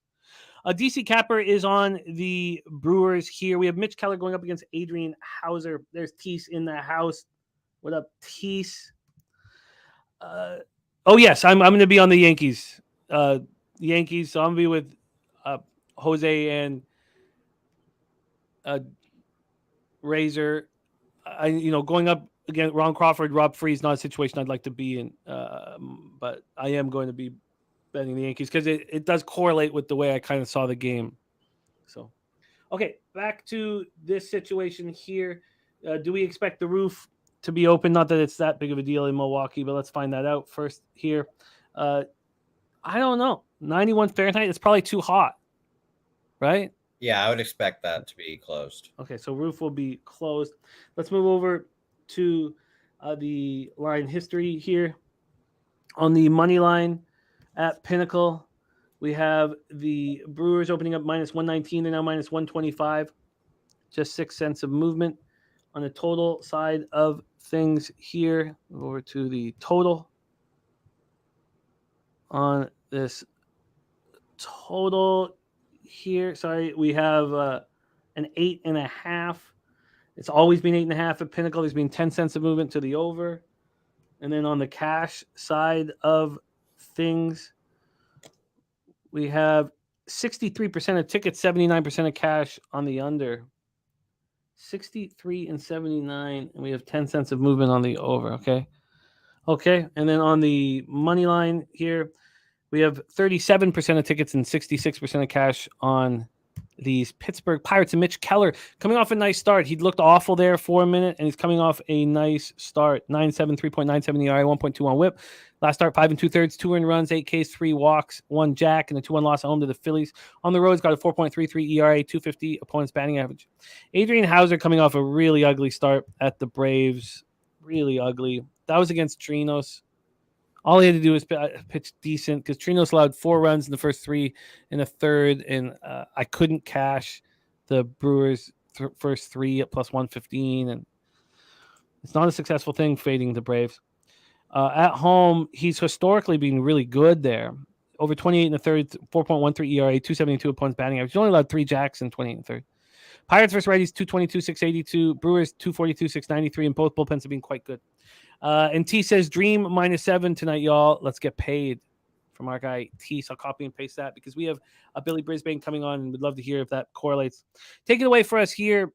DC Capper is on the Brewers here. We have Mitch Keller going up against Adrian Hauser. There's Tease in the house. What up, Tease? Yes, I'm going to be on the Yankees. Yankees. So I'm going to be with Jose and Razor. Going up against Ron Crawford, Rob Free is not a situation I'd like to be in. But I am going to be betting the Yankees because it does correlate with the way I kind of saw the game. So, Okay, back to this situation here. Do we expect the roof to be open? Not that it's that big of a deal in Milwaukee, but let's find that out first here. I don't know. 91 Fahrenheit is probably too hot, right? Yeah, I would expect that to be closed. Okay, so roof will be closed. Let's move over to the line history here. On the money line at Pinnacle, we have the Brewers opening up minus 119 and now minus 125. Just 6 cents of movement. On the total side of things here, over to the total. On this total here, sorry, we have an 8.5. It's always been 8.5 at Pinnacle. There's been 10 cents of movement to the over. And then on the cash side of things, we have 63% of tickets, 79% of cash on the under. 63 and 79, and we have 10 cents of movement on the over. Okay. And then on the money line here, we have 37% of tickets and 66% of cash on these Pittsburgh Pirates and Mitch Keller coming off a nice start. He looked awful there for a minute, and he's coming off a nice start. 9.7, 3.97 ERA, 1.2 on whip. Last start, 5 2/3, 2 earned runs, 8 Ks, 3 walks, 1 jack, and a 2-1 loss at home to the Phillies. On the road, he's got a 4.33 ERA, 250 opponent's batting average. Adrian Hauser coming off a really ugly start at the Braves. Really ugly. That was against Trinos. All he had to do was pitch decent because Trinos allowed 4 runs in the first 3 in the third, and I couldn't cash the Brewers' first 3 at plus 115, and it's not a successful thing fading the Braves. At home, he's historically been really good there. Over 28 in the third, 4.13 ERA, 272 opponent's batting average. He's only allowed 3 jacks in 28 in the third. Pirates versus righties, 222, 682. Brewers, 242, 693, and both bullpens have been quite good. And T says Dream -7 tonight, y'all. Let's get paid from our guy T. So I'll copy and paste that because we have a Billy Brisbane coming on and we'd love to hear if that correlates. Take it away for us here,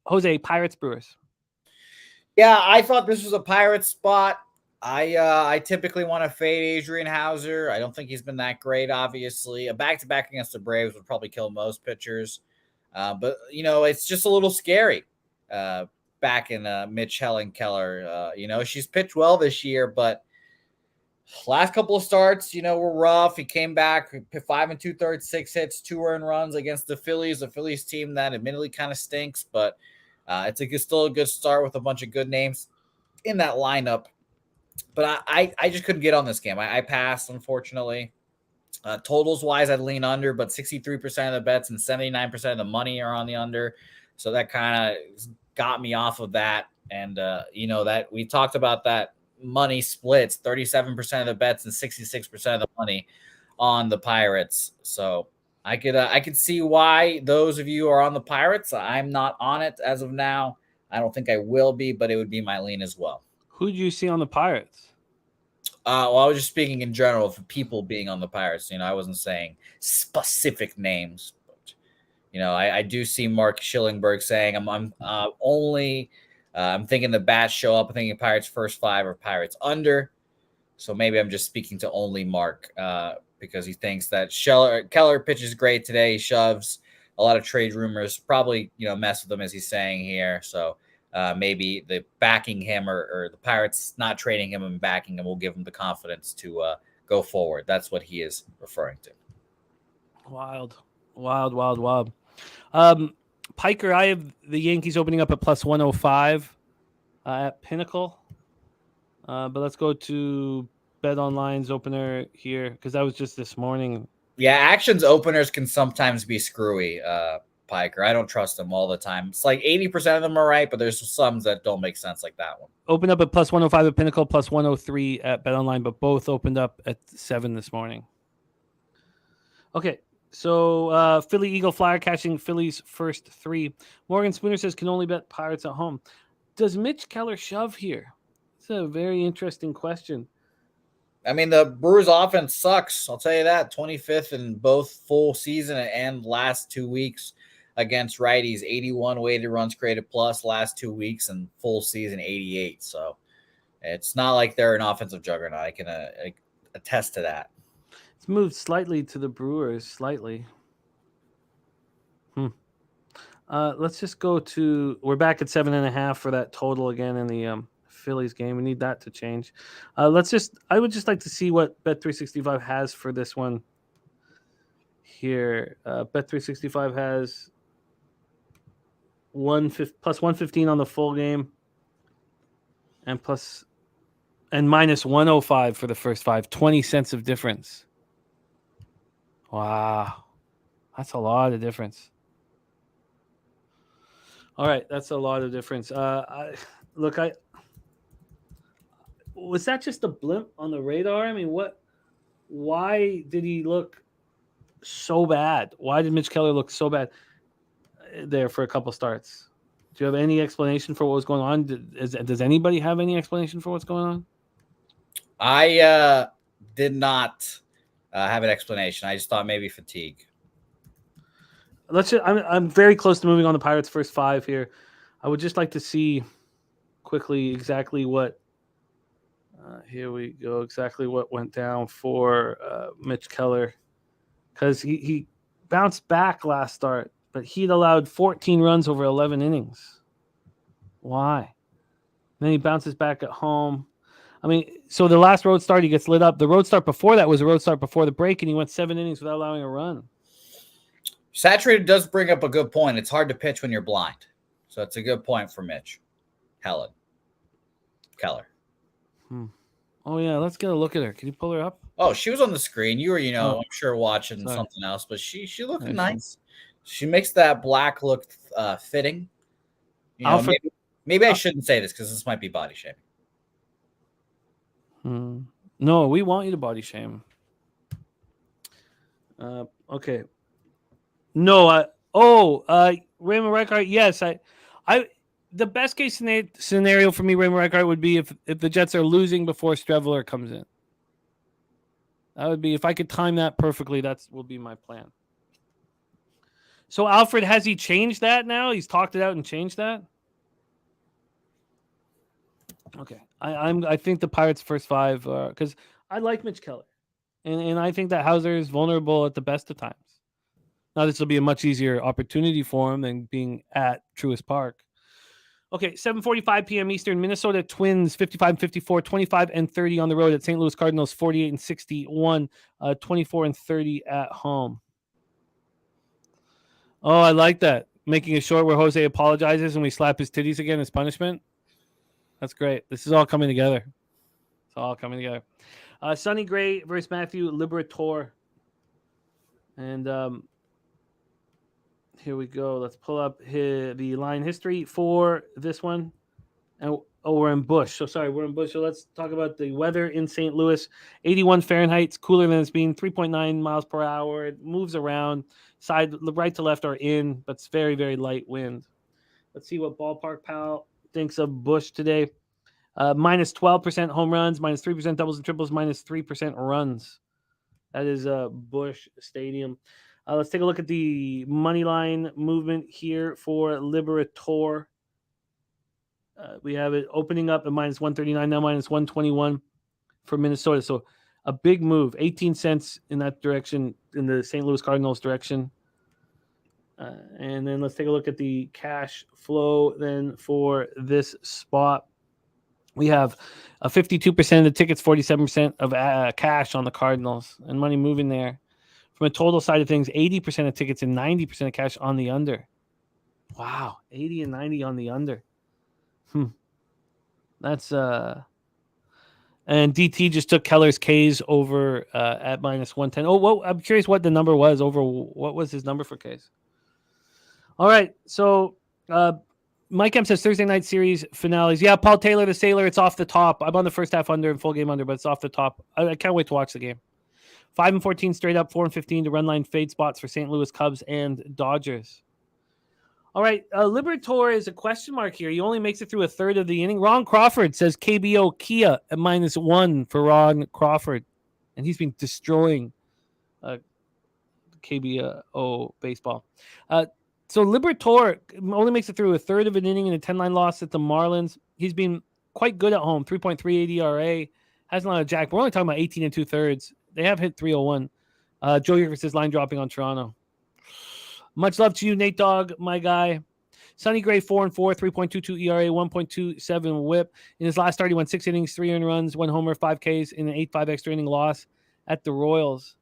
Jose. Pirates, Brewers. Yeah, I thought this was a Pirates spot. I typically want to fade Adrian Hauser. I don't think he's been that great, obviously. A back-to-back against the Braves would probably kill most pitchers. But, it's just a little scary. Back in Mitch Helen Keller. She's pitched well this year, but last couple of starts, were rough. He came back 5 2/3, 6 hits, 2 earned runs against the Phillies team that admittedly kind of stinks, but it's still a good start with a bunch of good names in that lineup. But I just couldn't get on this game. I passed, unfortunately. Totals wise, I'd lean under, but 63% of the bets and 79% of the money are on the under. So that kind of got me off of that. And, that we talked about that money splits, 37% of the bets and 66% of the money on the Pirates. So I could see why those of you are on the Pirates. I'm not on it as of now. I don't think I will be, but it would be my lean as well. Who do you see on the Pirates? I was just speaking in general for people being on the Pirates. I wasn't saying specific names. But, I do see Mark Schillingberg saying I'm thinking the bats show up. I'm thinking Pirates first 5 or Pirates under. So maybe I'm just speaking to only Mark because he thinks that Keller pitches great today. He shoves a lot of trade rumors, probably mess with them as he's saying here. So maybe the backing him or the Pirates not trading him and backing him will give him the confidence to go forward. That's what he is referring to. Wild. Piker, I have the Yankees opening up at plus 105 at Pinnacle. But let's go to Bet Online's opener here because that was just this morning. Yeah, Action's openers can sometimes be screwy, Piker. I don't trust them all the time. It's like 80% of them are right, but there's some that don't make sense like that one. Opened up at plus 105 at Pinnacle, plus 103 at Bet Online, but both opened up at 7 this morning. Okay, so Philly Eagle Flyer catching Phillies first 3. Morgan Spooner says can only bet Pirates at home. Does Mitch Keller shove here? It's a very interesting question. I mean, the Brewers offense sucks. I'll tell you that. 25th in both full season and last 2 weeks against righties. 81 weighted runs created plus last 2 weeks and full season 88. So it's not like they're an offensive juggernaut. I can attest to that. It's moved slightly to the Brewers, slightly. Let's just go to. We're back at 7.5 for that total again in the Phillies game. We need that to change. I would just like to see what Bet365 has for this one here. Bet365 has plus 115 on the full game, and minus 105 for the first 5. 20 cents of difference. Wow, that's a lot of difference. All right, that's a lot of difference. Was that just a blimp on the radar? I mean, why did he look so bad? Why did Mitch Keller look so bad there for a couple starts? Do you have any explanation for what was going on? Does anybody have any explanation for what's going on? I did not have an explanation. I just thought maybe fatigue. I'm very close to moving on the Pirates' first 5 here. I would just like to see quickly exactly what. Here we go. Exactly what went down for Mitch Keller, because he bounced back last start, but he'd allowed 14 runs over 11 innings. Why? And then he bounces back at home. I mean, so the last road start he gets lit up. The road start before that was a road start before the break, and he went 7 innings without allowing a run. Saturated does bring up a good point. It's hard to pitch when you're blind. So it's a good point for Mitch. Keller. Oh, yeah. Let's get a look at her. Can you pull her up? Oh, she was on the screen. You were, I'm sure watching something else, but she looked nice. She makes that black look fitting. Maybe I shouldn't say this because this might be body shaming. No, we want you to body shame. Okay. No, Raymond Reichart. Yes, the best case scenario for me, Raymond Reichart, would be if the Jets are losing before Streveler comes in. That would be, if I could time that perfectly, that will be my plan. So Alfred, has he changed that now? He's talked it out and changed that? Okay. I think the Pirates' first 5, because I like Mitch Keller. And I think that Hauser is vulnerable at the best of times. Now, this will be a much easier opportunity for him than being at Truist Park. Okay, 7:45 p.m. Eastern. Minnesota Twins 55-54, 25-30 on the road at St. Louis Cardinals 48-61, 24-30 at home. Oh, I like that. Making it short where Jose apologizes and we slap his titties again as punishment. That's great. This is all coming together. It's all coming together. Sonny Gray versus Matthew Liberatore. And here we go. Let's pull up the line history for this one. And we're in Bush. We're in Bush. So let's talk about the weather in St. Louis. 81 Fahrenheit. It's cooler than it's been. 3.9 miles per hour. It moves around. Side right to left are in, but it's very, very light wind. Let's see what Ballpark Pal thinks of Bush today. Minus 12% home runs, minus 3% doubles and triples, minus 3% runs. That is Bush Stadium. Let's take a look at the money line movement here for Liberator. We have it opening up at minus 139, now minus 121 for Minnesota. So a big move, 18 cents in that direction, in the St. Louis Cardinals direction. And then let's take a look at the cash flow then for this spot. We have 52% of the tickets, 47% of cash on the Cardinals, and money moving there. From a total side of things, 80% of tickets and 90% of cash on the under. Wow, 80 and 90 on the under. That's and DT just took Keller's K's over at minus 110. Oh, I'm curious what the number was over. What was his number for K's? All right, so Mike M says Thursday night series finales. Yeah, Paul Taylor, the Sailor, it's off the top. I'm on the first half under and full game under, but it's off the top. I can't wait to watch the game. 5-14 straight up, 4-15 to run line fade spots for St. Louis Cubs and Dodgers. All right, Liberator is a question mark here. He only makes it through a third of the inning. Ron Crawford says KBO Kia at minus 1 for Ron Crawford. And he's been destroying KBO baseball. So Liberator only makes it through a third of an inning in a 10-line loss at the Marlins. He's been quite good at home, 3.38 ERA. Hasn't allowed a jack. We're only talking about 18 2/3. They have hit 301. Joe Yerker says line dropping on Toronto. Much love to you, Nate Dogg, my guy. Sonny Gray, 4-4, 3.22 ERA, 1.27 WHIP. In his last 30, went 6 innings, 3 earned runs, 1 homer, 5 Ks in an 8-5 extra inning loss at the Royals.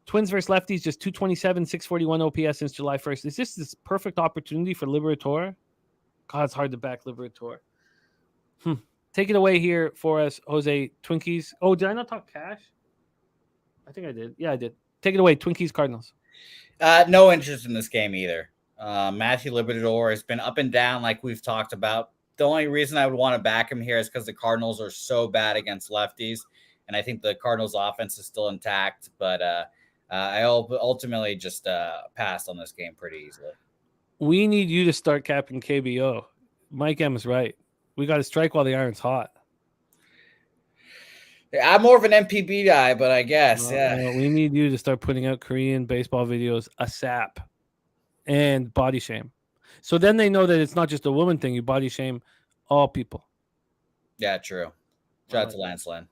Twins versus lefties, just 227, 641 OPS since July 1st. Is this perfect opportunity for Liberatore? God, it's hard to back Liberatore. Take it away here for us, Jose. Twinkies. Oh, did I not talk cash? I think I did. Yeah, I did. Take it away, Twinkies, Cardinals. No interest in this game either. Matthew Liberatore has been up and down like we've talked about. The only reason I would want to back him here is because the Cardinals are so bad against lefties, and I think the Cardinals' offense is still intact, but I ultimately just passed on this game pretty easily. We need you to start capping KBO. Mike M is right. We got to strike while the iron's hot. I'm more of an MPB guy, but I guess, we need you to start putting out Korean baseball videos ASAP and body shame. So then they know that it's not just a woman thing. You body shame all people. Yeah, true. Shout out to Lance Lynn.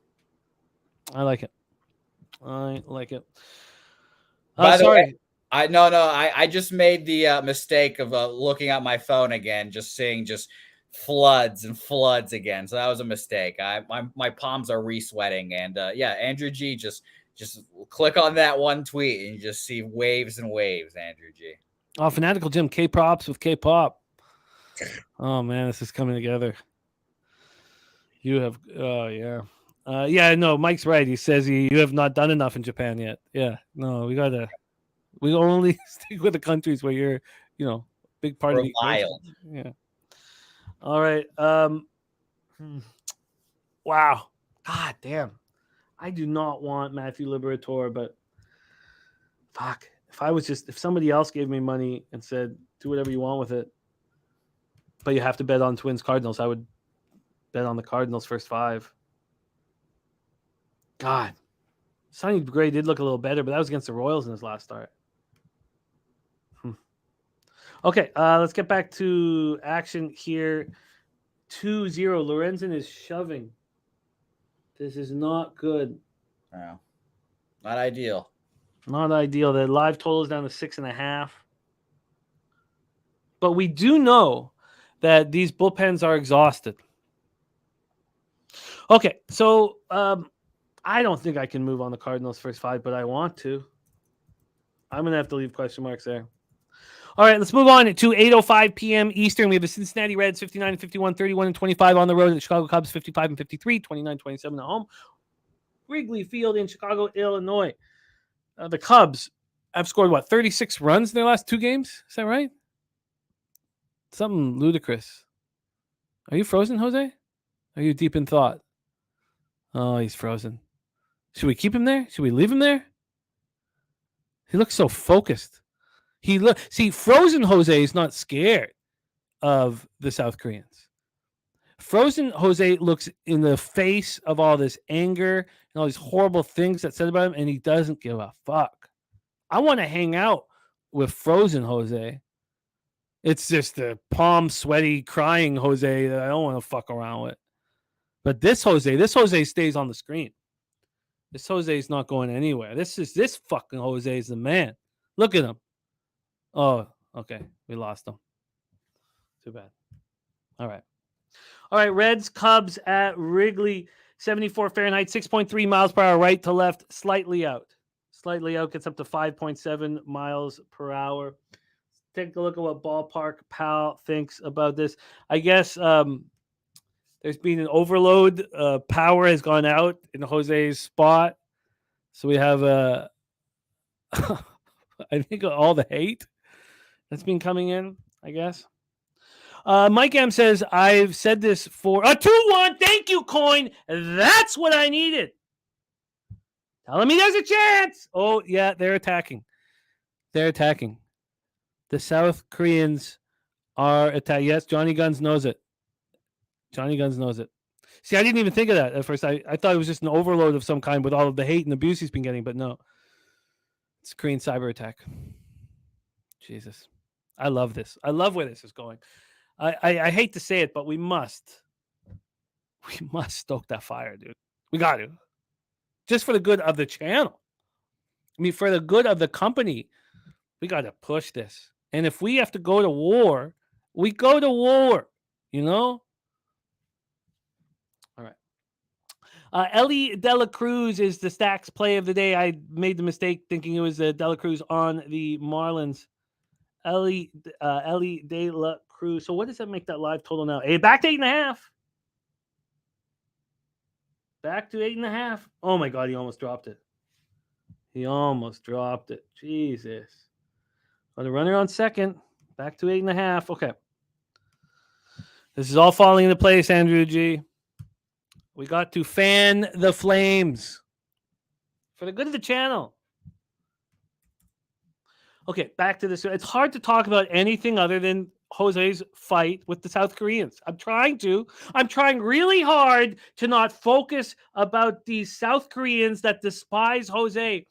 I like it. I like it. By the way, I just made the mistake of looking at my phone again, just seeing just floods and floods again. So that was a mistake. My palms are re-sweating, and Andrew G, just click on that one tweet and you just see waves and waves. Andrew G. Oh, Fanatical Jim, K-Props with K-Pop. Oh man, this is coming together. You have, no, Mike's right. He says you have not done enough in Japan yet. Yeah, no, we only stick with the countries where you're, big part of the wild. Yeah. All right. Wow. God damn. I do not want Matthew Liberatore, but fuck. If somebody else gave me money and said, do whatever you want with it, but you have to bet on Twins Cardinals, I would bet on the Cardinals first 5. God. Sonny Gray did look a little better, but that was against the Royals in his last start. Okay, let's get back to action here. 2-0. Lorenzen is shoving. This is not good. No, not ideal. Not ideal. The live total is down to 6.5. But we do know that these bullpens are exhausted. Okay, so I don't think I can move on the Cardinals first 5, but I want to. I'm going to have to leave question marks there. All right, let's move on to 8:05 p.m. Eastern. We have the Cincinnati Reds 59-51, 31-25 on the road. The Chicago Cubs 55-53, 29-27 at home. Wrigley Field in Chicago, Illinois. The Cubs have scored 36 runs in their last 2 games? Is that right? Something ludicrous. Are you frozen, Jose? Are you deep in thought? Oh, he's frozen. Should we keep him there? Should we leave him there? He looks so focused. Frozen Jose is not scared of the South Koreans. Frozen Jose looks in the face of all this anger and all these horrible things that said about him, and he doesn't give a fuck. I want to hang out with Frozen Jose. It's just the palm sweaty crying Jose that I don't want to fuck around with. But this Jose stays on the screen. This Jose is not going anywhere. This fucking Jose is the man. Look at him. Oh, okay. We lost him. Too bad. All right. Reds, Cubs at Wrigley. 74 Fahrenheit, 6.3 miles per hour, right to left, slightly out. Slightly out, gets up to 5.7 miles per hour. Take a look at what Ballpark Pal thinks about this. I guess there's been an overload. Power has gone out in Jose's spot. So we have, I think, all the hate that's been coming in, I guess. Mike M says, I've said this for a 2-1. Thank you, Coin. That's what I needed. Telling me there's a chance. Oh, yeah, they're attacking. The South Koreans are attacking. Yes, Johnny Guns knows it. See, I didn't even think of that at first. I thought it was just an overload of some kind with all of the hate and abuse he's been getting, but no. It's a Korean cyber attack. Jesus. I love this. I love where this is going. I hate to say it, but we must stoke that fire, dude. We got to. Just for the good of the channel. I mean, for the good of the company We got to push this. And if we have to go to war, we go to war, you know? All right. Ellie De La Cruz is the Stacks play of the day. I made the mistake thinking it was De La Cruz on the Marlins. Ellie De La Cruz. So what does that make that live total now? Back to 8.5. Back to 8.5. Oh my God, he almost dropped it. Jesus. On the runner on second. Back to 8.5. Okay. This is all falling into place, Andrew G. We got to fan the flames for the good of the channel. Okay, back to this. It's hard to talk about anything other than Jose's fight with the South Koreans. I'm trying really hard to not focus about these South Koreans that despise Jose.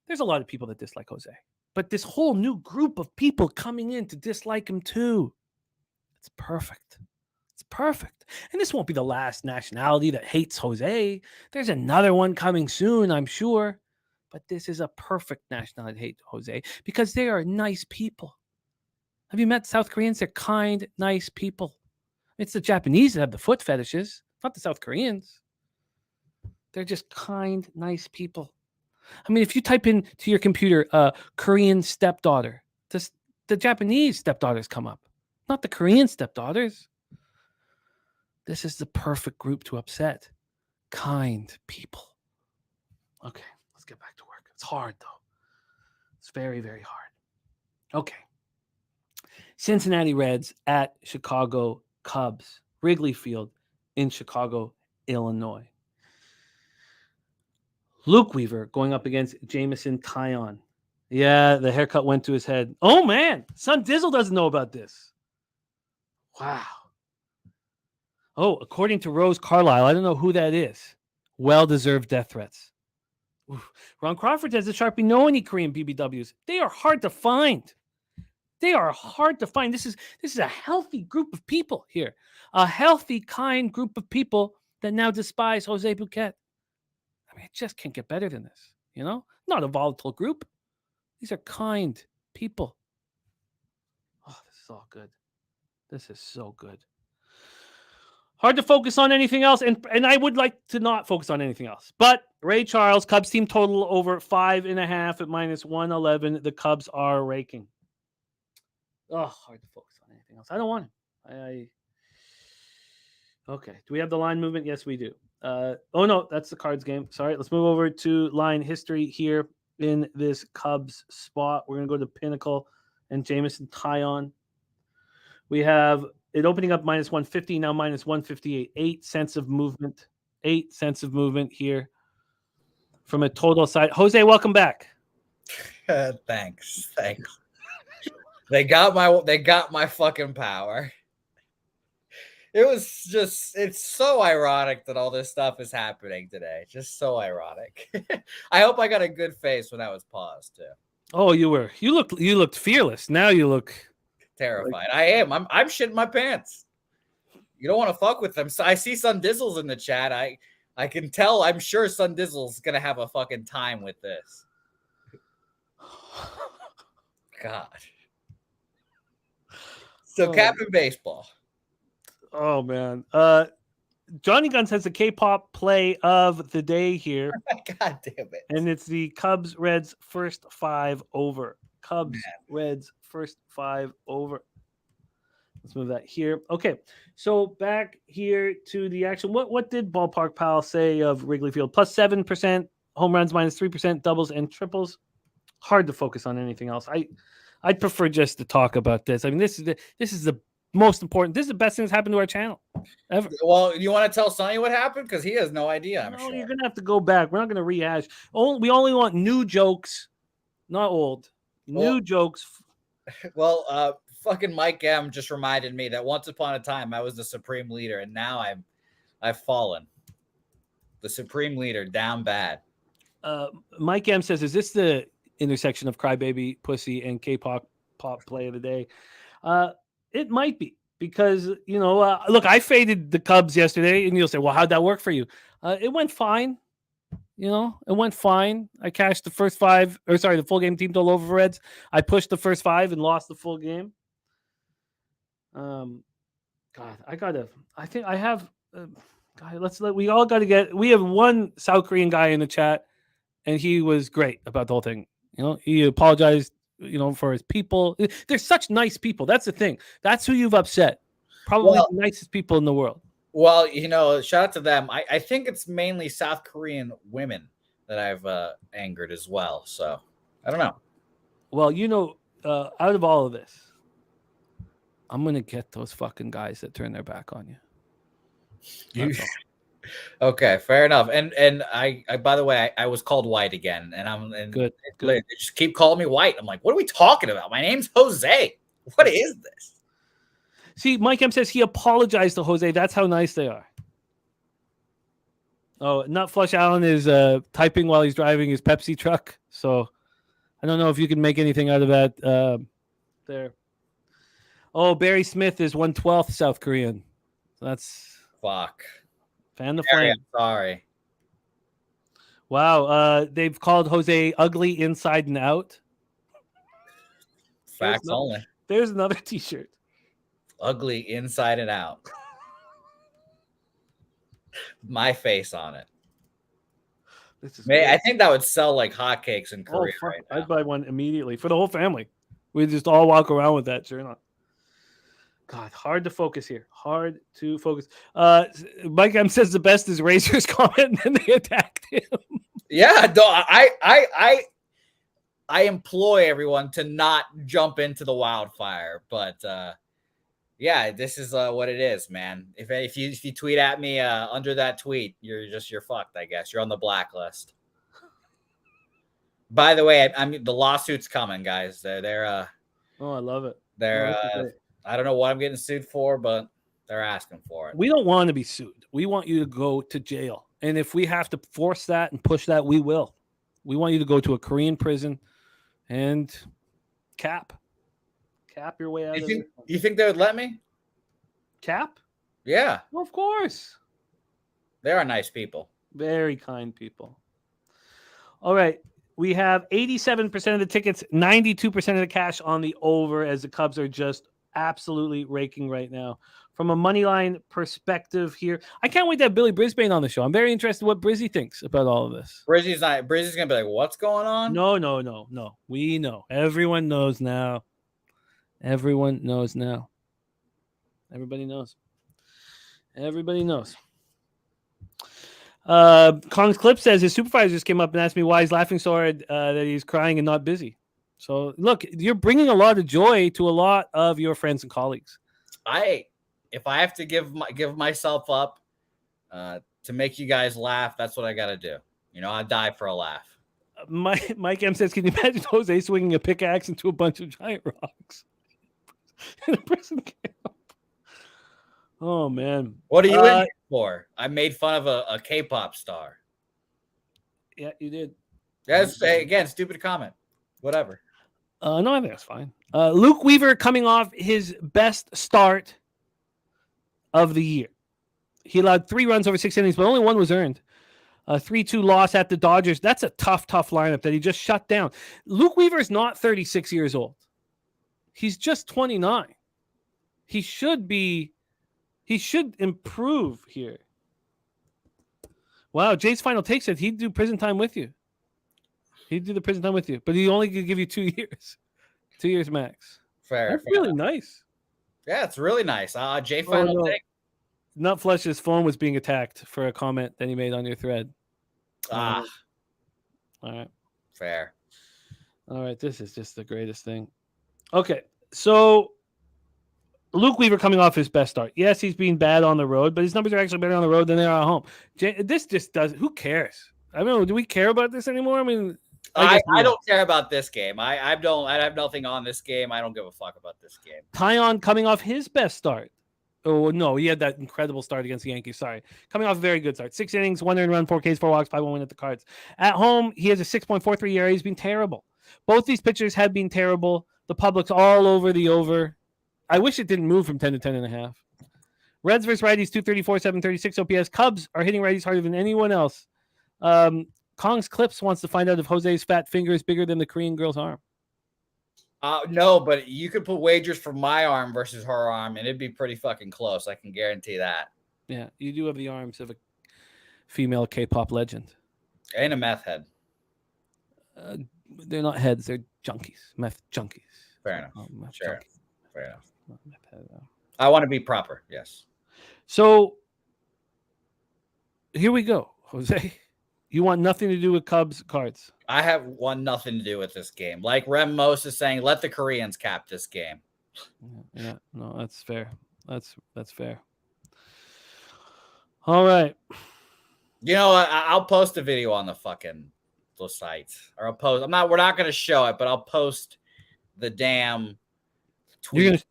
There's a lot of people that dislike Jose, but this whole new group of people coming in to dislike him too. It's perfect. It's perfect. And this won't be the last nationality that hates Jose. There's another one coming soon, I'm sure. But this is a perfect nationality to hate Jose because they are nice people. Have you met South Koreans? They're kind, nice people. It's the Japanese that have the foot fetishes, not the South Koreans. They're just kind, nice people. I mean, if you type into your computer, Korean stepdaughter, the Japanese stepdaughters come up, not the Korean stepdaughters. This is the perfect group to upset. Kind people. Okay, let's get back to work. It's hard, though. It's very, very hard. Okay. Cincinnati Reds at Chicago Cubs. Wrigley Field in Chicago, Illinois. Luke Weaver going up against Jameson Taillon. Yeah, the haircut went to his head. Oh, man. Son Dizzle doesn't know about this. Wow. Oh, according to Rose Carlisle, I don't know who that is. Well-deserved death threats. Oof. Ron Crawford says, does Sharpie know any Korean BBWs? They are hard to find. This is a healthy group of people here. A healthy, kind group of people that now despise Jose Bouquett. I mean, it just can't get better than this, you know? Not a volatile group. These are kind people. Oh, this is all good. This is so good. Hard to focus on anything else, and I would like to not focus on anything else. But Ray Charles, Cubs team total over 5.5 at -111. The Cubs are raking. Oh, hard to focus on anything else. I don't want to. Okay. Do we have the line movement? Yes, we do. Oh, no, that's the Cards game. Sorry. Let's move over to line history here in this Cubs spot. We're going to go to Pinnacle and Jameson Taillon. We have it opening up -150, now -158. 8 cents of movement. 8 cents of movement here from a total side. Jose, welcome back. Thanks. They got my fucking power. It's so ironic that all this stuff is happening today. Just so ironic. I hope I got a good face when I was paused too. Oh, you looked fearless. Now you look terrified. I am. I'm shitting my pants. You don't want to fuck with them. So I see Sun Dizzle's in the chat. I can tell. I'm sure Sun Dizzle's gonna have a fucking time with this. God. So Captain Baseball. Oh man. Johnny Guns has the K-pop play of the day here. God damn it. And it's the Cubs Reds first 5 over. Reds first 5 over. Let's move that here. Okay. So back here to the action. What did Ballpark Pal say of Wrigley Field? +7%, home runs -3%, doubles and triples. Hard to focus on anything else. I'd prefer just to talk about this. I mean, this is the most important. This is the best thing that's happened to our channel ever. Well, you want to tell Sonny what happened? Because he has no idea, I'm sure. You're going to have to go back. We're not going to rehash. We only want new jokes, not old. New jokes. Well, fucking Mike M just reminded me that once upon a time I was the supreme leader, and now I've fallen. The supreme leader, down bad. Mike M says, is this the intersection of Crybaby, Pussy, and K-pop play of the day? It might be because, look, I faded the Cubs yesterday, and you'll say, well, how'd that work for you? It went fine. You know, it went fine. I cashed the first 5, the full game team total over for Reds. I pushed the first 5 and lost the full game. God, I think I have. God, we have one South Korean guy in the chat, and he was great about the whole thing. You know, he apologized, for his people. They're such nice people. That's the thing. That's who you've upset. Probably the nicest people in the world. Well, shout out to them. I think it's mainly South Korean women that I've angered as well. So I don't know. Well, out of all of this, I'm going to get those fucking guys that turn their back on you. Okay, fair enough. And I by the way, I was called White again, and good. They just keep calling me White. I'm like, what are we talking about? My name's Jose. What is this? See, Mike M says he apologized to Jose. That's how nice they are. Oh, Nut Flush Allen is typing while he's driving his Pepsi truck. So I don't know if you can make anything out of that there. Oh, Barry Smith is 1/12 South Korean. That's fuck. Fan the flame. Sorry. Wow. They've called Jose ugly inside and out. Facts only. There's another T-shirt. Ugly inside and out. My face on it. I think that would sell like hotcakes in Korea right now. I'd buy one immediately for the whole family. We just all walk around with that. Sure enough. God, hard to focus here. Hard to focus. Mike M says the best is Razor's comment, and then they attacked him. Yeah, I employ everyone to not jump into the wildfire, but yeah, this is what it is, man. If you tweet at me under that tweet, you're fucked. I guess you're on the blacklist. By the way, the lawsuit's coming, guys. They're oh, I love it. I don't know what I'm getting sued for, but they're asking for it. We don't want to be sued. We want you to go to jail, and if we have to force that and push that, we will. We want you to go to a Korean prison and cap your way out of it. You think they would let me? Cap? Yeah. Well, of course. They are nice people. Very kind people. All right. We have 87% of the tickets, 92% of the cash on the over, as the Cubs are just absolutely raking right now. From a money line perspective here, I can't wait to have Billy Brisbane on the show. I'm very interested in what Brizzy thinks about all of this. Brizzy's going to be like, what's going on? No. We know. Everyone knows now. Everyone knows now. Everybody knows. Kong's Clip says his supervisor just came up and asked me why he's laughing so hard that he's crying and not busy. So, look, you're bringing a lot of joy to a lot of your friends and colleagues. If I have to give myself up to make you guys laugh, that's what I got to do. I die for a laugh. Mike M says, can you imagine Jose swinging a pickaxe into a bunch of giant rocks in a prison camp? Oh, man. What are you in here for? I made fun of a K-pop star. Yeah, you did. That's, again, stupid comment. Whatever. No, I think that's fine. Luke Weaver coming off his best start of the year. He allowed 3 runs over 6 innings, but only 1 was earned. A 3-2 loss at the Dodgers. That's a tough lineup that he just shut down. Luke Weaver is not 36 years old. He's just 29. He should improve here. Wow, Jay's final take said he'd do prison time with you. He'd do the prison time with you, but he only could give you 2 years. 2 years max. Fair. That's really nice. Yeah, it's really nice. Jay final take. Nutflush's phone was being attacked for a comment that he made on your thread. All right. Fair. All right, this is just the greatest thing. Okay, so Luke Weaver coming off his best start. Yes, he's been bad on the road, but his numbers are actually better on the road than they are at home. This just does. Who cares? I don't know. Do we care about this anymore? I mean, I don't care about this game. I have nothing on this game. I don't give a fuck about this game. Tyon coming off his best start. Oh, no, he had that incredible start against the Yankees. Sorry. Coming off a very good start. 6 innings, 1 earned run, 4 Ks, 4 walks, 5-1 win at the Cards. At home, he has a 6.43 ERA. He's been terrible. Both these pitchers have been terrible. The public's all over the over. I wish it didn't move from 10 to 10.5. Reds versus righties, 234, 736 OPS. Cubs are hitting righties harder than anyone else. Kong's Clips wants to find out if Jose's fat finger is bigger than the Korean girl's arm. No, but you could put wagers for my arm versus her arm, and it'd be pretty fucking close. I can guarantee that. Yeah, you do have the arms of a female K-pop legend. And a meth head. They're not heads; they're junkies, meth junkies. Fair enough. Sure. Junkies. Fair enough. I want to be proper. Yes. So here we go, Jose. You want nothing to do with Cubs cards? I have nothing to do with this game. Like Rem Moss is saying, let the Koreans cap this game. Yeah, no, that's fair. That's fair. All right. You know, I'll post a video on the fucking site, or I'll post. We're not going to show it, but I'll post the damn tweet. You're gonna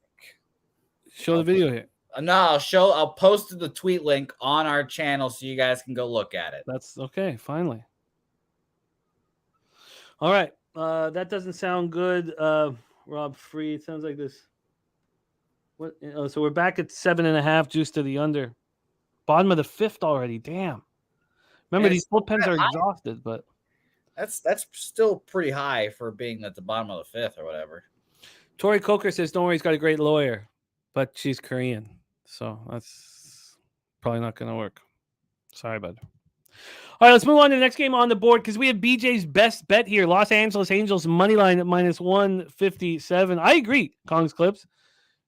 show the video here. No, I'll post the tweet link on our channel so you guys can go look at it. That's okay. Finally. All right. That doesn't sound good. Rob Free. It sounds like this. What? Oh, so we're back at 7.5, juice to the under. Bottom of the fifth already. Damn. Remember, these bullpens are exhausted, but that's still pretty high for being at the bottom of the fifth or whatever. Tori Coker says, "Don't worry, he's got a great lawyer, but she's Korean, so that's probably not going to work." Sorry, bud. All right, let's move on to the next game on the board because we have BJ's best bet here. Los Angeles Angels money line at -157. I agree. Kong's Clips.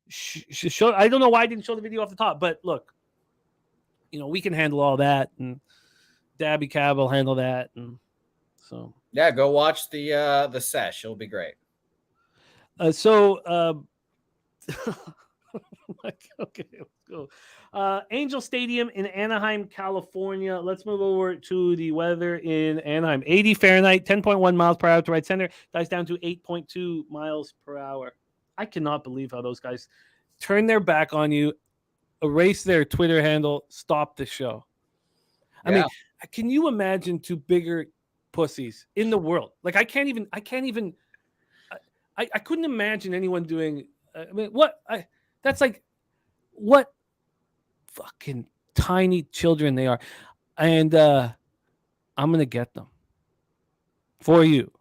I don't know why I didn't show the video off the top, but look, we can handle all that, and Dabby Cab will handle that, and so yeah, go watch the sesh. It'll be great. Okay, let's go. Angel Stadium in Anaheim, California. Let's move over to the weather in Anaheim. 80 Fahrenheit, 10.1 miles per hour to right center. Dies down to 8.2 miles per hour. I cannot believe how those guys turn their back on you, erase their Twitter handle, stop the show. I mean, can you imagine two bigger pussies in the world? Like, I couldn't imagine anyone doing. I mean, that's like what fucking tiny children they are. And I'm going to get them for you.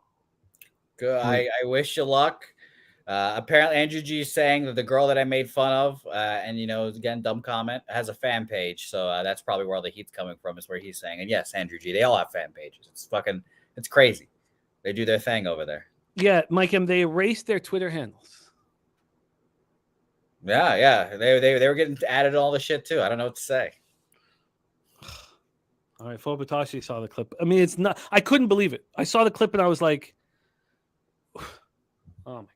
Good. I wish you luck. Apparently, Andrew G is saying that the girl that I made fun of, and again, dumb comment, has a fan page. So that's probably where all the heat's coming from, is where he's saying. And yes, Andrew G, they all have fan pages. It's crazy. They do their thing over there. Yeah, Mike M, they erased their Twitter handles. Yeah. They were getting added to all the shit too. I don't know what to say. All right, Fobatashi saw the clip. I mean, it's not. I couldn't believe it. I saw the clip and I was like, "Oh my god!"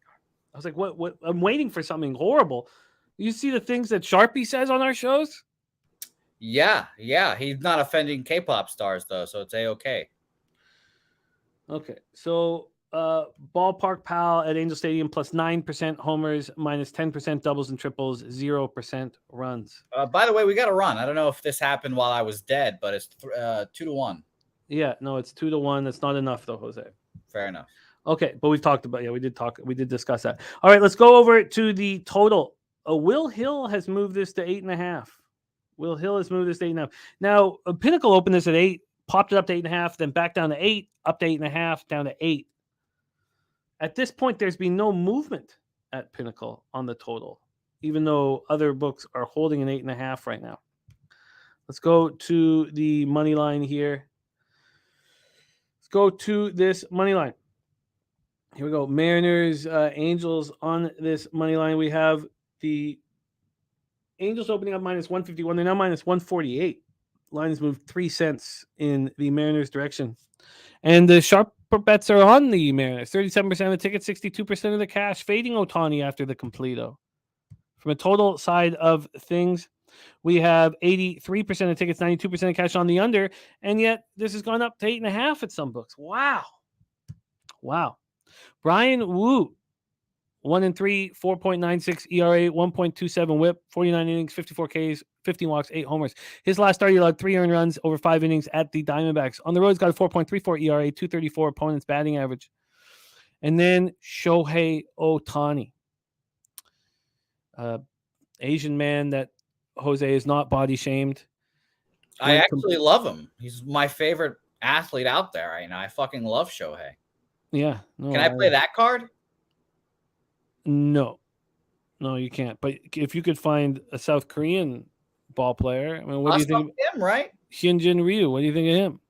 I was like, "What? I'm waiting for something horrible." You see the things that Sharpie says on our shows? Yeah. He's not offending K-pop stars though, so it's a-okay. Okay, so Ballpark Pal at Angel Stadium +9% homers, -10% doubles and triples, 0% runs. By the way, we got a run. I don't know if this happened while I was dead, but it's 2-1. Yeah, no, it's 2-1. That's not enough though, Jose. Fair enough. Okay, but we've talked about we did discuss that. All right, let's go over to the total. Will Hill has moved this to 8.5. Will Hill has moved this to 8.5. Now, Pinnacle opened this at 8, popped it up to 8.5, then back down to 8, up to 8.5, down to 8. At this point, there's been no movement at Pinnacle on the total, even though other books are holding an 8.5 right now. Let's go to the money line here. Let's go to this money line. Here we go. Mariners, Angels on this money line. We have the Angels opening up -151. They're now -148. Line has moved 3 cents in the Mariners' direction. And the sharper bets are on the Mariners. 37% of the tickets, 62% of the cash, fading Ohtani after the completo. From a total side of things, we have 83% of tickets, 92% of cash on the under, and yet this has gone up to 8.5 at some books. Wow. Brian Wu, 1-3, 4.96 ERA, 1.27 WHIP, 49 innings, 54 Ks, 15 walks, 8 homers. His last start, he allowed 3 earned runs over 5 innings at the Diamondbacks. On the road, he's got a 4.34 ERA, 234 opponent's batting average. And then Shohei Ohtani, Asian man that Jose is not body shamed. I actually love him. He's my favorite athlete out there right now. I fucking love Shohei. Yeah. No, Can I play that card? No, you can't. But if you could find a South Korean ball player, I mean, what do you think? Him, right? Shinjin Ryu. What do you think of him?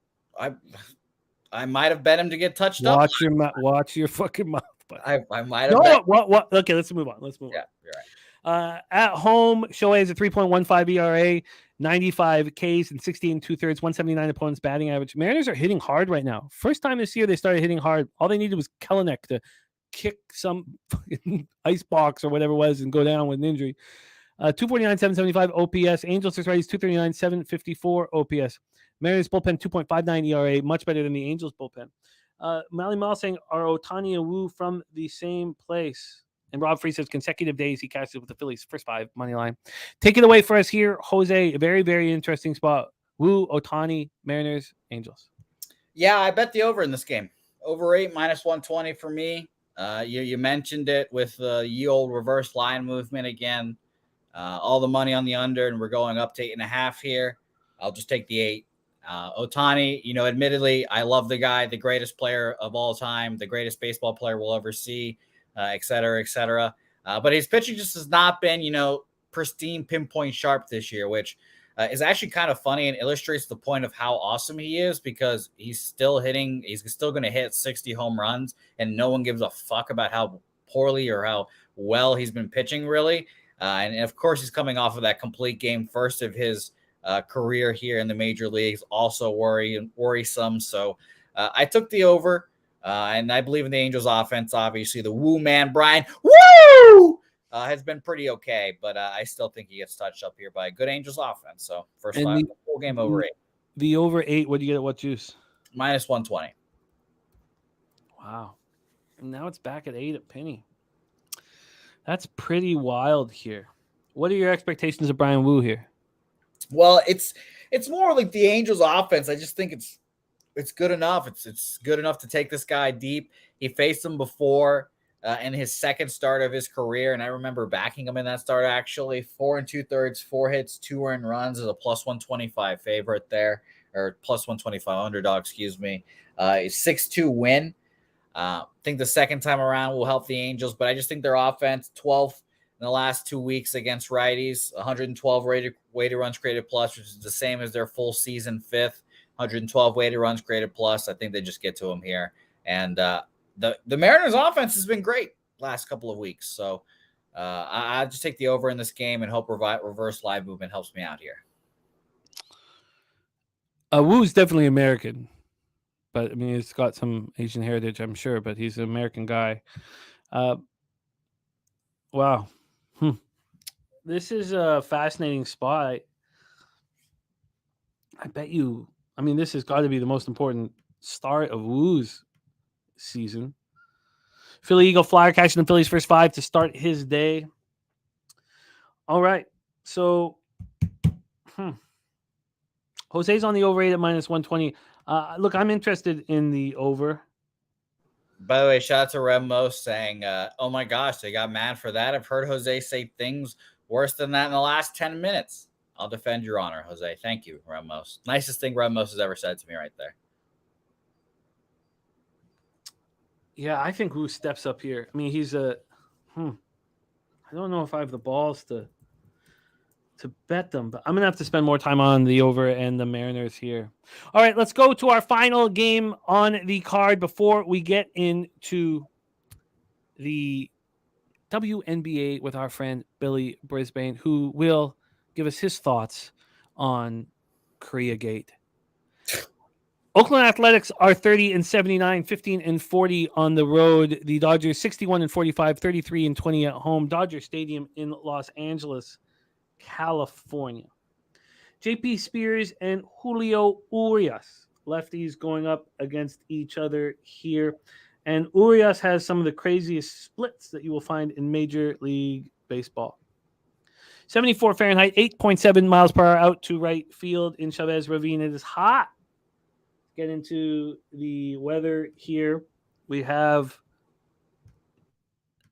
I might have bet him to get touched up. Watch your fucking mouth. But I might have. No, what? Okay, let's move on. Yeah, you're right. At home, Shohei has a 3.15 ERA, 95 Ks and 16 2/3, 179 opponents batting average. Mariners are hitting hard right now. First time this year they started hitting hard. All they needed was Kelenic to kick some ice box or whatever it was and go down with an injury. 249, 775 OPS. Angels versus Righties, 239, 754 OPS. Mariners bullpen, 2.59 ERA, much better than the Angels bullpen. Mally Mall saying, are Ohtani and Wu from the same place? And Rob Free says, consecutive days he casted with the Phillies. First 5, money line. Take it away for us here, Jose. A very, very interesting spot. Wu, Ohtani, Mariners, Angels. Yeah, I bet the over in this game. Over 8, -120 for me. You mentioned it with the old reverse line movement again. All the money on the under, and we're going up to 8.5 here. I'll just take the 8. Ohtani, admittedly, I love the guy, the greatest player of all time, the greatest baseball player we'll ever see, et cetera, et cetera. But his pitching just has not been, pristine, pinpoint sharp this year, which is actually kind of funny and illustrates the point of how awesome he is, because he's still going to hit 60 home runs, and no one gives a fuck about how poorly or how well he's been pitching, really. And of course, he's coming off of that complete game first of his career here in the major leagues, also worrisome. So I took the over, and I believe in the Angels offense. Obviously, the Woo man, Brian, woo, has been pretty okay, but I still think he gets touched up here by a good Angels offense. So first 5, full game over 8. The over 8, what do you get at what juice? -120. Wow. And now it's back at 8 at Penny. That's pretty wild here. What are your expectations of Brian Wu here? Well, it's more like the Angels offense. I just think it's good enough. It's good enough to take this guy deep. He faced him before in his second start of his career, and I remember backing him in that start, actually. 4 2/3, 4 hits, 2 earned runs, is a +125 favorite there, or +125 underdog, excuse me. A 6-2 win. I think the second time around will help the Angels, but I just think their offense, 12th in the last 2 weeks against righties, 112 weighted runs created plus, which is the same as their full season 5th, 112 weighted runs created plus. I think they just get to them here. And the Mariners offense has been great last couple of weeks. So I just take the over in this game and hope reverse live movement helps me out here. Wu's definitely American. But, I mean, he's got some Asian heritage, I'm sure, but he's an American guy. Wow. This is a fascinating spot. I bet you, I mean, this has got to be the most important start of Wu's season. Philly Eagle Flyer catching the Phillies first 5 to start his day. All right. So, Jose's on the over 8 at -120. Look, I'm interested in the over. By the way, shout out to Remo saying, oh my gosh, they got mad for that. I've heard Jose say things worse than that in the last 10 minutes. I'll defend your honor, Jose. Thank you, Ramos. Nicest thing Ramos has ever said to me right there. Yeah, I think Wu steps up here. I mean, he's I don't know if I have the balls to bet them, but I'm going to have to spend more time on the over and the Mariners here. All right, let's go to our final game on the card before we get into the WNBA with our friend Billy Brisbane, who will give us his thoughts on Koreagate. Oakland Athletics are 30-79, 15-40 on the road. The Dodgers 61-45, 33-20 at home. Dodger Stadium in Los Angeles, California. JP Spears and Julio Urias, lefties going up against each other here. And Urias has some of the craziest splits that you will find in Major League Baseball. 74 Fahrenheit, 8.7 miles per hour out to right field in Chavez Ravine. It is hot. Get into the weather here. We have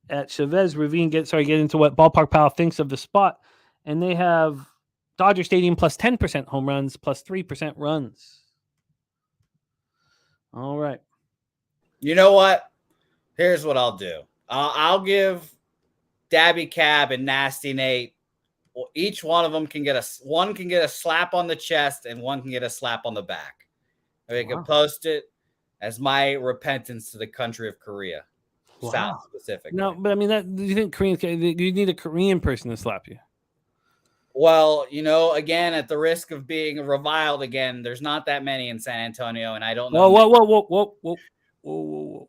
at Chavez Ravine, get into what Ballpark Pal thinks of the spot. And they have Dodger Stadium plus 10% home runs, plus 3% runs. All right. You know what? Here's what I'll do. I'll give Dabby Cab and Nasty Nate. Well, each one of them can get a slap on the chest and one can get a slap on the back. We can post it as my repentance to the country of Korea, South specifically. No, but I mean, do you think you need a Korean person to slap you? Well, again, at the risk of being reviled again, there's not that many in San Antonio, and I don't know. Whoa.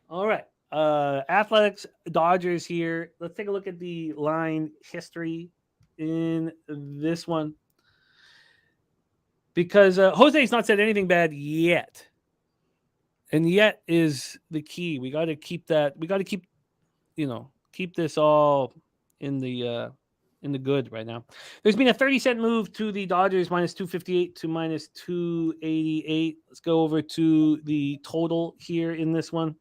All right. Athletics, Dodgers here. Let's take a look at the line history in this one. Because Jose's not said anything bad yet. And yet is the key. We got to keep that. We got to keep this all in the good right now. There's been a 30-cent move to the Dodgers, minus 258 to minus 288. Let's go over to the total here in this one.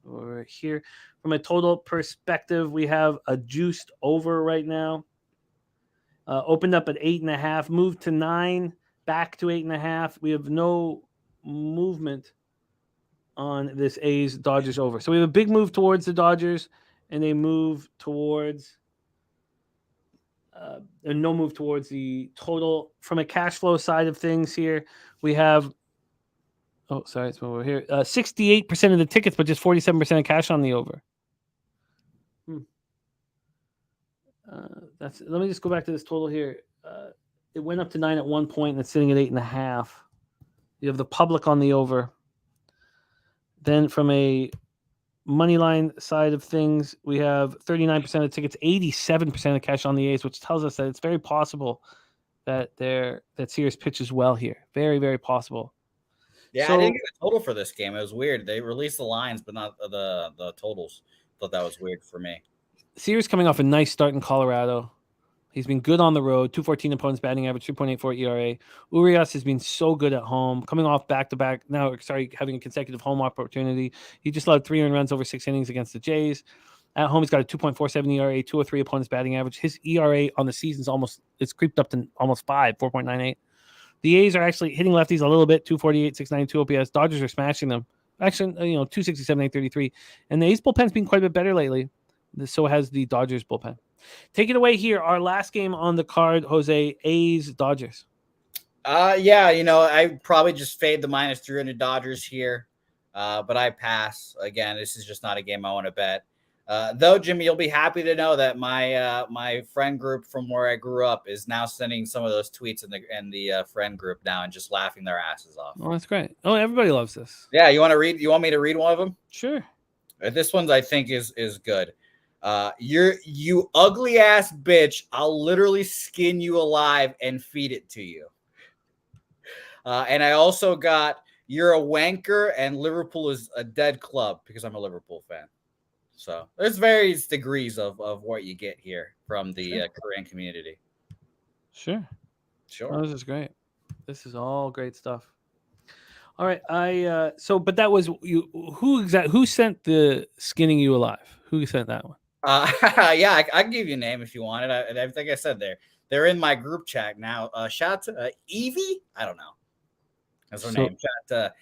Over here, from a total perspective, we have a juiced over right now. Opened up at 8.5, moved to 9, back to 8.5. We have no movement on this A's Dodgers over. So we have a big move towards the Dodgers, and a move towards no move towards the total. From a cash flow side of things here, we have it's over here. 68% of the tickets, but just 47% of cash on the over. Let me just go back to this total here. It went up to 9 at one point, and it's sitting at 8.5. You have the public on the over. Then from a money line side of things, we have 39% of tickets, 87% of cash on the A's, which tells us that it's very possible that Sears pitches well here. Very, very possible. Yeah, I didn't get a total for this game. It was weird. They released the lines, but not the totals. Thought that was weird for me. Sears coming off a nice start in Colorado. He's been good on the road. 214 opponents batting average, 2.84 ERA. Urias has been so good at home, coming off back-to-back. Having a consecutive home opportunity. He just allowed 3 earned runs over 6 innings against the Jays. At home, he's got a 2.47 ERA, 203 opponents batting average. His ERA on the season's it's creeped up to almost 5, 4.98. The A's are actually hitting lefties a little bit, 248, 692 OPS. Dodgers are smashing them. Actually, 267, 833. And the A's bullpen's been quite a bit better lately. So has the Dodgers bullpen. Take it away here. Our last game on the card, Jose, A's Dodgers. I probably just fade the minus 300 Dodgers here, but I pass. Again, this is just not a game I want to bet. Though, Jimmy, you'll be happy to know that my friend group from where I grew up is now sending some of those tweets in the friend group now and just laughing their asses off. Oh, that's great. Oh, everybody loves this. Yeah, you want me to read one of them? Sure. This one I think is good. You ugly ass bitch. I'll literally skin you alive and feed it to you. And I also got, you're a wanker and Liverpool is a dead club, because I'm a Liverpool fan. So there's various degrees of what you get here from the Korean community. Sure. Oh, this is great. This is all great stuff. All right. But that was you. Who sent the skinning you alive? Who sent that one? I can give you a name if you want it. I think I said they're in my group chat now. Shout out to Evie. I don't know. That's her name. Shout out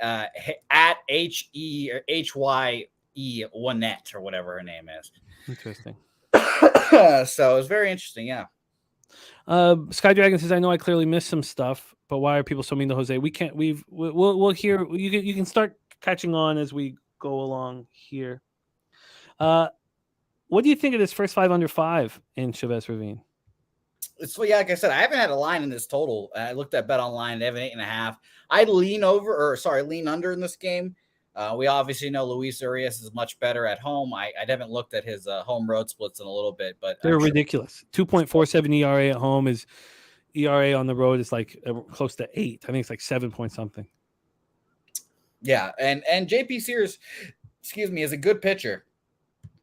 to at HE or HYE Wanette or whatever her name is. Interesting. So it's very interesting. Yeah. Sky Dragon says, I know I clearly missed some stuff, but why are people so mean to Jose? We'll hear. You can start catching on as we go along here. What do you think of this first 5 under 5 in Chavez Ravine? So like I said, I haven't had a line in this total. I looked at Bet Online; they have an 8.5. I'd lean under in this game. We obviously know Luis Urias is much better at home. I haven't looked at his home road splits in a little bit, but they're ridiculous. 2.47 ERA at home is ERA on the road is like close to 8. I think it's like 7 point something. Yeah, and JP Sears, is a good pitcher.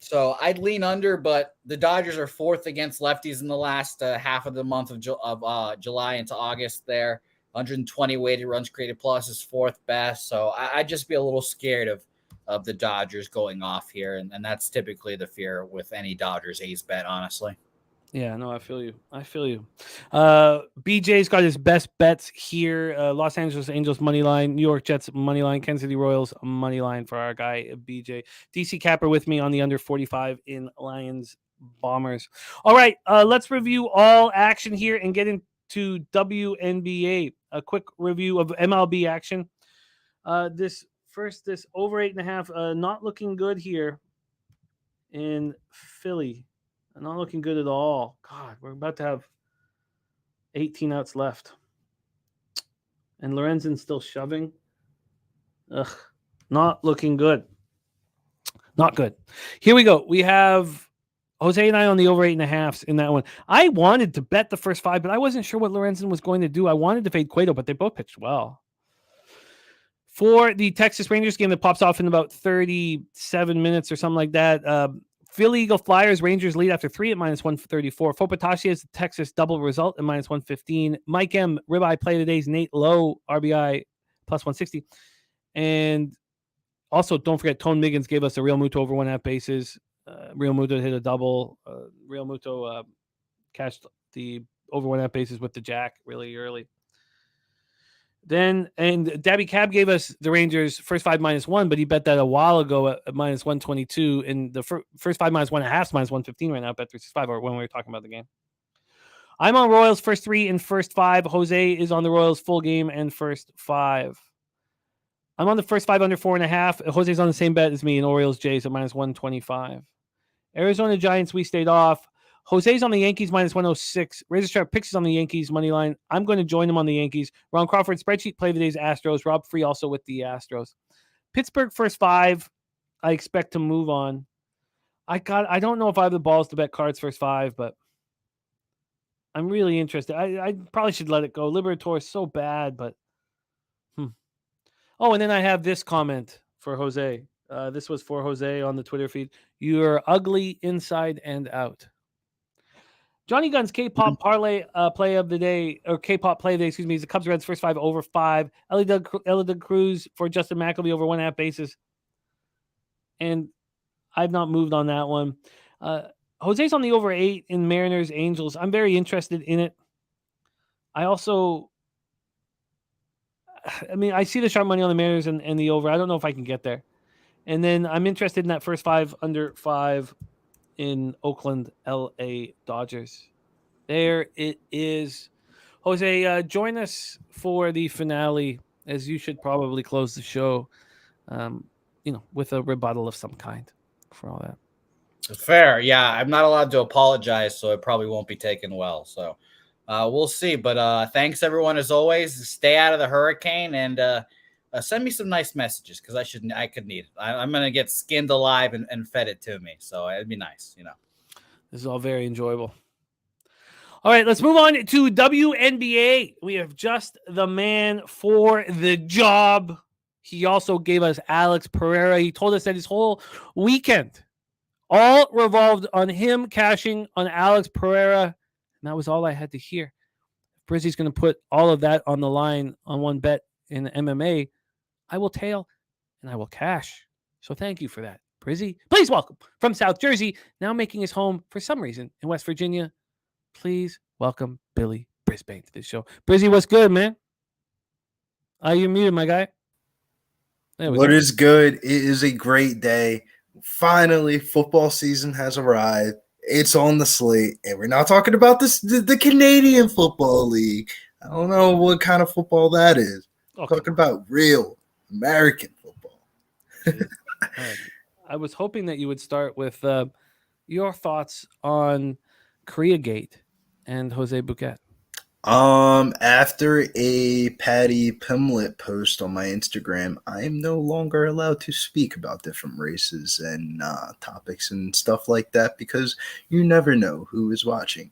So I'd lean under, but the Dodgers are 4th against lefties in the last half of the month of July into August there. 120 weighted runs created plus is 4th best. So I'd just be a little scared of the Dodgers going off here. And that's typically the fear with any Dodgers A's bet, honestly. Yeah, no, I feel you. BJ's got his best bets here. Los Angeles Angels money line, New York Jets money line, Kansas City Royals money line for our guy BJ. DC Capper with me on the under 45 in Lions Bombers. All right, let's review all action here and get into WNBA. A quick review of MLB action. This over 8.5, not looking good here in Philly. Not looking good at all. God, we're about to have 18 outs left. And Lorenzen's still shoving. Ugh, not looking good. Not good. Here we go. We have Jose and I on the over 8.5 in that one. I wanted to bet the first 5, but I wasn't sure what Lorenzen was going to do. I wanted to fade Cueto, but they both pitched well. For the Texas Rangers game that pops off in about 37 minutes or something like that, Philly Eagle Flyers Rangers lead after 3 at -134. Fopatashi has the Texas double result at -115. Mike M. Ribeye play of the days. Nate Lowe RBI +160. And also, don't forget, Tone Miggins gave us a Real Muto over 1.5 bases. Real Muto hit a double. Real Muto cashed the over 1.5 bases with the jack really early. Then, and Dabby Cab gave us the Rangers first 5 -1, but he bet that a while ago at -122. And the first 5 -1.5 is -115 right now, bet 365, or when we were talking about the game. I'm on Royals first 3 and first 5. Jose is on the Royals full game and first 5. I'm on the first 5 under 4.5. Jose's on the same bet as me in Orioles Jays at -125. Arizona Giants, we stayed off. Jose's on the Yankees -106. Razor Sharp picks on the Yankees money line. I'm going to join him on the Yankees. Ron Crawford spreadsheet play of the day's Astros. Rob Free also with the Astros. Pittsburgh first 5. I expect to move on. I don't know if I have the balls to bet Cards first 5, but I'm really interested. I probably should let it go. Liberatore is so bad, but Oh, and then I have this comment for Jose. This was for Jose on the Twitter feed. You're ugly inside and out. Johnny Gunn's K-pop parlay play of the day, or K-pop play of the day, excuse me, is the Cubs Reds first 5 over 5. Ellie Doug Cruz for Justin McElvey over 1.5 bases. And I've not moved on that one. Jose's on the over 8 in Mariners Angels. I'm very interested in it. I see the sharp money on the Mariners and the over. I don't know if I can get there. And then I'm interested in that first 5 under 5 in Oakland, LA Dodgers. There it is. Jose, join us for the finale, as you should probably close the show, with a rebuttal of some kind for all that. Fair. Yeah, I'm not allowed to apologize, so it probably won't be taken well. So we'll see. But thanks, everyone, as always. Stay out of the hurricane and send me some nice messages because I could need it. I'm going to get skinned alive and fed it to me. So it'd be nice, This is all very enjoyable. All right, let's move on to WNBA. We have just the man for the job. He also gave us Alex Pereira. He told us that his whole weekend all revolved on him cashing on Alex Pereira. And that was all I had to hear. Brizzy's going to put all of that on the line on one bet in MMA. I will tail and I will cash. So thank you for that, Brizzy. Please welcome from South Jersey, now making his home for some reason in West Virginia. Please welcome Billy Brisbane to this show. Brizzy, what's good, man? You're muted, my guy. What is good? It is a great day. Finally, football season has arrived. It's on the slate, and we're not talking about the Canadian Football League. I don't know what kind of football that is. Okay. I'm talking about real American football. I was hoping that you would start with your thoughts on KoreaGate and Jose Bouquett. After a Patty Pimlet post on my Instagram, I am no longer allowed to speak about different races and topics and stuff like that because you never know who is watching.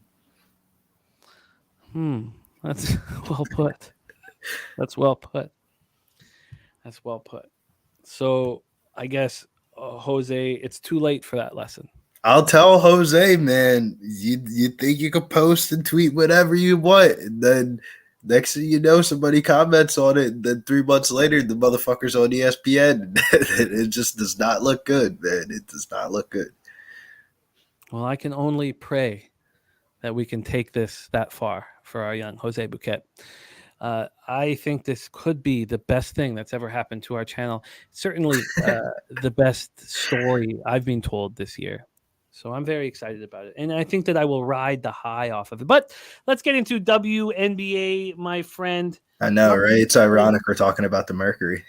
That's well put. That's well put. So I guess, Jose, it's too late for that lesson. I'll tell Jose, man, you think you could post and tweet whatever you want, and then next thing you know, somebody comments on it, and then 3 months later, the motherfucker's on ESPN. It just does not look good, man. It does not look good. Well, I can only pray that we can take this that far for our young Jose Bouquett. I think this could be the best thing that's ever happened to our channel. Certainly the best story I've been told this year. So I'm very excited about it. And I think that I will ride the high off of it. But let's get into WNBA, my friend. I know, right? It's ironic we're talking about the Mercury.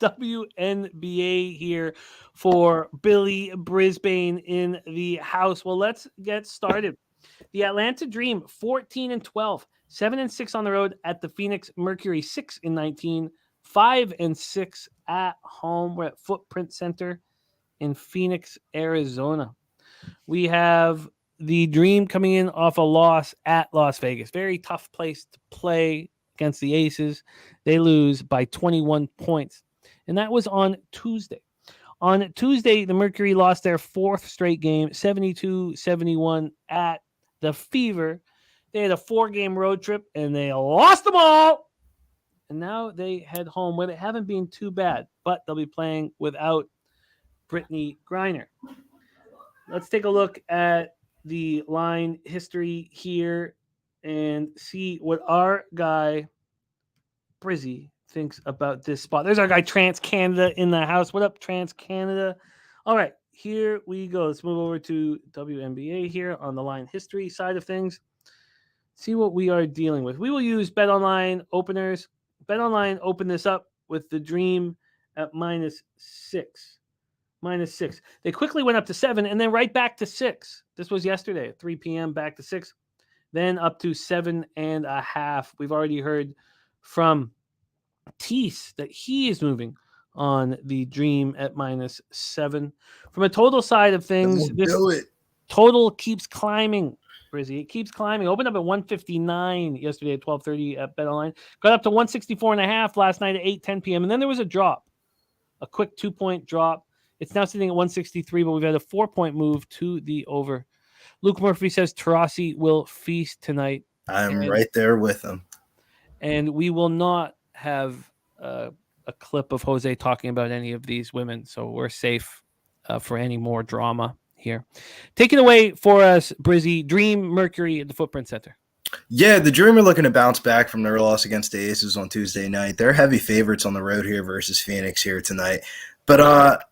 WNBA here for Billy Brisbane in the house. Well, let's get started. The Atlanta Dream, 14-12, 7-6 on the road at the Phoenix Mercury, 6-19, 5-6 at home. We're at Footprint Center in Phoenix, Arizona. We have the Dream coming in off a loss at Las Vegas. Very tough place to play against the Aces. They lose by 21 points. And that was on Tuesday. On Tuesday, the Mercury lost their fourth straight game, 72-71 at the Fever. They had a 4-game road trip, and they lost them all. And now they head home, where they haven't been too bad, but they'll be playing without Brittany Griner. Let's take a look at the line history here and see what our guy, Brizzy, thinks about this spot. There's our guy Trans Canada in the house. What up, Trans Canada? All right, here we go. Let's move over to WNBA here on the line history side of things. See what we are dealing with. We will use BetOnline openers. BetOnline opened this up with the Dream at -6. -6. They quickly went up to 7 and then right back to 6. This was yesterday at 3 p.m. back to 6. Then up to 7.5. We've already heard from Tease that he is moving on the Dream at -7. From a total side of things, this total keeps climbing, Brizzy. It keeps climbing. Opened up at 159 yesterday at 12:30 at BetOnline. Got up to 164.5 last night at 8:10 p.m. And then there was a drop, a quick 2-point drop. It's now sitting at 163, but we've had a 4-point move to the over. Luke Murphy says Taurasi will feast tonight. I'm right there with him. And we will not have a clip of Jose talking about any of these women, so we're safe for any more drama here. Take it away for us, Brizzy. Dream Mercury at the Footprint Center. Yeah, the Dream are looking to bounce back from their loss against the Aces on Tuesday night. They're heavy favorites on the road here versus Phoenix here tonight. But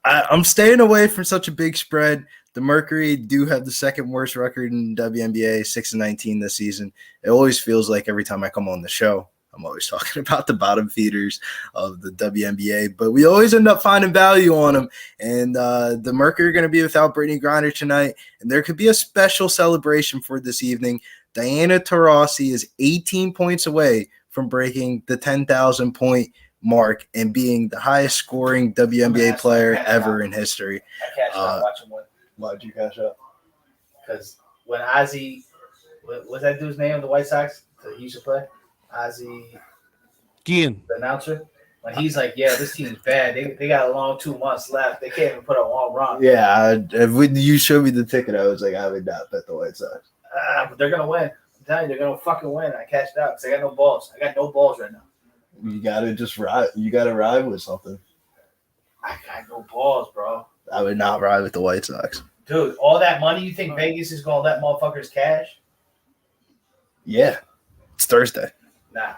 I'm staying away from such a big spread. The Mercury do have the second worst record in WNBA, 6-19 this season. It always feels like every time I come on the show, I'm always talking about the bottom feeders of the WNBA, but we always end up finding value on them. And the Mercury are going to be without Brittany Griner tonight, and there could be a special celebration for this evening. Diana Taurasi is 18 points away from breaking the 10,000-point mark and being the highest scoring WNBA player ever in history. I cashed out watching one. Why'd you cash out? Because when Ozzy, what's that dude's name of the White Sox that he used to play? Ozzy Gian, the announcer. When he's like, yeah, this team's bad. They got a long 2 months left. They can't even put up one run. Yeah, when you showed me the ticket, I was like, I would not bet the White Sox. But they're going to win. I'm telling you, they're going to fucking win. I cashed out because I got no balls. I got no balls right now. You got to just ride. You got to ride with something. I got no balls, bro. I would not ride with the White Sox. Dude, all that money, you think Vegas is going to let motherfuckers cash? Yeah. It's Thursday. Nah.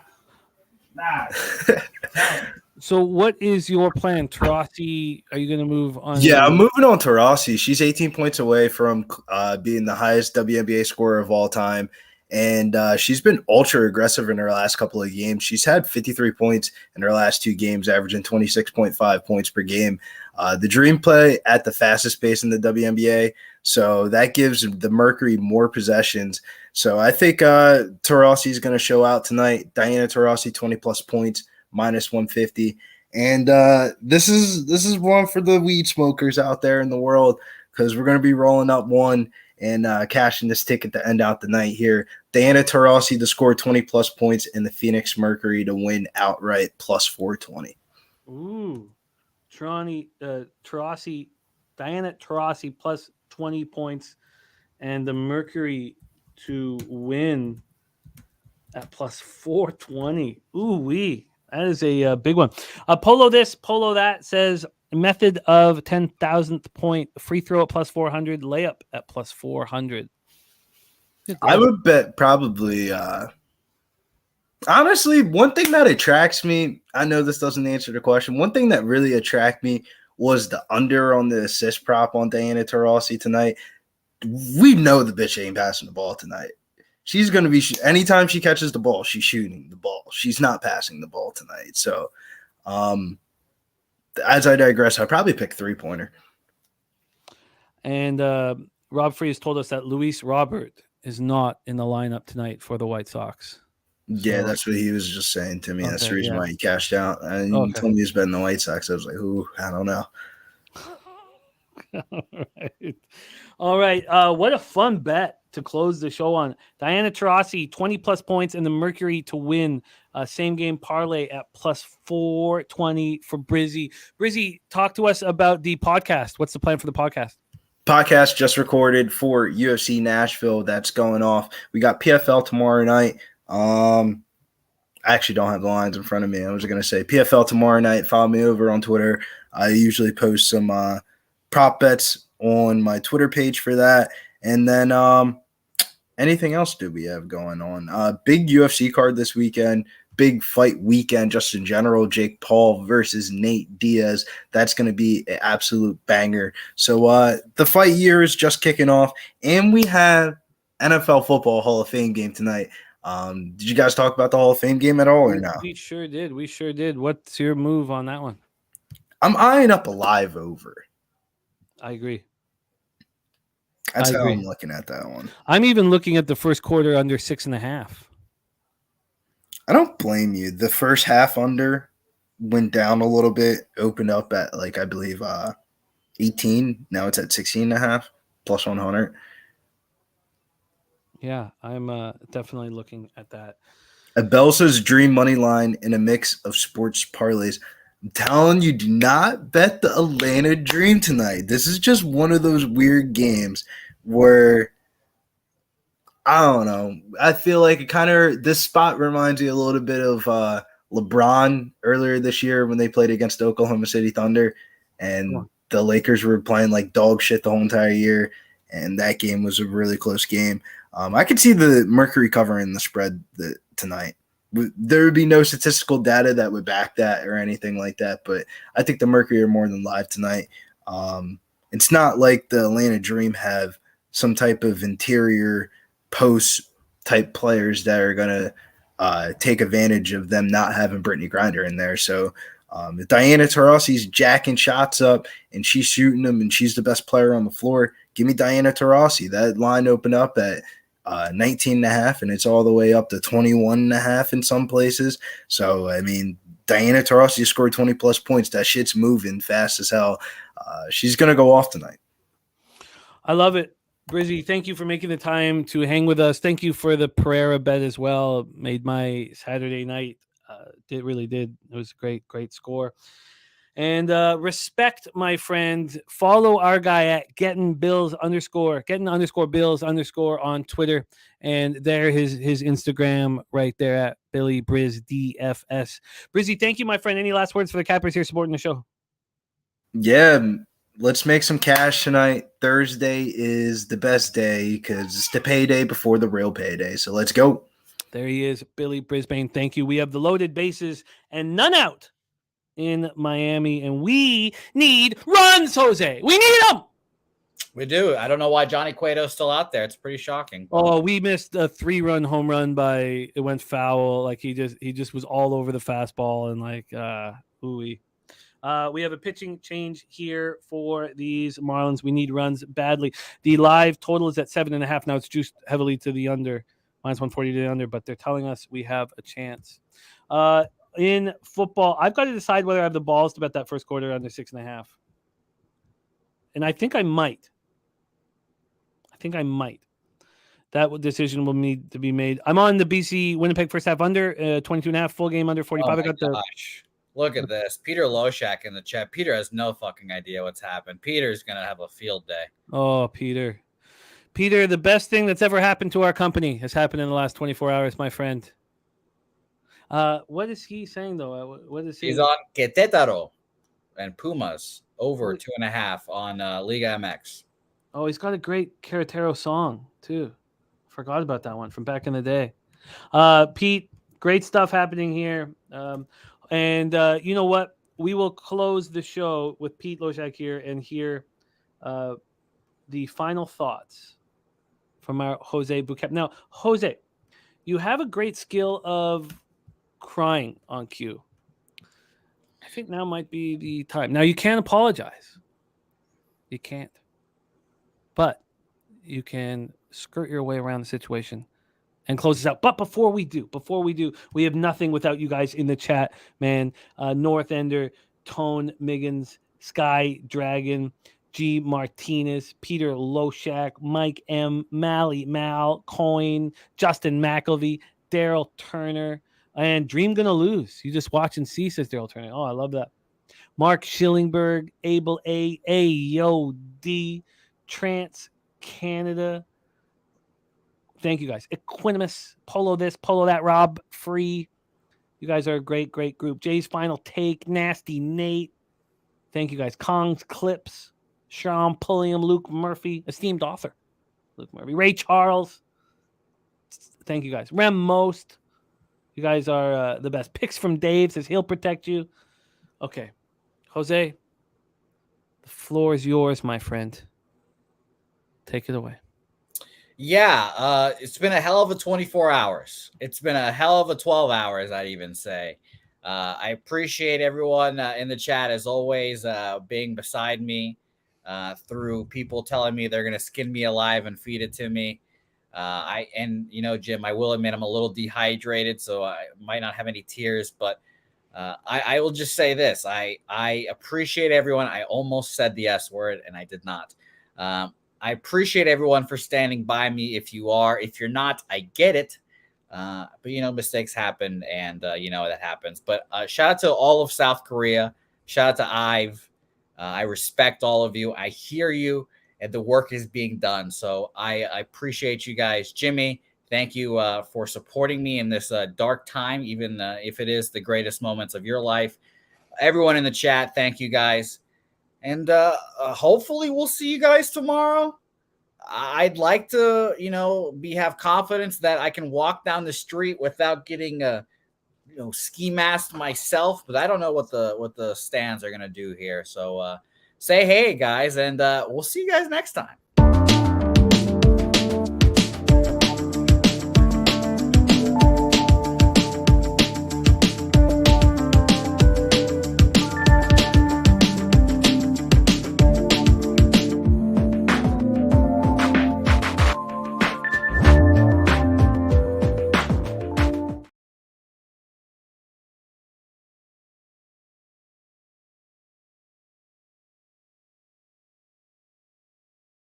so what is your plan? Taurasi, are you going to move on? Yeah, I'm moving on Taurasi. She's 18 points away from being the highest WNBA scorer of all time. And she's been ultra aggressive in her last couple of games. She's had 53 points in her last 2 games, averaging 26.5 points per game. The Dream play at the fastest pace in the WNBA, so that gives the Mercury more possessions. So I think Taurasi is going to show out tonight. Diana Taurasi, 20-plus points, -150. And this is one for the weed smokers out there in the world, because we're going to be rolling up one and cashing this ticket to end out the night here. Diana Taurasi to score 20-plus points and the Phoenix Mercury to win outright, +420. Ooh. Taurasi, Diana Taurasi plus 20 points, and the Mercury to win at +420. Ooh wee, that is a big one. Polo this, Polo that says Method of 10,000th point. Free throw at plus 400. Layup at plus 400. I would bet probably. Honestly, one thing that attracts me, I know this doesn't answer the question. One thing that really attracted me was the under on the assist prop on Diana Taurasi tonight. We know the bitch ain't passing the ball tonight. She's going to be anytime she catches the ball, she's shooting the ball. She's not passing the ball tonight. So, as I digress, I'd probably pick 3-pointer. And Rob Free has told us that Luis Robert is not in the lineup tonight for the White Sox. Yeah, So, that's what he was just saying to me. Okay, that's the reason yeah. why he cashed out. And he told me he's betting the White Sox. I was like, ooh, I don't know. All right. What a fun bet to close the show on. Diana Taurasi, 20-plus points, and the Mercury to win. Same game parlay at plus 420 for Brizzy. Brizzy, talk to us about the podcast. What's the plan for the podcast? Podcast just recorded for UFC Nashville. That's going off. We got PFL tomorrow night. I actually don't have the lines in front of me. I was going to say PFL tomorrow night. Follow me over on Twitter. I usually post some prop bets on my Twitter page for that. And then anything else do we have going on? Big UFC card this weekend. Big fight weekend just in general. Jake Paul versus Nate Diaz. That's going to be an absolute banger. So the fight year is just kicking off. And we have NFL Football Hall of Fame game tonight. Did you guys talk about the Hall of Fame game at all or no? We sure did. What's your move on that one? I'm eyeing up a live over. I agree. That's how I'm looking at that one. I'm even looking at the first quarter under 6.5. I don't blame you. The first half under went down a little bit, opened up at I believe 18. Now it's at 16.5 plus 100. Yeah, I'm definitely looking at that. A Belsa's dream money line in a mix of sports parlays. I'm telling you, do not bet the Atlanta Dream tonight. This is just one of those weird games where, I don't know. I feel like this spot reminds me a little bit of LeBron earlier this year when they played against the Oklahoma City Thunder, and the Lakers were playing like dog shit the whole entire year, and that game was a really close game. I could see the Mercury covering the spread tonight. There would be no statistical data that would back that or anything like that, but I think the Mercury are more than live tonight. It's not like the Atlanta Dream have some type of interior post type players that are going to take advantage of them not having Brittany Griner in there. So if Diana Taurasi's jacking shots up and she's shooting them and she's the best player on the floor, give me Diana Taurasi. That line opened up at 19.5, and it's all the way up to 21.5 in some places. So, I mean, Diana Taurasi scored 20-plus points. That shit's moving fast as hell. She's going to go off tonight. I love it. Brizzy, thank you for making the time to hang with us. Thank you for the Pereira bet as well. Made my Saturday night. It really did. It was a great score. And respect, my friend. Follow our guy at getting Bills _ on Twitter. And there his Instagram right there at Billy Briz DFS. Brizzy, thank you, my friend. Any last words for the Cappers here supporting the show? Yeah, let's make some cash tonight. Thursday is the best day because it's the payday before the real payday. So let's go. There he is, Billy Brisbane. Thank you. We have the loaded bases and none out in Miami, and we need runs, Jose. We need them. We do. I don't know why Johnny Cueto's still out there. It's pretty shocking. Oh, we missed a 3-run home run it went foul. Like he just was all over the fastball and ooey. We have a pitching change here for these Marlins. We need runs badly. The live total is at 7.5. Now it's juiced heavily to the under, -140 to the under, but they're telling us we have a chance. In football, I've got to decide whether I have the balls to bet that first quarter under 6.5. And I think I might. That decision will need to be made. I'm on the BC Winnipeg first half under 22.5, full game under 45. Look at this. Peter Loshak in the chat. Peter has no fucking idea what's happened. Peter's going to have a field day. Oh, Peter, the best thing that's ever happened to our company has happened in the last 24 hours, my friend. What is he saying, though? What is he? He's on Querétaro. and Pumas over 2.5 on Liga MX. Oh, he's got a great Carretero song too. Forgot about that one from back in the day. Pete, great stuff happening here. And you know what? We will close the show with Pete Loshak here and hear the final thoughts from our Jose Bouquett. Now, Jose, you have a great skill of crying on cue. I think now might be the time. Now, you can't apologize. You can't. But you can skirt your way around the situation and close this out. But before we do, we have nothing without you guys in the chat, man. North Ender, Tone Miggins, Sky Dragon, G Martinez, Peter Loshak, Mike M, Mally Mal, Coin, Justin McElvey, Daryl Turner, and Dream Gonna Lose. You just watch and see, says Daryl Turner. Oh, I love that. Mark Schillingberg, Abel A, AOD, Trance Canada. Thank you guys. Equanimus, Polo this, Polo that, Rob Free. You guys are a great, great group. Jay's Final Take, Nasty Nate. Thank you guys. Kong's Clips, Sean Pulliam, Luke Murphy, esteemed author, Luke Murphy, Ray Charles. Thank you guys. Rem Most. You guys are the best. Picks from Dave says he'll protect you. Okay. Jose, the floor is yours, my friend. Take it away. Yeah, it's been a hell of a 24 hours. It's been a hell of a 12 hours, I'd even say. I appreciate everyone in the chat, as always, being beside me through people telling me they're going to skin me alive and feed it to me. Jim, I will admit I'm a little dehydrated, so I might not have any tears, but I will just say this. I appreciate everyone. I almost said the S word, and I did not. I appreciate everyone for standing by me. If you are, if you're not, I get it. But mistakes happen, and that happens. But shout out to all of South Korea. Shout out to Ive. I respect all of you. I hear you, and the work is being done. So I appreciate you guys. Jimmy, thank you for supporting me in this dark time, even if it is the greatest moments of your life. Everyone in the chat, thank you guys. And hopefully we'll see you guys tomorrow. I'd like to, have confidence that I can walk down the street without getting ski masked myself. But I don't know what the stands are gonna do here. So say hey, guys, and we'll see you guys next time.